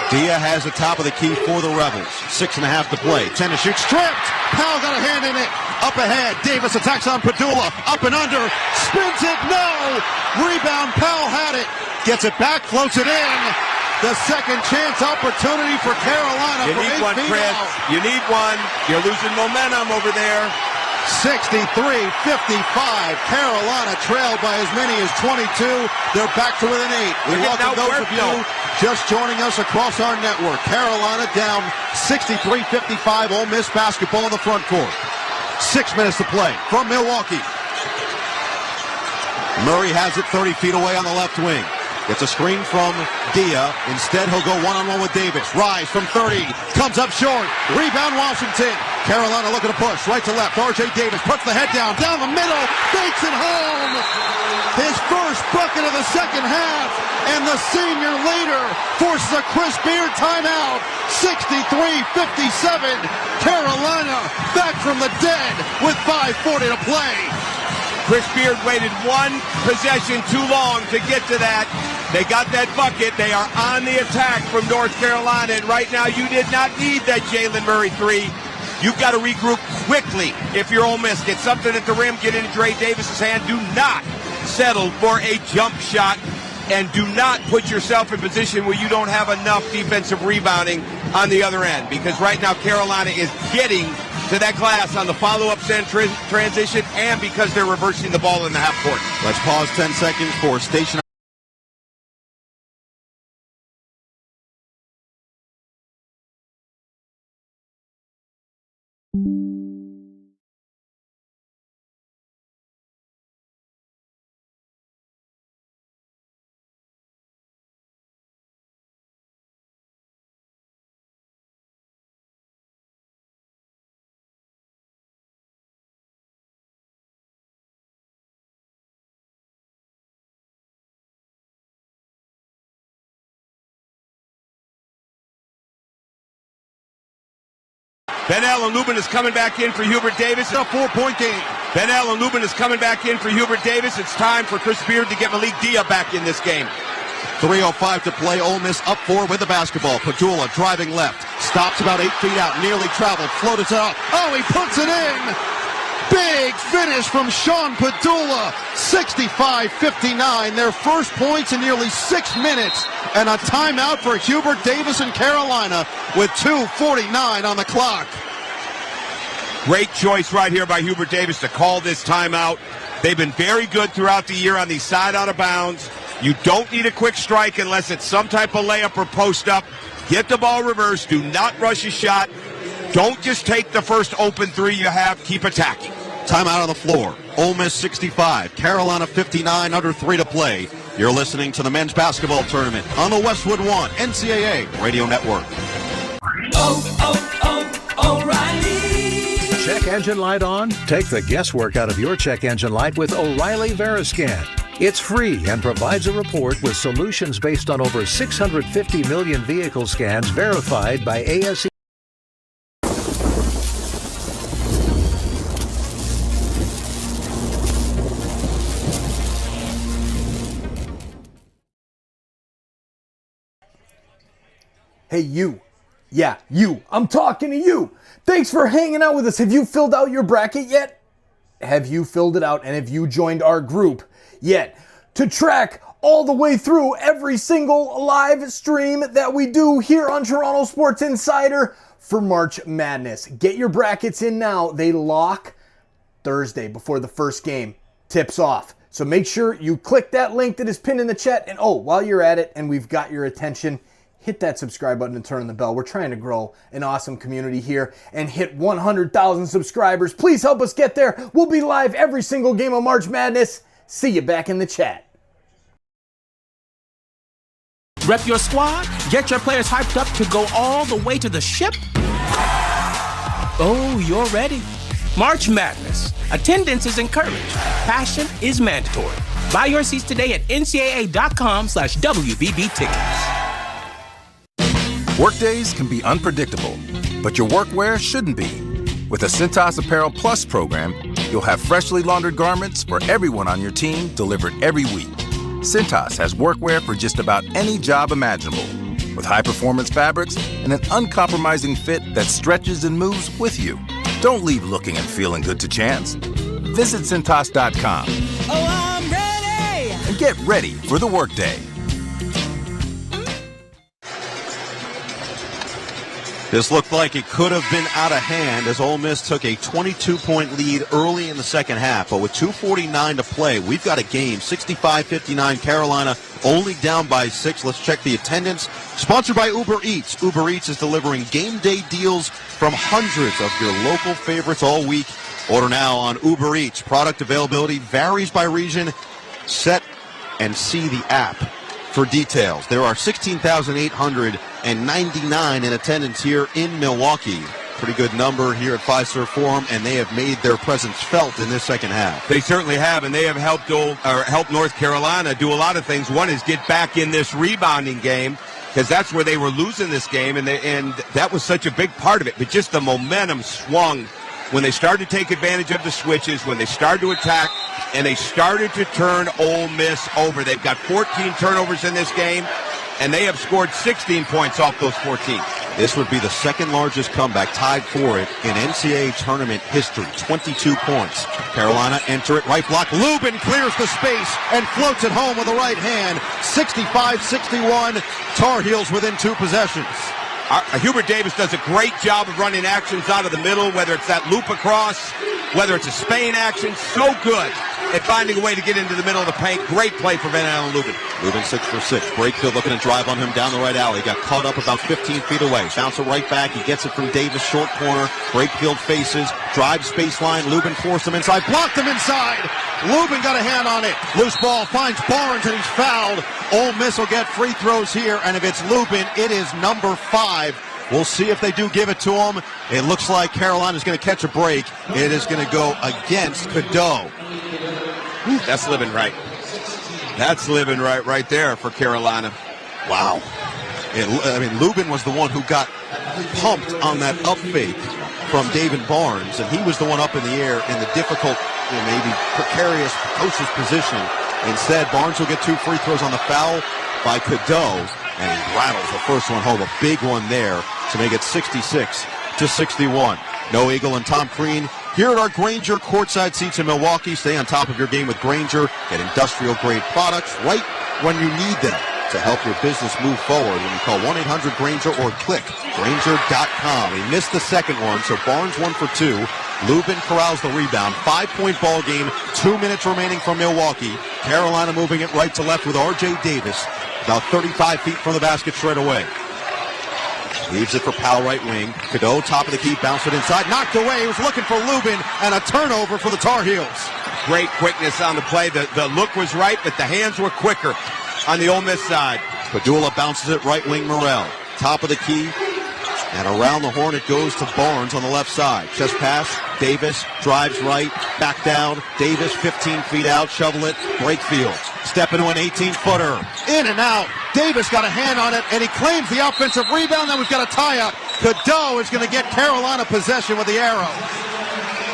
Dia has the top of the key for the Rebels. 6.5 to play. 10 to shoot. Stripped. Powell got a hand in it. Up ahead. Davis attacks on Padula. Up and under. Spins it. No. Rebound. Powell had it. Gets it back. Floats it in. The second chance opportunity for Carolina. You need one, Chris. You need one. You're losing momentum over there. 63-55. Carolina trailed by as many as 22. They're back to within 8. We welcome those of you just joining us across our network. Carolina down 63-55. Ole Miss basketball in the front court. 6 minutes to play from Milwaukee. Murray has it 30 feet away on the left wing. Gets a screen from Dia. Instead, he'll go one-on-one with Davis. Rise from 30. Comes up short. Rebound Washington. Carolina looking to push right to left. R.J. Davis puts the head down the middle, bakes it home. His first bucket of the second half, and the senior leader forces a Chris Beard timeout. 63-57. Carolina back from the dead with 5:40 to play. Chris Beard waited one possession too long to get to that. They got that bucket. They are on the attack from North Carolina, and right now you did not need that Jalen Murray three. You've got to regroup quickly if you're Ole Miss. Get something at the rim, get into Dre Davis's hand. Do not settle for a jump shot, and do not put yourself in position where you don't have enough defensive rebounding on the other end, because right now Carolina is getting to that glass on the follow-up transition, and because they're reversing the ball in the half court. Let's pause 10 seconds for station. Ben-El and Lubin is coming back in for Hubert Davis. It's a 4-point game. Ben-El and Lubin is coming back in for Hubert Davis. It's time for Chris Beard to get Malik Dia back in this game. 3:05 to play. Ole Miss up 4 with the basketball. Padula driving left. Stops about 8 feet out. Nearly traveled. Floated it up. Oh, he puts it in. Big finish from Sean Padula. 65-59. Their first points in nearly 6 minutes. And a timeout for Hubert Davis and Carolina with 2:49 on the clock. Great choice right here by Hubert Davis to call this timeout. They've been very good throughout the year on the side out of bounds. You don't need a quick strike unless it's some type of layup or post up. Get the ball reversed. Do not rush a shot. Don't just take the first open three you have. Keep attacking. Timeout on the floor. Ole Miss 65, Carolina 59, under 3 to play. You're listening to the men's basketball tournament on the Westwood One NCAA Radio Network. O'Reilly. Check engine light on? Take the guesswork out of your check engine light with O'Reilly Veriscan. It's free and provides a report with solutions based on over 650 million vehicle scans verified by ASE. Hey, you. Yeah, you. I'm talking to you. Thanks for hanging out with us. Have you filled out your bracket yet? Have you filled it out, and have you joined our group yet? To track all the way through every single live stream that we do here on Toronto Sports Insider for March Madness. Get your brackets in now. They lock Thursday before the first game tips off. So make sure you click that link that is pinned in the chat. And while you're at it and we've got your attention, hit that subscribe button and turn on the bell. We're trying to grow an awesome community here and hit 100,000 subscribers. Please help us get there. We'll be live every single game of March Madness. See you back in the chat. Rep your squad, get your players hyped up to go all the way to the ship. Oh, you're ready. March Madness. Attendance is encouraged. Passion is mandatory. Buy your seats today at ncaa.com/WBB tickets. Workdays can be unpredictable, but your workwear shouldn't be. With a Cintas Apparel Plus program, you'll have freshly laundered garments for everyone on your team delivered every week. Cintas has workwear for just about any job imaginable, with high-performance fabrics and an uncompromising fit that stretches and moves with you. Don't leave looking and feeling good to chance. Visit Cintas.com. Oh, I'm ready! And get ready for the workday. This looked like it could have been out of hand as Ole Miss took a 22-point lead early in the second half. But with 2:49 to play, we've got a game. 65-59 Carolina, only down by 6. Let's check the attendance. Sponsored by Uber Eats. Uber Eats is delivering game day deals from hundreds of your local favorites all week. Order now on Uber Eats. Product availability varies by region. Set and see the app for details. There are 16,899 in attendance here in Milwaukee. pretty good number here at Fiserv Forum, and they have made their presence felt in this second half. They certainly have, and they have helped North Carolina do a lot of things. One is get back in this rebounding game, because that's where they were losing this game, and that was such a big part of it. But just the momentum swung when they started to take advantage of the switches, when they started to attack, and they started to turn Ole Miss over. They've got 14 turnovers in this game, and they have scored 16 points off those 14. This would be the second largest comeback, tied for it in NCAA tournament history. 22 points. Carolina enter it, right block. Lubin clears the space and floats it home with the right hand. 65-61. Tar Heels within 2 possessions. Hubert Davis does a great job of running actions out of the middle, whether it's that loop across, whether it's a Spain action. So good at finding a way to get into the middle of the paint. Great play for Van Allen Lubin. Lubin 6 for 6. Brakefield looking to drive on him down the right alley. Got caught up about 15 feet away. Bounce it right back. He gets it from Davis, short corner. Brakefield faces, drives space line. Lubin forced him inside, blocked him inside. Lubin got a hand on it. Loose ball finds Barnes, and he's fouled. Ole Miss will get free throws here, and if it's Lubin, it is number 5. We'll see if they do give it to him. It looks like Carolina's going to catch a break. It is going to go against Cadeau. That's living right. That's living right there for Carolina. Wow. Lubin was the one who got pumped on that up fake from David Barnes, and he was the one up in the air in the difficult, maybe precarious, precocious position. Instead, Barnes will get 2 free throws on the foul by Cadeau, and he rattles the first one home. A big one there to make it 66-61. No Eagle and Tom Crean here at our Grainger courtside seats in Milwaukee. Stay on top of your game with Grainger. Get industrial-grade products right when you need them to help your business move forward when you call 1-800-GRAINGER or click Grainger.com. He missed the second one, so Barnes 1 for 2. Lubin corrals the rebound. 5-point ball game. 2 minutes remaining from Milwaukee. Carolina moving it right to left with R.J. Davis, about 35 feet from the basket straight away. Leaves it for Powell, right wing. Cadeau, top of the key, bounced it inside, knocked away. He was looking for Lubin, and a turnover for the Tar Heels. Great quickness on the play. The look was right, but the hands were quicker on the Ole Miss side. Padula bounces it right wing. Morrell, top of the key, and around the horn it goes to Barnes on the left side. Chest pass. Davis drives right, back down. Davis 15 feet out, shovel it. Brakefield, step into an 18-footer. In and out. Davis got a hand on it, and he claims the offensive rebound. Then we've got a tie-up. Cadeau is going to get Carolina possession with the arrow.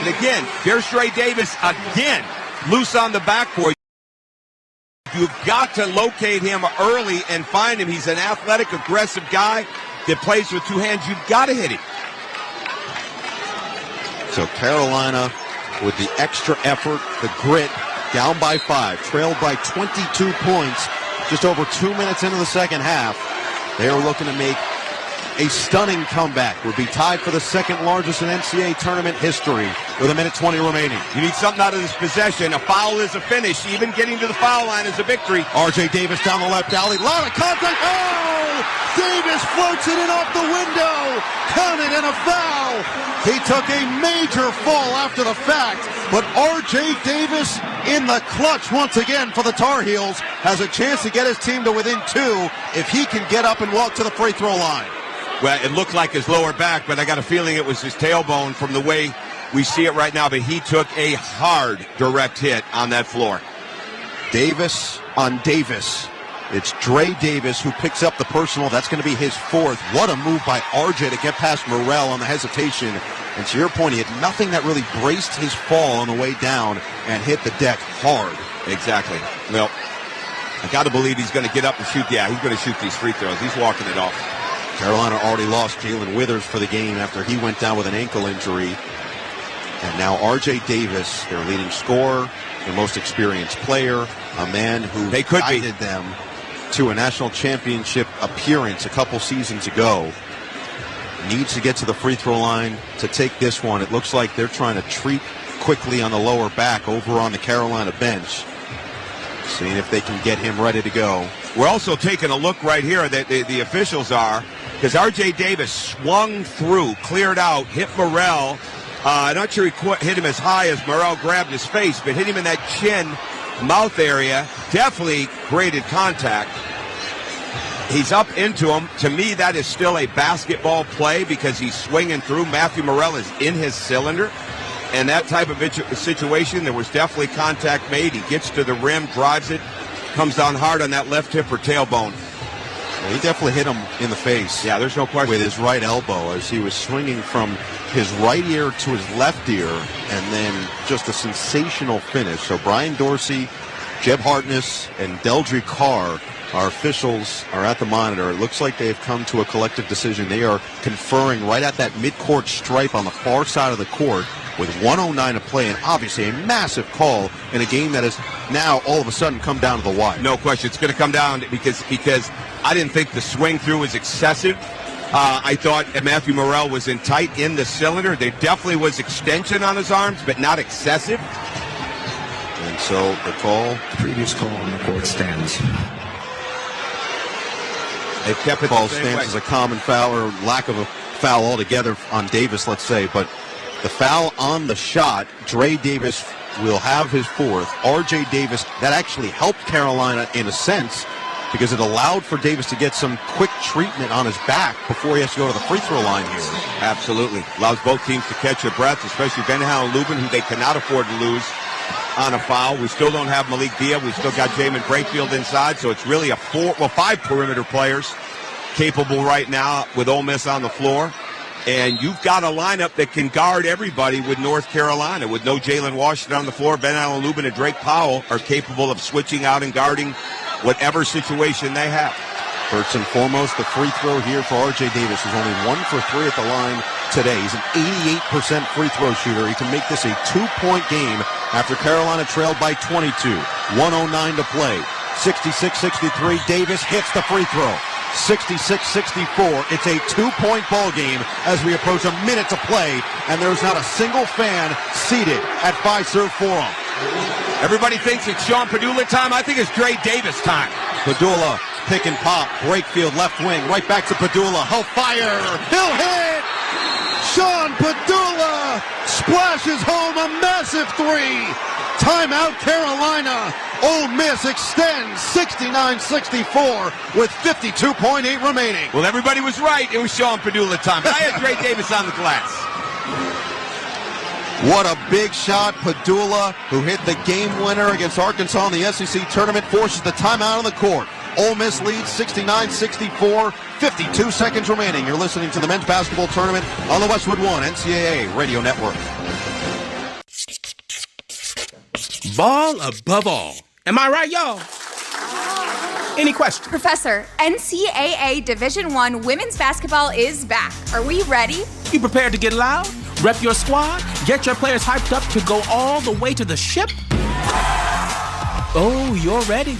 And again, there's Dre Davis again, loose on the backboard. You've got to locate him early and find him. He's an athletic, aggressive guy that plays with 2 hands. You've got to hit him. So Carolina, with the extra effort, the grit, down by 5, trailed by 22 points, just over 2 minutes into the second half. They are looking to make a stunning comeback. Would be tied for the second largest in NCAA tournament history with 1:20 remaining. You need something out of this possession. A foul is a finish. Even getting to the foul line is a victory. R.J. Davis down the left alley. Lot of contact. Oh! Davis floats it in off the window. Counted and a foul. He took a major fall after the fact, but R.J. Davis in the clutch once again for the Tar Heels. Has a chance to get his team to within 2 if he can get up and walk to the free throw line. Well, it looked like his lower back, but I got a feeling it was his tailbone from the way we see it right now. But he took a hard direct hit on that floor. Davis on Davis. It's Dre Davis who picks up the personal. That's going to be his 4th. What a move by RJ to get past Morrell on the hesitation. And to your point, he had nothing that really braced his fall on the way down and hit the deck hard. Exactly. Well, I got to believe he's going to get up and shoot. Yeah, he's going to shoot these free throws. He's walking it off. Carolina already lost Jalen Withers for the game after he went down with an ankle injury. And now R.J. Davis, their leading scorer, their most experienced player, a man who guided them to a national championship appearance a couple seasons ago, needs to get to the free throw line to take this one. It looks like they're trying to treat quickly on the lower back over on the Carolina bench, seeing if they can get him ready to go. We're also taking a look right here that the officials are, because R.J. Davis swung through, cleared out, hit Morrell. I'm not sure he hit him as high as Morrell grabbed his face, but hit him in that chin, mouth area. Definitely created contact. He's up into him. To me, that is still a basketball play because he's swinging through. Matthew Morrell is in his cylinder. And that type of situation, there was definitely contact made. He gets to the rim, drives it, comes down hard on that left hip or tailbone. Well, he definitely hit him in the face. Yeah, there's no question. With his right elbow as he was swinging from his right ear to his left ear, and then just a sensational finish. So Brian Dorsey, Jeb Hartness, and Deldry Carr, our officials, are at the monitor. It looks like they've come to a collective decision. They are conferring right at that midcourt stripe on the far side of the court with 1:09 to play, and obviously a massive call in a game that has now all of a sudden come down to the wire. No question. It's going to come down because I didn't think the swing through was excessive. I thought Matthew Morrell was in tight in the cylinder. There definitely was extension on his arms, but not excessive. And so the call, the previous call on the court stands. They kept it. Ball stands as a common foul or lack of a foul altogether on Davis, let's say, but the foul on the shot, Dre Davis will have his fourth. R.J. Davis, that actually helped Carolina in a sense because it allowed for Davis to get some quick treatment on his back before he has to go to the free throw line here. Absolutely. Allows both teams to catch their breath, especially Ben Howell and Lubin, who they cannot afford to lose on a foul. We still don't have Malik Dia. We still got Jamin Brakefield inside, so it's really five perimeter players capable right now with Ole Miss on the floor. And you've got a lineup that can guard everybody with North Carolina. With no Jalen Washington on the floor, Ben Allen Lubin and Drake Powell are capable of switching out and guarding whatever situation they have. First and foremost, the free throw here for R.J. Davis, who's only 1 for 3 at the line today. He's an 88% free throw shooter. He can make this a 2-point game after Carolina trailed by 22. 1:09 to play. 66-63. Davis hits the free throw. 66-64. It's a 2-point ball game as we approach a minute to play, and there's not a single fan seated at Fiserv Forum. Everybody thinks it's Sean Padula time. I think it's Dre Davis time. Padula, pick and pop. Brakefield left wing, right back to Padula. He'll fire. He'll hit. Sean Padula splashes home a massive three. Timeout Carolina. Ole Miss extends 69-64 with 52.8 remaining. Well, everybody was right. It was Sean Padula time. But I had Dre Davis on the glass. What a big shot. Padula, who hit the game winner against Arkansas in the SEC tournament, forces the timeout on the court. Ole Miss leads 69-64, 52 seconds remaining. You're listening to the men's basketball tournament on the Westwood One NCAA Radio Network. Ball above all. Am I right, y'all? Any questions? Professor, NCAA Division I women's basketball is back. Are we ready? You prepared to get loud? Rep your squad? Get your players hyped up to go all the way to the ship? Oh, you're ready.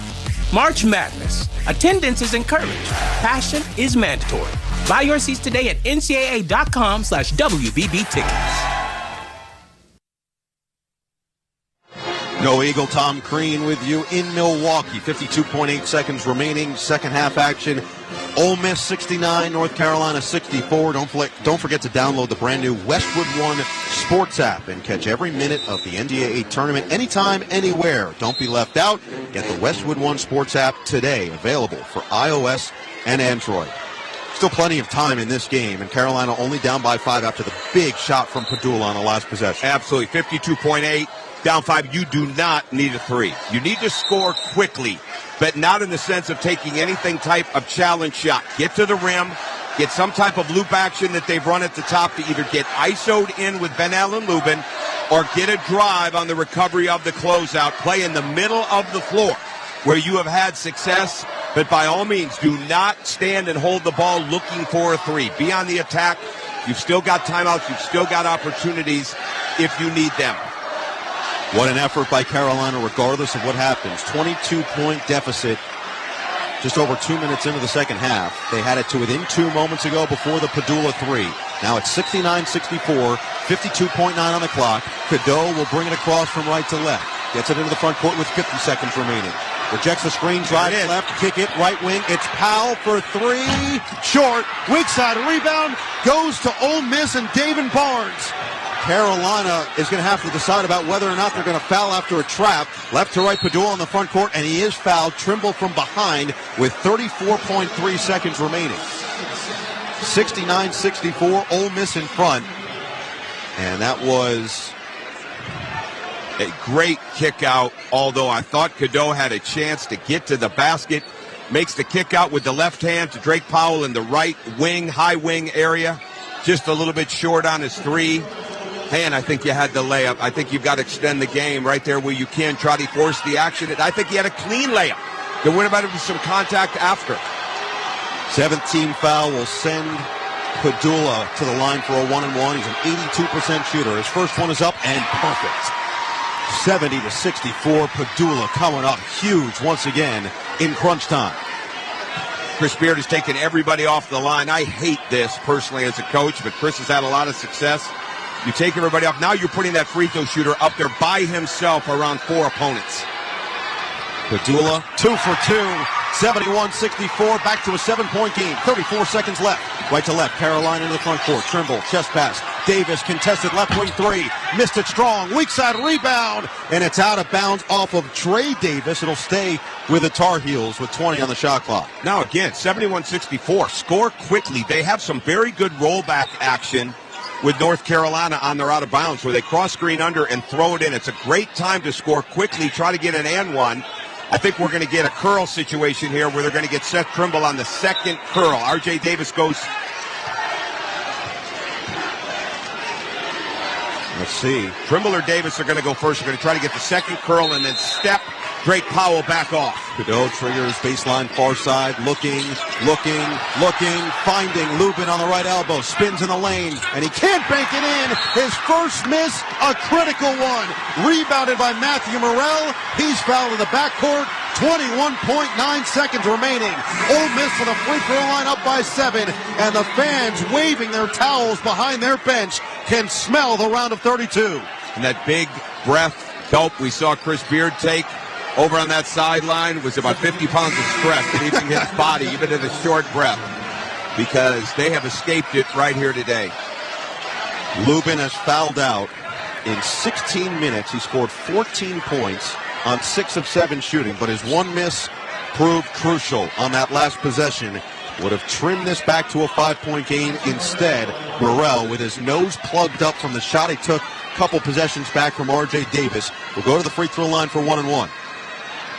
March Madness. Attendance is encouraged. Passion is mandatory. Buy your seats today at ncaa.com/WBB tickets. No Eagle, Tom Crean with you in Milwaukee. 52.8 seconds remaining. Second half action. Ole Miss 69, North Carolina 64. Don't forget to download the brand new Westwood One sports app and catch every minute of the NCAA tournament anytime, anywhere. Don't be left out. Get the Westwood One sports app today. Available for iOS and Android. Still plenty of time in this game, and Carolina only down by 5 after the big shot from Padula on the last possession. Absolutely. 52.8. Down 5, you do not need a three. You need to score quickly, but not in the sense of taking anything type of challenge shot. Get to the rim, get some type of loop action that they've run at the top to either get ISO'd in with Ben Allen Lubin or get a drive on the recovery of the closeout. Play in the middle of the floor where you have had success, but by all means, do not stand and hold the ball looking for a three. Be on the attack. You've still got timeouts. You've still got opportunities if you need them. What an effort by Carolina, regardless of what happens. 22-point deficit just over 2 minutes into the second half. They had it to within 2 moments ago before the Padula three. Now it's 69-64, 52.9 on the clock. Cadeau will bring it across from right to left. Gets it into the front court with 50 seconds remaining. Rejects the screen, drive left, kick it, right wing. It's Powell for three. Short, weak side rebound, goes to Ole Miss and David Barnes. Carolina is going to have to decide about whether or not they're going to foul after a trap. Left to right, Padula on the front court, and he is fouled. Trimble from behind with 34.3 seconds remaining. 69-64, Ole Miss in front. And that was a great kick out, although I thought Cadeau had a chance to get to the basket. Makes the kick out with the left hand to Drake Powell in the right wing, high wing area. Just a little bit short on his three. And I think you had the layup. I think you've got to extend the game right there where you can. Trotty forced the action. I think he had a clean layup. There would have been some contact after. 17 foul will send Padula to the line for a 1-and-1. He's an 82% shooter. His first one is up and perfect. 70-64. Padula coming up huge once again in crunch time. Chris Beard has taken everybody off the line. I hate this personally as a coach, but Chris has had a lot of success. You take everybody off. Now you're putting that free throw shooter up there by himself around 4 opponents. Padula, 2 for 2, 71-64, back to a 7-point game. 34 seconds left. Right to left, Carolina into the front court. Trimble, chest pass. Davis contested left wing three. Missed it strong. Weak side rebound. And it's out of bounds off of Trey Davis. It'll stay with the Tar Heels with 20 on the shot clock. Now again, 71-64. Score quickly. They have some very good rollback action with North Carolina on their out of bounds where they cross screen under and throw it in. It's a great time to score quickly, try to get an and one. I think we're going to get a curl situation here where they're going to get Seth Trimble on the second curl. R.J. Davis goes. Let's see. Trimble or Davis are going to go first. They're going to try to get the second curl and then step Drake Powell back off. Cadeau triggers baseline far side, looking, finding Lubin on the right elbow, spins in the lane, and he can't bank it in. His first miss, a critical one. Rebounded by Matthew Morrell. He's fouled in the backcourt. 21.9 seconds remaining. Ole Miss for the free throw line up by 7, and the fans waving their towels behind their bench can smell the round of 32. And that big breath gulp we saw Chris Beard take over on that sideline was about 50 pounds of stress leaving his body, even in a short breath, because they have escaped it right here today. Lubin has fouled out in 16 minutes. He scored 14 points on 6 of 7 shooting, but his one miss proved crucial on that last possession. Would have trimmed this back to a 5-point game. Instead, Morrell, with his nose plugged up from the shot he took a couple possessions back from R.J. Davis, will go to the free throw line for 1-and-1.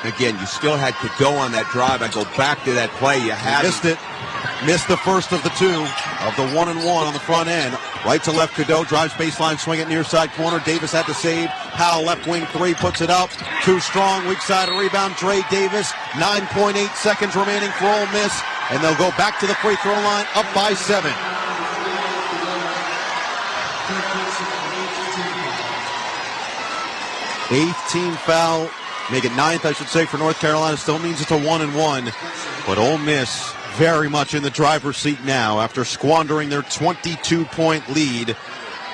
Again, you still had Cadeau on that drive. I go back to that play. You had missed it. Missed the first of the 2 of the 1-and-1 on the front end. Right to left, Cadeau drives baseline, swing it near side corner. Davis had to save. Powell left wing 3, puts it up. Too strong, weak side rebound. Trey Davis, 9.8 seconds remaining for Ole Miss, and they'll go back to the free throw line, up by 7. Eighth team foul. Make it 9th, I should say, for North Carolina. Still means it's a 1-and-1. But Ole Miss very much in the driver's seat now after squandering their 22-point lead.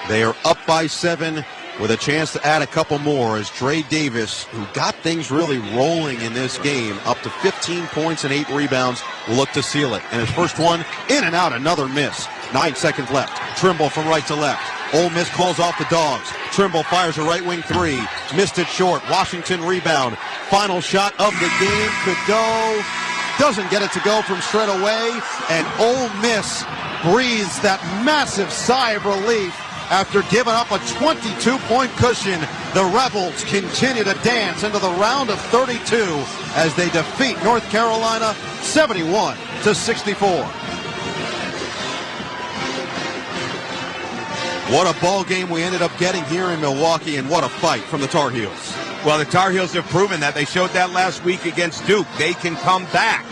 They are up by 7 with a chance to add a couple more as Trey Davis, who got things really rolling in this game, up to 15 points and 8 rebounds, will look to seal it. And his first one, in and out, another miss. 9 seconds left. Trimble from right to left. Ole Miss calls off the Dogs. Trimble fires a right wing 3. Missed it short. Washington rebound. Final shot of the game could go. Doesn't get it to go from straight away. And Ole Miss breathes that massive sigh of relief after giving up a 22-point cushion. The Rebels continue to dance into the round of 32 as they defeat North Carolina 71-64. What a ball game we ended up getting here in Milwaukee, and what a fight from the Tar Heels. Well, the Tar Heels have proven that. They showed that last week against Duke. They can come back.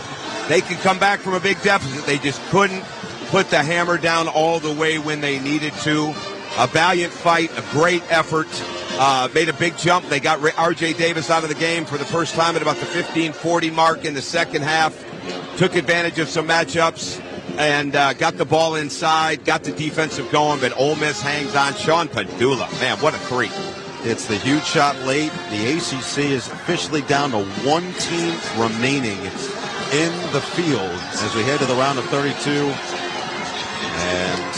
They can come back from a big deficit. They just couldn't put the hammer down all the way when they needed to. A valiant fight, a great effort. Made a big jump. They got R.J. Davis out of the game for the first time at about the 15-40 mark in the second half. Took advantage of some matchups and got the ball inside, got the defensive going, but Ole Miss hangs on. Sean Padula, man, what a 3. It's the huge shot late. The ACC is officially down to 1 team remaining in the field as we head to the round of 32. And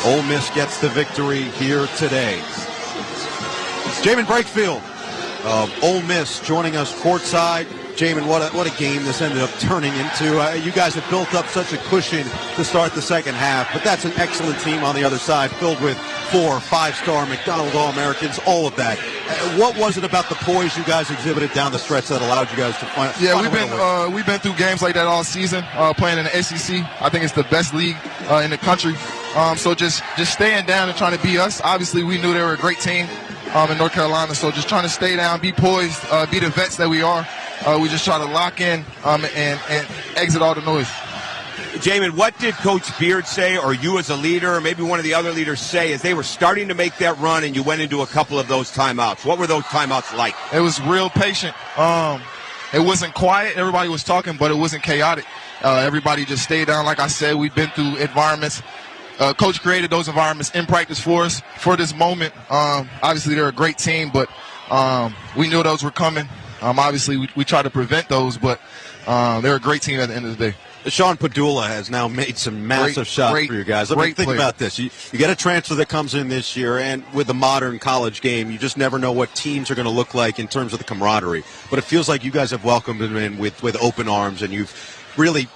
Ole Miss gets the victory here today. Jamin Brakefield of Ole Miss joining us courtside. Jamin, what a game this ended up turning into. You guys have built up such a cushion to start the second half, but that's an excellent team on the other side, filled with 4- or 5-star McDonald's All-Americans, all of that. What was it about the poise you guys exhibited down the stretch that allowed you guys to find? Yeah, we've been through games like that all season, playing in the SEC. I think it's the best league in the country. So just staying down and trying to beat us. Obviously, we knew they were a great team in North Carolina, so just trying to stay down, be poised, be the vets that we are. We just try to lock in and exit all the noise. Jamin, what did Coach Beard say, or you as a leader, or maybe one of the other leaders say, as they were starting to make that run and you went into a couple of those timeouts? What were those timeouts like? It was real patient. It wasn't quiet. Everybody was talking, but it wasn't chaotic. Everybody just stayed down. Like I said, we've been through environments. Coach created those environments in practice for us for this moment. Obviously, they're a great team, but we knew those were coming. Obviously, we try to prevent those, but they're a great team at the end of the day. Sean Padula has now made some massive shots for you guys. I mean, think about this. You get a transfer that comes in this year, and with the modern college game, you just never know what teams are going to look like in terms of the camaraderie. But it feels like you guys have welcomed him in with open arms, and you've really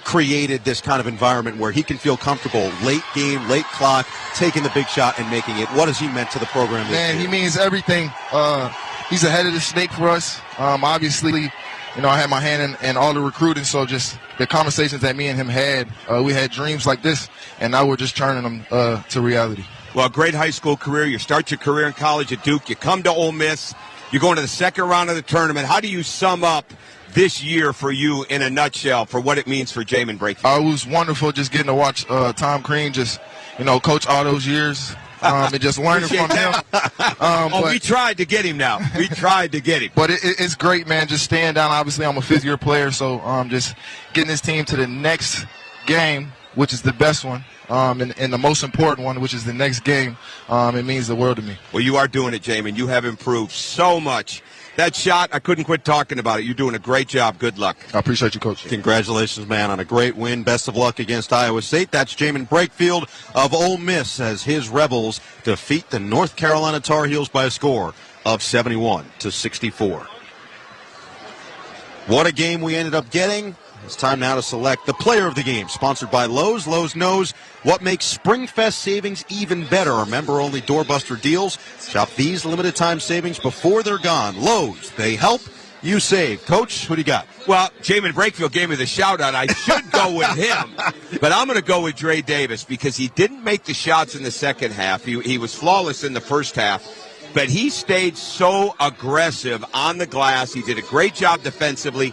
created this kind of environment where he can feel comfortable, late game, late clock, taking the big shot and making it. What has he meant to the program this year? Man, he means everything. He's ahead of the snake for us. Obviously, I had my hand in all the recruiting, so just the conversations that me and him had, we had dreams like this, and now we're just turning them to reality. Well, great high school career. You start your career in college at Duke. You come to Ole Miss. You're going to the second round of the tournament. How do you sum up this year for you in a nutshell for what it means for Jamin Brakefield? It was wonderful just getting to watch Tom Crean just, coach all those years. And just learning from him. We tried to get him now. We tried to get him. But it's great, man, just staying down. Obviously, I'm a fifth-year player, so just getting this team to the next game, which is the best one, and the most important one, which is the next game, it means the world to me. Well, you are doing it, Jamin. You have improved so much. That shot, I couldn't quit talking about it. You're doing a great job. Good luck. I appreciate you, Coach. Congratulations, man, on a great win. Best of luck against Iowa State. That's Jamin Brakefield of Ole Miss as his Rebels defeat the North Carolina Tar Heels by a score of 71-64. What a game we ended up getting. It's time now to select the player of the game, sponsored by Lowe's. Lowe's knows what makes SpringFest savings even better. Member-only doorbuster deals. Shop these limited-time savings before they're gone. Lowe's, they help, you save. Coach, who do you got? Well, Jamin Brakefield gave me the shout-out. I should go with him, but I'm going to go with Dre Davis because he didn't make the shots in the second half. He was flawless in the first half, but he stayed so aggressive on the glass. He did a great job defensively.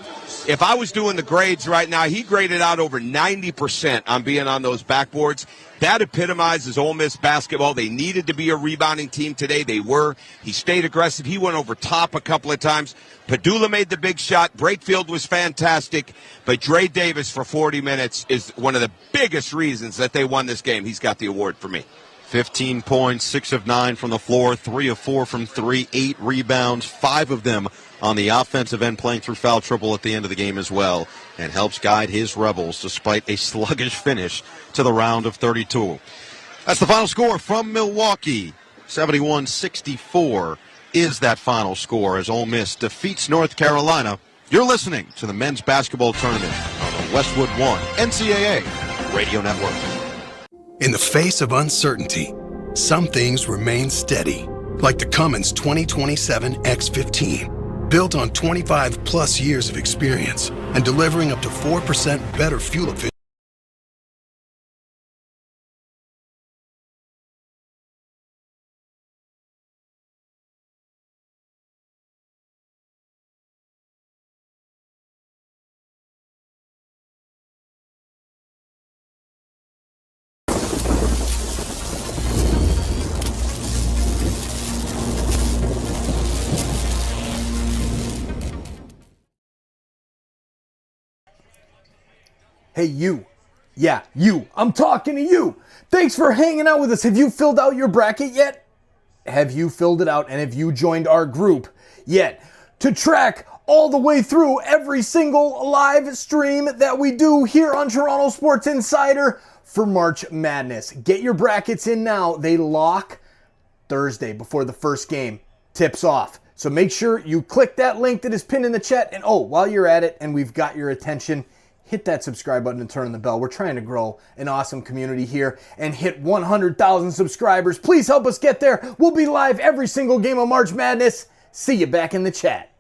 If I was doing the grades right now, he graded out over 90% on being on those backboards. That epitomizes Ole Miss basketball. They needed to be a rebounding team today. They were. He stayed aggressive. He went over top a couple of times. Padula made the big shot. Brakefield was fantastic. But Dre Davis for 40 minutes is one of the biggest reasons that they won this game. He's got the award for me. 15 points, 6 of 9 from the floor, 3 of 4 from 3, 8 rebounds, 5 of them on the offensive end, playing through foul trouble at the end of the game as well, and helps guide his Rebels despite a sluggish finish to the round of 32. That's the final score from Milwaukee. 71-64 is that final score as Ole Miss defeats North Carolina. You're listening to the men's basketball tournament on the Westwood One NCAA Radio Network. In the face of uncertainty, some things remain steady, like the Cummins 2027 X15. Built on 25 plus years of experience and delivering up to 4% better fuel efficiency. Hey, you. Yeah, you. I'm talking to you. Thanks for hanging out with us. Have you filled out your bracket yet? Have you filled it out and have you joined our group yet? To track all the way through every single live stream that we do here on Toronto Sports Insider, for March Madness. Get your brackets in now. They lock Thursday before the first game tips off. So make sure you click that link that is pinned in the chat. And while you're at it and we've got your attention, hit that subscribe button and turn on the bell. We're trying to grow an awesome community here and hit 100,000 subscribers. Please help us get there. We'll be live every single game of March Madness. See you back in the chat.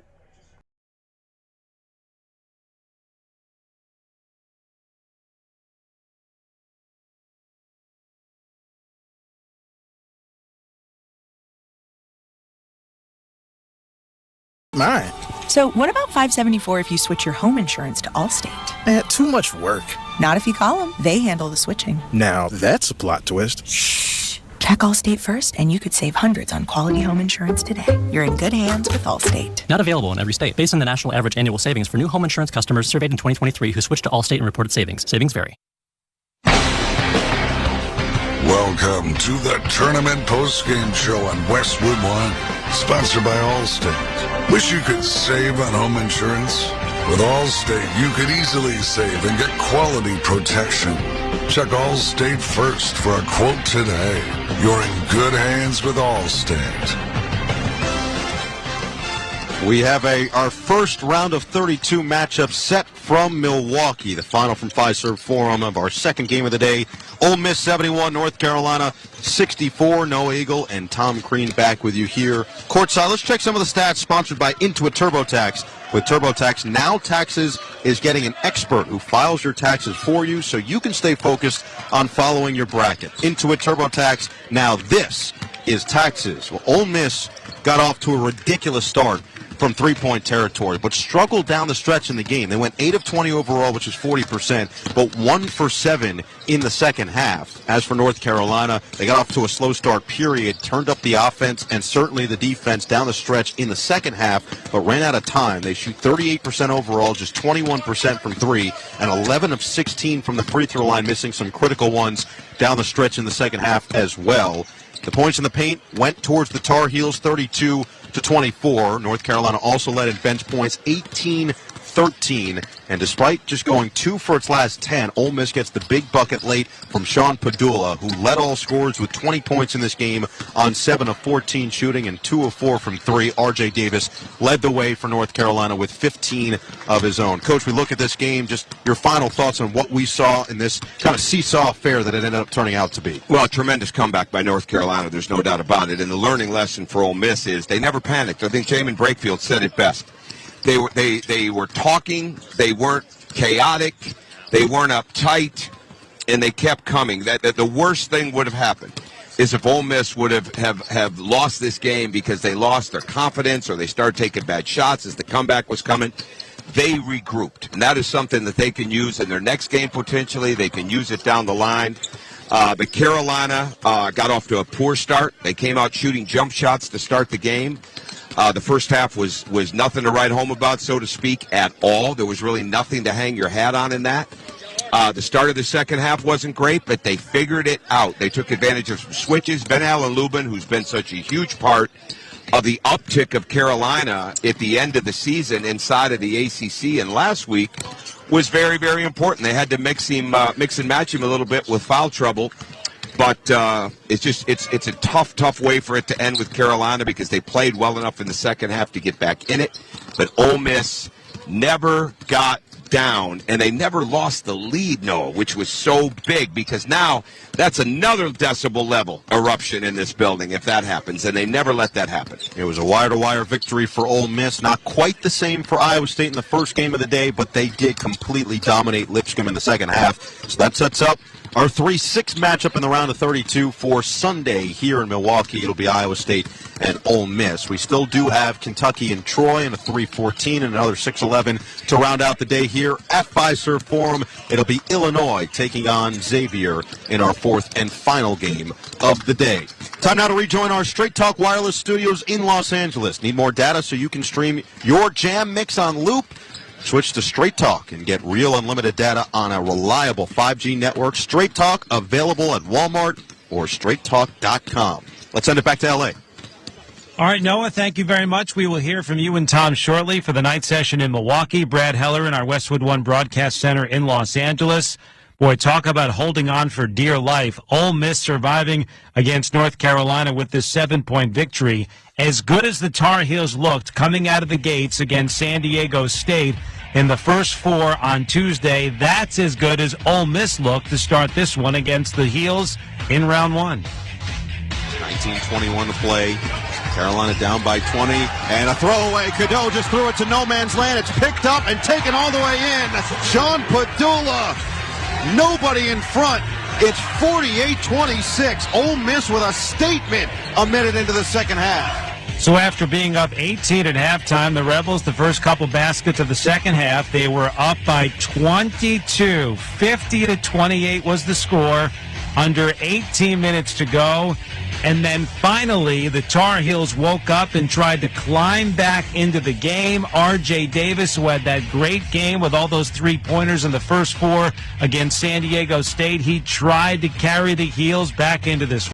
Mine. So what about $574 if you switch your home insurance to Allstate? Too much work. Not if you call them. They handle the switching. Now that's a plot twist. Shh. Check Allstate first and you could save hundreds on quality home insurance today. You're in good hands with Allstate. Not available in every state. Based on the national average annual savings for new home insurance customers surveyed in 2023 who switched to Allstate and reported savings. Savings vary. Welcome to the Tournament Postgame Show on Westwood One, sponsored by Allstate. Wish you could save on home insurance? With Allstate, you could easily save and get quality protection. Check Allstate first for a quote today. You're in good hands with Allstate. We have our first round of 32 matchups set from Milwaukee, the final from Fiserv Forum of our second game of the day. Ole Miss 71, North Carolina 64. Noah Eagle and Tom Crean back with you here courtside. Let's check some of the stats sponsored by Intuit TurboTax. With TurboTax, now Taxes is getting an expert who files your taxes for you so you can stay focused on following your bracket. Intuit TurboTax, now this is Taxes. Well, Ole Miss got off to a ridiculous start from three-point territory, but struggled down the stretch in the game. They went 8 of 20 overall, which is 40%, but 1 for 7 in the second half. As for North Carolina, they got off to a slow start, period, turned up the offense and certainly the defense down the stretch in the second half, but ran out of time. They shoot 38% overall, just 21% from three, and 11 of 16 from the free throw line, missing some critical ones down the stretch in the second half as well. The points in the paint went towards the Tar Heels, 32-24. North Carolina also led in bench points, 18-13. And despite just going 2 for its last 10, Ole Miss gets the big bucket late from Sean Padula, who led all scorers with 20 points in this game on 7 of 14 shooting and 2 of 4 from 3. R.J. Davis led the way for North Carolina with 15 of his own. Coach, we look at this game, just your final thoughts on what we saw in this kind of seesaw affair that it ended up turning out to be. Well, a tremendous comeback by North Carolina, there's no doubt about it. And the learning lesson for Ole Miss is they never panicked. I think Jamin Brakefield said it best. They were talking, they weren't chaotic, they weren't uptight, and they kept coming. That the worst thing would have happened is if Ole Miss would have lost this game because they lost their confidence or they started taking bad shots as the comeback was coming. They regrouped, and that is something that they can use in their next game potentially. They can use it down the line. But Carolina got off to a poor start. They came out shooting jump shots to start the game. The first half was nothing to write home about, so to speak, at all. There was really nothing to hang your hat on in that. The start of the second half wasn't great, but they figured it out. They took advantage of some switches. Ben Allen Lubin, who's been such a huge part of the uptick of Carolina at the end of the season inside of the ACC and last week, was very, very important. They had to mix and match him a little bit with foul trouble. But it's a tough way for it to end with Carolina because they played well enough in the second half to get back in it. But Ole Miss never got down, and they never lost the lead, Noah, which was so big because now that's another decibel level eruption in this building if that happens, and they never let that happen. It was a wire-to-wire victory for Ole Miss. Not quite the same for Iowa State in the first game of the day, but they did completely dominate Lipscomb in the second half. So that sets up our 3-6 matchup in the round of 32 for Sunday here in Milwaukee. It'll be Iowa State and Ole Miss. We still do have Kentucky and Troy in a 3-14 and another 6-11 to round out the day here at Fiserv Forum. It'll be Illinois taking on Xavier in our fourth and final game of the day. Time now to rejoin our Straight Talk Wireless studios in Los Angeles. Need more data so you can stream your jam mix on loop? Switch to Straight Talk and get real unlimited data on a reliable 5G network. Straight Talk available at Walmart or straighttalk.com. Let's send it back to L.A. All right, Noah, thank you very much. We will hear from you and Tom shortly for the night session in Milwaukee. Brad Heller in our Westwood One Broadcast Center in Los Angeles. Boy, talk about holding on for dear life. Ole Miss surviving against North Carolina with this 7-point victory. As good as the Tar Heels looked coming out of the gates against San Diego State in the first 4 on Tuesday, that's as good as Ole Miss looked to start this one against the Heels in round 1. 19:21 to play. Carolina down by 20, and a throwaway. Cadeau just threw it to no man's land. It's picked up and taken all the way in. Sean Padula, nobody in front. It's 48-26. Ole Miss with a statement a minute into the second half. So after being up 18 at halftime, the Rebels, the first couple baskets of the second half, they were up by 22. 50-28 was the score. Under 18 minutes to go. And then finally, the Tar Heels woke up and tried to climb back into the game. R.J. Davis, who had that great game with all those three-pointers in the first 4 against San Diego State, he tried to carry the Heels back into this